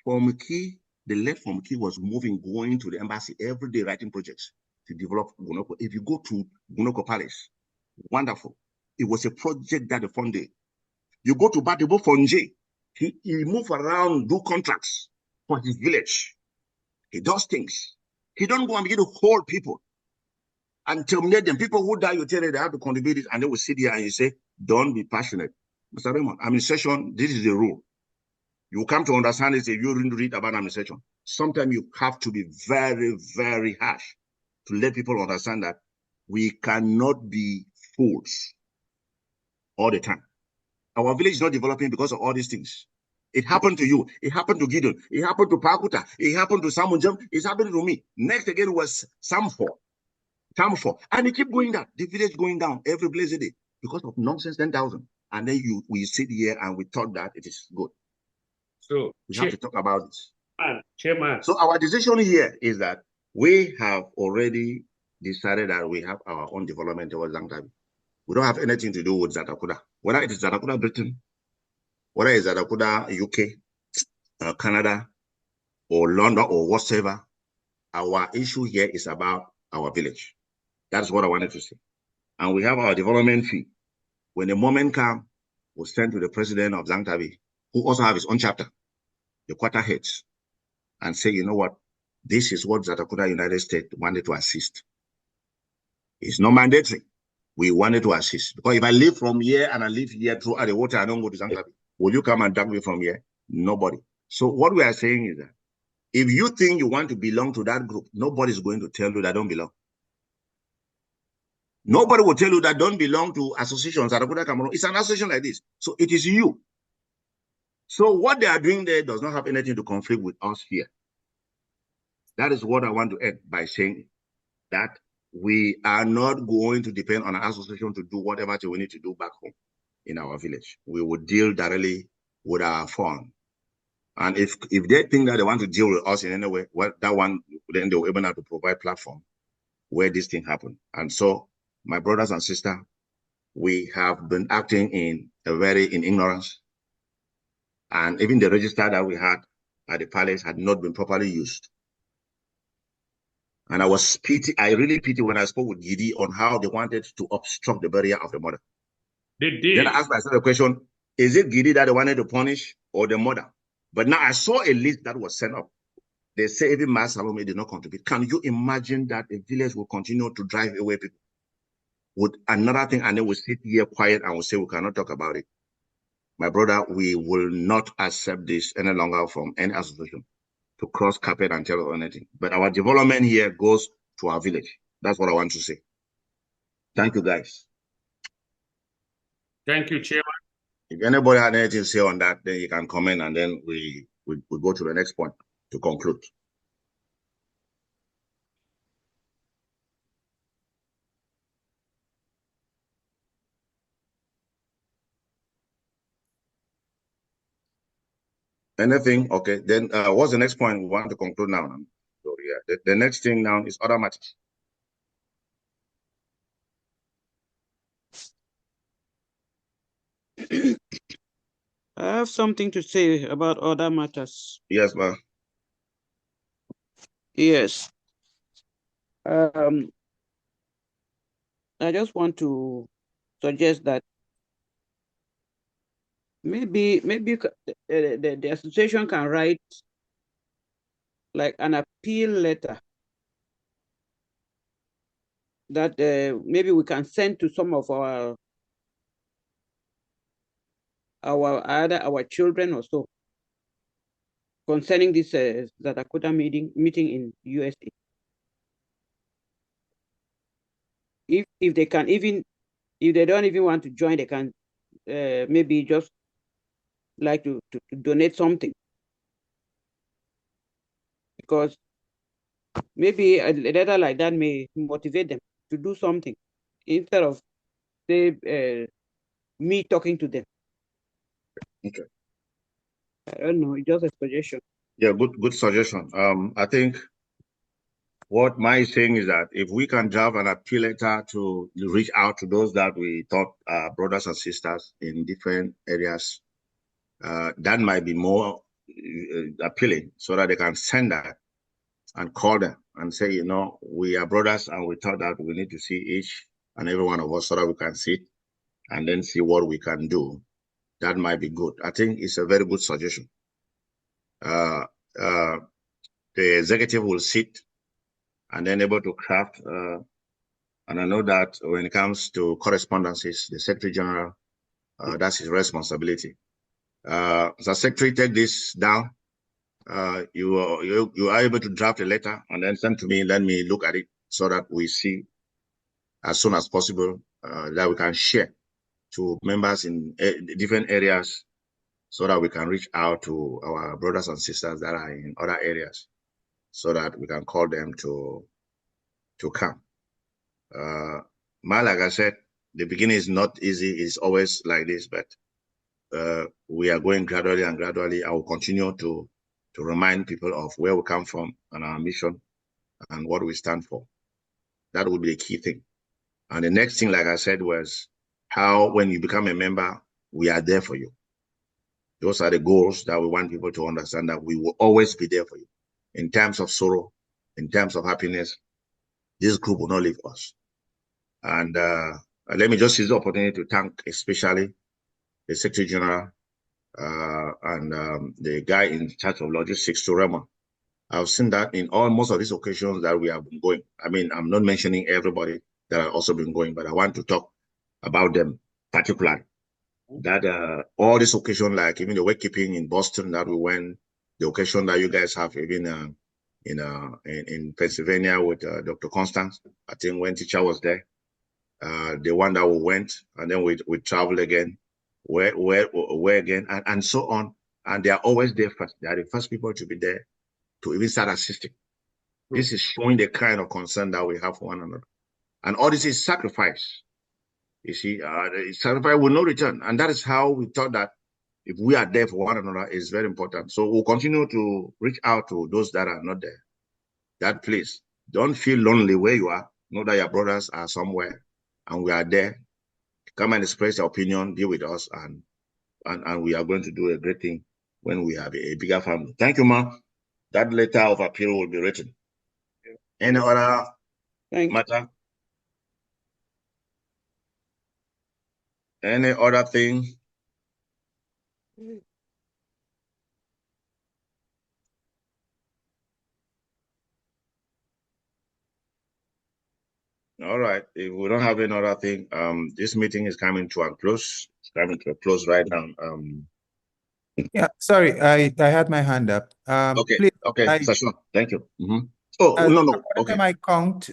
for Moki, the left for Moki was moving, going to the embassy every day, writing projects to develop Gunoko. If you go to Gunoko Palace, wonderful. It was a project that the fund did. You go to Batibo Fonje, he move around, do contracts for his village. He does things. He don't go and begin to hold people and terminate them. People who die, you tell them they have to contribute it, and they will sit here and you say, don't be passionate. Mr. Raymond, administration, this is the rule. You come to understand this if you read about administration. Sometimes you have to be very, very harsh to let people understand that we cannot be fools all the time. Our village is not developing because of all these things. It happened to you. It happened to Gideon. It happened to Pakuta. It happened to Samunjam. It's happening to me. Next again was Samfor. And it keep going down. The village going down every blessed day because of nonsense 10,000. And then we sit here and we thought that it is good. So we have to talk about this. Chairman. So our decision here is that we have already decided that we have our own development towards Zangtabi. We don't have anything to do with Zatacudausa. Whether it is Zatacudausa Britain, whether it's Zatacudausa UK, Canada, or London, or whatever, our issue here is about our village. That's what I wanted to say. And we have our development fee. When the moment comes, we'll send to the president of Zangtabi, who also have his own chapter, the quarter heads, and say, you know what, this is what Zatacudausa United States wanted to assist. It's not mandatory. We wanted to assist. Because if I live from here and I live here throughout the water, I don't go to Zangtabi. Will you come and drag me from here? Nobody. So what we are saying is that if you think you want to belong to that group, nobody's going to tell you that don't belong. Nobody will tell you that don't belong to associations. It's an association like this. So it is you. So what they are doing there does not have anything to conflict with us here. That is what I want to add by saying that we are not going to depend on an association to do whatever we need to do back home in our village. We will deal directly with our fund. And if they think that they want to deal with us in any way, well, that one, then they will able to provide platform where this thing happened. And so, my brothers and sisters, we have been acting in ignorance. And even the register that we had at the palace had not been properly used. And I really pity when I spoke with Gidi on how they wanted to obstruct the burial of the mother. They did. Then I asked myself the question, is it Gidi that they wanted to punish or the mother? But now I saw a list that was sent up. They say even Mass Salome did not contribute. Can you imagine that a village will continue to drive away people with another thing, and then we sit here quiet and we say we cannot talk about it? My brother, we will not accept this any longer from any association to cross carpet and tell us anything. But our development here goes to our village. That's what I want to say. Thank you, guys. Thank you, Chairman. If anybody had anything to say on that, then you can comment, and then we go to the next point to conclude. Anything? Okay. Then what's the next point we want to conclude now? So yeah, the next thing now is other matters. I have something to say about other matters. Yes, ma'am. Yes. I just want to suggest that maybe the association can write like an appeal letter that maybe we can send to some of our children or so concerning this Zatacuda meeting in USA. If they can even, if they don't even want to join, they can maybe just like to donate something, because maybe a letter like that may motivate them to do something instead of say me talking to them. Okay. I don't know, it's just a suggestion. Yeah, good suggestion. I think what my saying is that if we can draft an appeal letter to reach out to those that we thought are brothers and sisters in different areas, that might be more appealing, so that they can send that and call them and say, you know, we are brothers and we thought that we need to see each and every one of us so that we can sit and then see what we can do. That might be good. I think it's a very good suggestion. The executive will sit and then able to craft, and I know that when it comes to correspondences, the Secretary General, that's his responsibility. So Secretary, take this down. You are able to draft a letter and then send to me. Let me look at it so that we see as soon as possible that we can share to members in different areas, so that we can reach out to our brothers and sisters that are in other areas, so that we can call them to come. Like I said, the beginning is not easy. It's always like this, but we are going gradually and gradually. I will continue to remind people of where we come from and our mission and what we stand for. That would be the key thing. And the next thing, like I said, was how when you become a member, we are there for you. Those are the goals that we want people to understand, that we will always be there for you. In times of sorrow, in times of happiness, this group will not leave us. And let me just use the opportunity to thank especially the Secretary General and the guy in charge of logistics, Surema. I've seen that in most of these occasions that we have been going. I mean, I'm not mentioning everybody that have also been going, but I want to talk about them particularly. That all this occasion, like even the wakekeeping in Boston that we went, the occasion that you guys have even in Pennsylvania with Dr. Constance, I think when teacher was there, the one that we went, and then we traveled again, where again, and so on. And they are always there first. They are the first people to be there to even start assisting. This is showing the kind of concern that we have for one another. And all this is sacrifice. You see, the sacrifice will not return. And that is how we thought that if we are there for one another is very important. So we'll continue to reach out to those that are not there. That please, don't feel lonely where you are. Know that your brothers are somewhere and we are there. Come and express your opinion, be with us, and we are going to do a great thing when we have a bigger family. Thank you, Ma. That letter of appeal will be written. Any other matter? Any other thing? All right. If we don't have any other thing, this meeting is coming to a close. It's coming to a close right now. Yeah, sorry, I had my hand up. Okay. Please, Okay, Sasha, thank you. Oh, no. According to my count,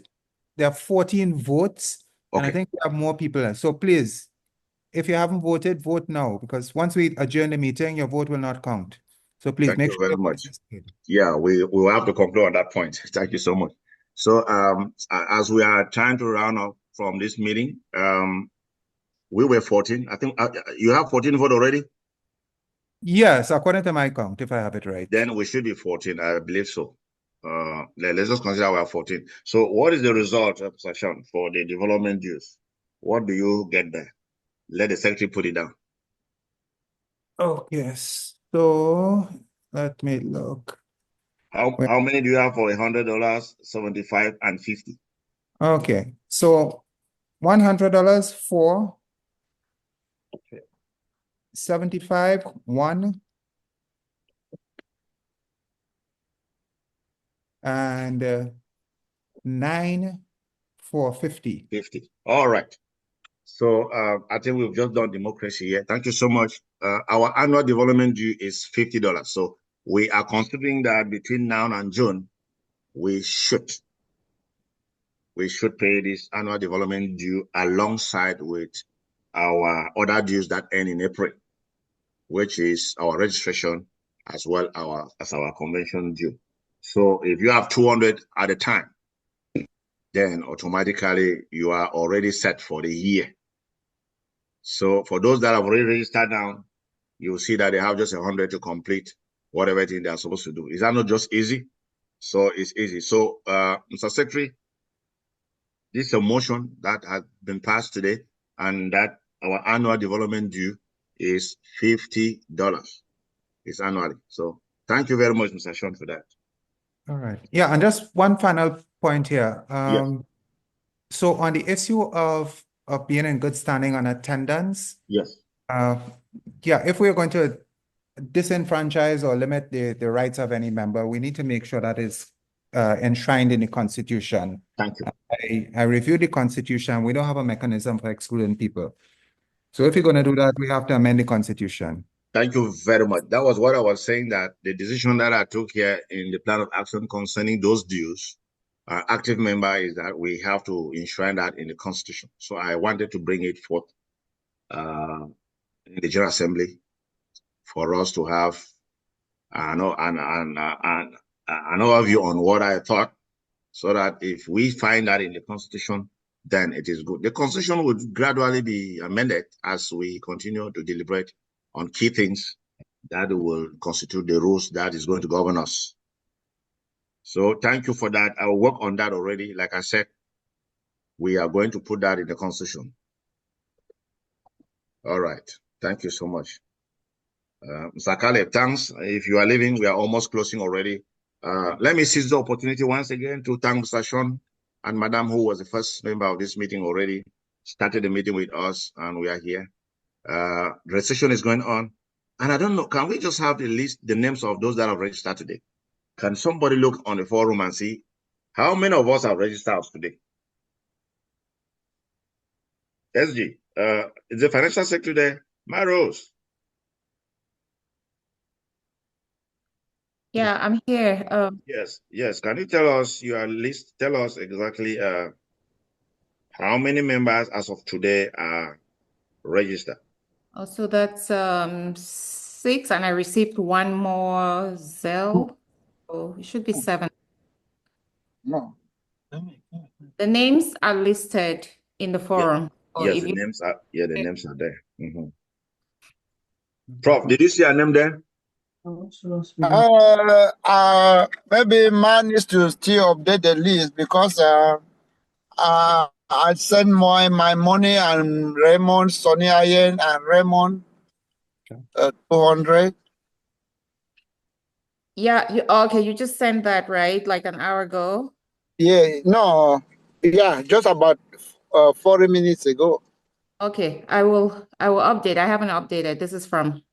there are 14 votes. And I think we have more people. So please, if you haven't voted, vote now, because once we adjourn the meeting, your vote will not count. So please Thank make you sure. very much. Yeah, we will have to conclude on that point. Thank you so much. So as we are trying to round up from this meeting, we were 14. I think you have 14 vote already? Yes, according to my count, if I have it right. Then we should be 14, I believe so. Let's just consider we are 14. So what is the result, Sashan, for the development dues? What do you get there? Let the secretary put it down. Oh, yes. So let me look. How many do you have for $100, 75, and 50? Okay, so $100 for 75, 1, and 9 for 50. 50. All right. So I think we've just done democracy here. Thank you so much. Our annual development due is $50. So we are considering that between now and June, we should pay this annual development due alongside with our other dues that end in April, which is our registration as well as our convention due. So if you have 200 at a time, then automatically you are already set for the year. So for those that have already registered now, you'll see that they have just 100 to complete whatever thing they're supposed to do. Is that not just easy? So it's easy. So Mr. Secretary, this is a motion that has been passed today, and that our annual development due is $50. It's annually. So thank you very much, Mr. Sean, for that. All right. Yeah, and just one final point here. Yes. So on the issue of being in good standing on attendance, yes. Yeah, if we're going to disenfranchise or limit the rights of any member, we need to make sure that is enshrined in the Constitution. Thank you. I reviewed the Constitution. We don't have a mechanism for excluding people. So if you're going to do that, we have to amend the Constitution. Thank you very much. That was what I was saying, that the decision that I took here in the plan of action concerning those dues, active member, is that we have to enshrine that in the Constitution. So I wanted to bring it forth in the General Assembly for us to have an overview on what I thought, so that if we find that in the Constitution, then it is good. The Constitution would gradually be amended as we continue to deliberate on key things that will constitute the rules that is going to govern us. So thank you for that. I will work on that already. Like I said, we are going to put that in the Constitution. All right. Thank you so much. Mr. Caleb, thanks. If you are leaving, we are almost closing already. Let me seize the opportunity once again to thank Mr. Sean and Madam, who was the first member of this meeting already, started the meeting with us, and we are here. The session is going on. And I don't know, can we just have the names of those that have registered today? Can somebody look on the forum and see how many of us have registered today? SG, is the financial secretary there? My Rose. Yeah, I'm here. Yes. Can you tell us your list? Tell us exactly how many members as of today are registered? Oh, so that's 6, and I received one more Zelle. So it should be 7. No. The names are listed in the forum. Yeah. Yes, the names are there. Mm-hmm. Prof, did you see a name there? Maybe man needs to still update the list, because I sent my money and Raymond, Sonny Iron and Raymond 200. Yeah, okay, you just sent that, right? Like an hour ago? Yeah, no, yeah, just about 40 minutes ago. Okay, I will update. I haven't updated. This is from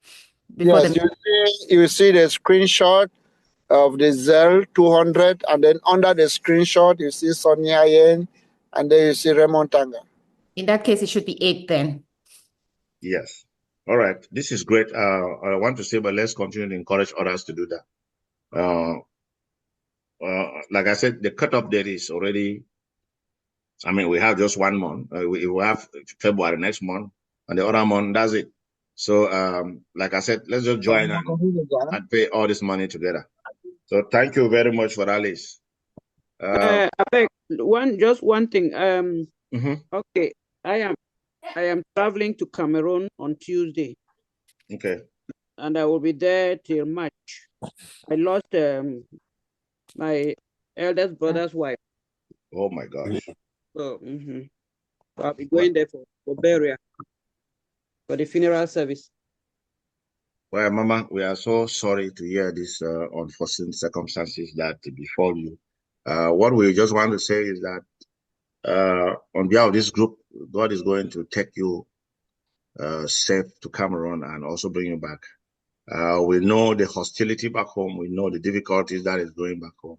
before Yes, you see the screenshot of the Zelle 200, and then under the screenshot you see Sonny Iron, and then you see Raymond Tanga. In that case, it should be 8 then. Yes. All right. This is great. I want to say, but let's continue to encourage others to do that. Like I said, the cutoff date is already I mean, we have just 1 month. We will have February next month, and the other month, that's it. So, like I said, let's just join and pay all this money together. So, thank you very much for that list. I beg just one thing. Mm-hmm. Okay, I am traveling to Cameroon on Tuesday. Okay. And I will be there till March. I lost my eldest brother's wife. Oh my gosh. So, so I'll be going there for burial, for the funeral service. Well, Mama, we are so sorry to hear this unforeseen circumstances that befall you. What we just want to say is that on behalf of this group, God is going to take you safe to Cameroon and also bring you back. We know the hostility back home. We know the difficulties that is going back home.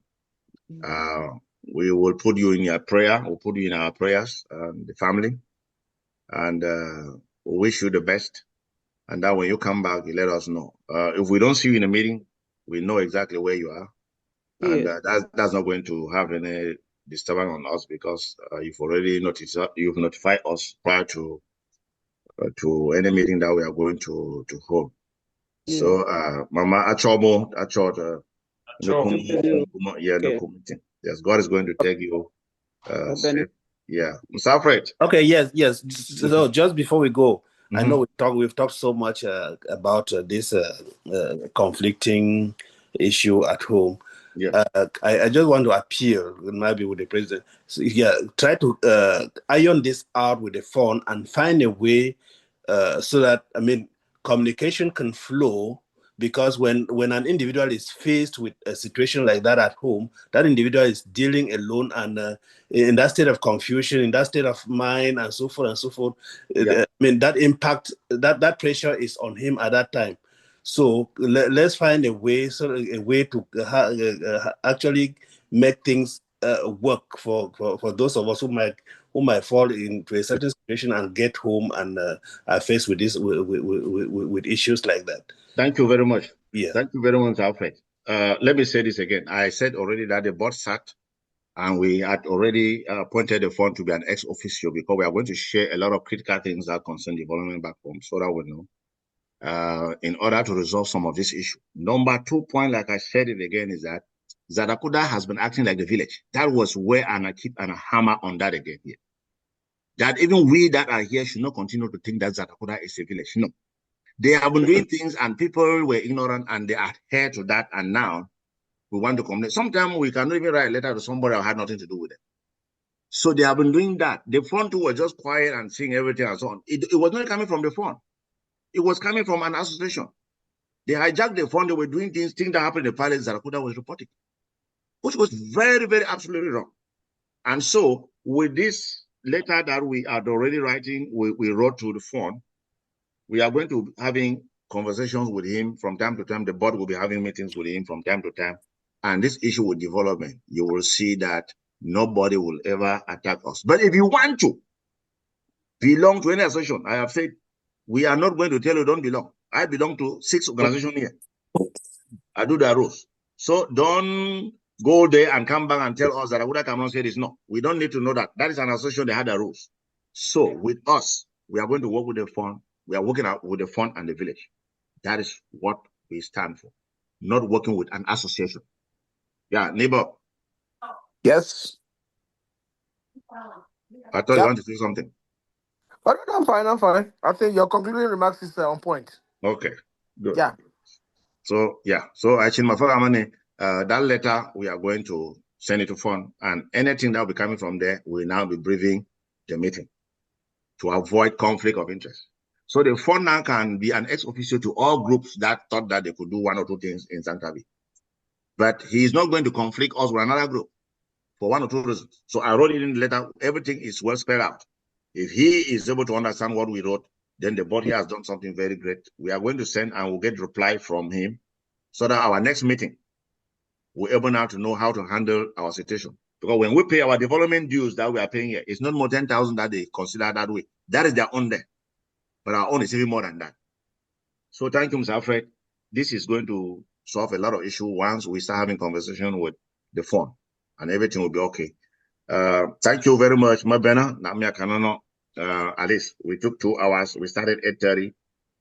We will put you in your prayer. We'll put you in our prayers, the family, and we wish you the best. And that when you come back, you let us know. If we don't see you in a meeting, we know exactly where you are. And that's not going to have any disturbance on us because you've already notified us prior to any meeting that we are going to hold. So, Mama Achomo, yes, God is going to take you safe. Yeah, Mr. Alfred. Okay, yes. So just before we go, I know we've talked so much about this conflicting issue at home. Yeah. I just want to appeal, maybe with the president. So, try to iron this out with the phone and find a way so that communication can flow. Because when an individual is faced with a situation like that at home, that individual is dealing alone and in that state of confusion, in that state of mind, and so forth and so forth. Yeah. That impact, that pressure is on him at that time. So let's find a way to actually make things work for those of us who might fall into a certain situation and get home and are faced with this with issues like that. Thank you very much. Yeah. Thank you very much, Alfred. Let me say this again. I said already that the board sat and we had already appointed the fund to be an ex officio because we are going to share a lot of critical things that concern development back home so that we know in order to resolve some of this issue. Number 2 point, like I said it again, is that Zatacuda has been acting like the village. That was where I keep a hammer on that again here. That even we that are here should not continue to think that Zatacuda is a village. No. They have been doing things and people were ignorant and they adhere to that. And now we want to complain. Sometimes we cannot even write a letter to somebody who had nothing to do with it. So they have been doing that. The front two were just quiet and seeing everything and so on. It was not coming from the front. It was coming from an association. They hijacked the phone. They were doing things that happened in the palace Zatacuda was reporting, which was very, very absolutely wrong. And so with this letter that we are already writing, we wrote to the phone, we are going to having conversations with him from time to time. The board will be having meetings with him from time to time. And this issue with development, you will see that nobody will ever attack us. But if you want to belong to any association, I have said, we are not going to tell you don't belong. I belong to 6 organizations here. I do the rules. So don't go there and come back and tell us that I would have come and say this. No, we don't need to know that. That is an association, they had the rules. So with us, we are going to work with the fund. We are working out with the fund and the village. That is what we stand for. Not working with an association. Yeah, neighbor. Yes. I thought you wanted to say something. Oh, I'm fine. I think your concluding remarks is on point. Okay, good. Yeah. So actually, that letter, we are going to send it to fund, and anything that will be coming from there will now be briefing the meeting to avoid conflict of interest. So the fund now can be an ex officio to all groups that thought that they could do 1 or 2 things in Santabi. But he is not going to conflict us with another group for 1 or 2 reasons. So I wrote it in the letter. Everything is well spelled out. If he is able to understand what we wrote, then the board here has done something very great. We are going to send and we'll get reply from him so that our next meeting, we're able now to know how to handle our situation. Because when we pay our development dues that we are paying here, it's not more 10,000 that they consider that way. That is their own there. But our own is even more than that. So thank you, Mr. Alfred. This is going to solve a lot of issues once we start having conversation with the fund, and everything will be okay. Thank you very much, Mabena. At least we took 2 hours. We started 8:30,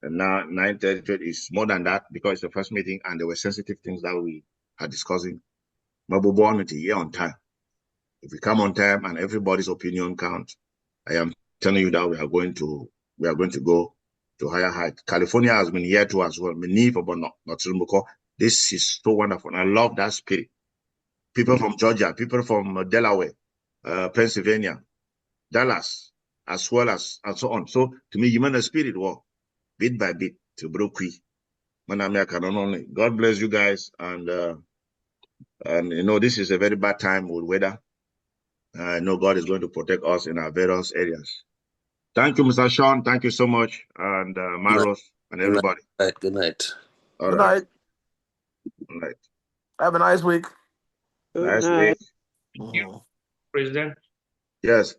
and now 9:30 is more than that because it's the first meeting and there were sensitive things that we are discussing. Mabubuanity here on time. If we come on time and everybody's opinion counts, I am telling you that we are going to go to higher height. California has been here too as well. This is so wonderful. I love that spirit. People from Georgia, people from Delaware, Pennsylvania, Dallas, as well as and so on. So to me, human spirit walk bit by bit to Brooklyn. God bless you guys, and you know this is a very bad time with weather. I know God is going to protect us in our various areas. Thank you, Mr. Sean. Thank you so much, and Maros and everybody. Good night. All Good right. night. Good night. Have a nice week. Good Nice night. week. President. Yes.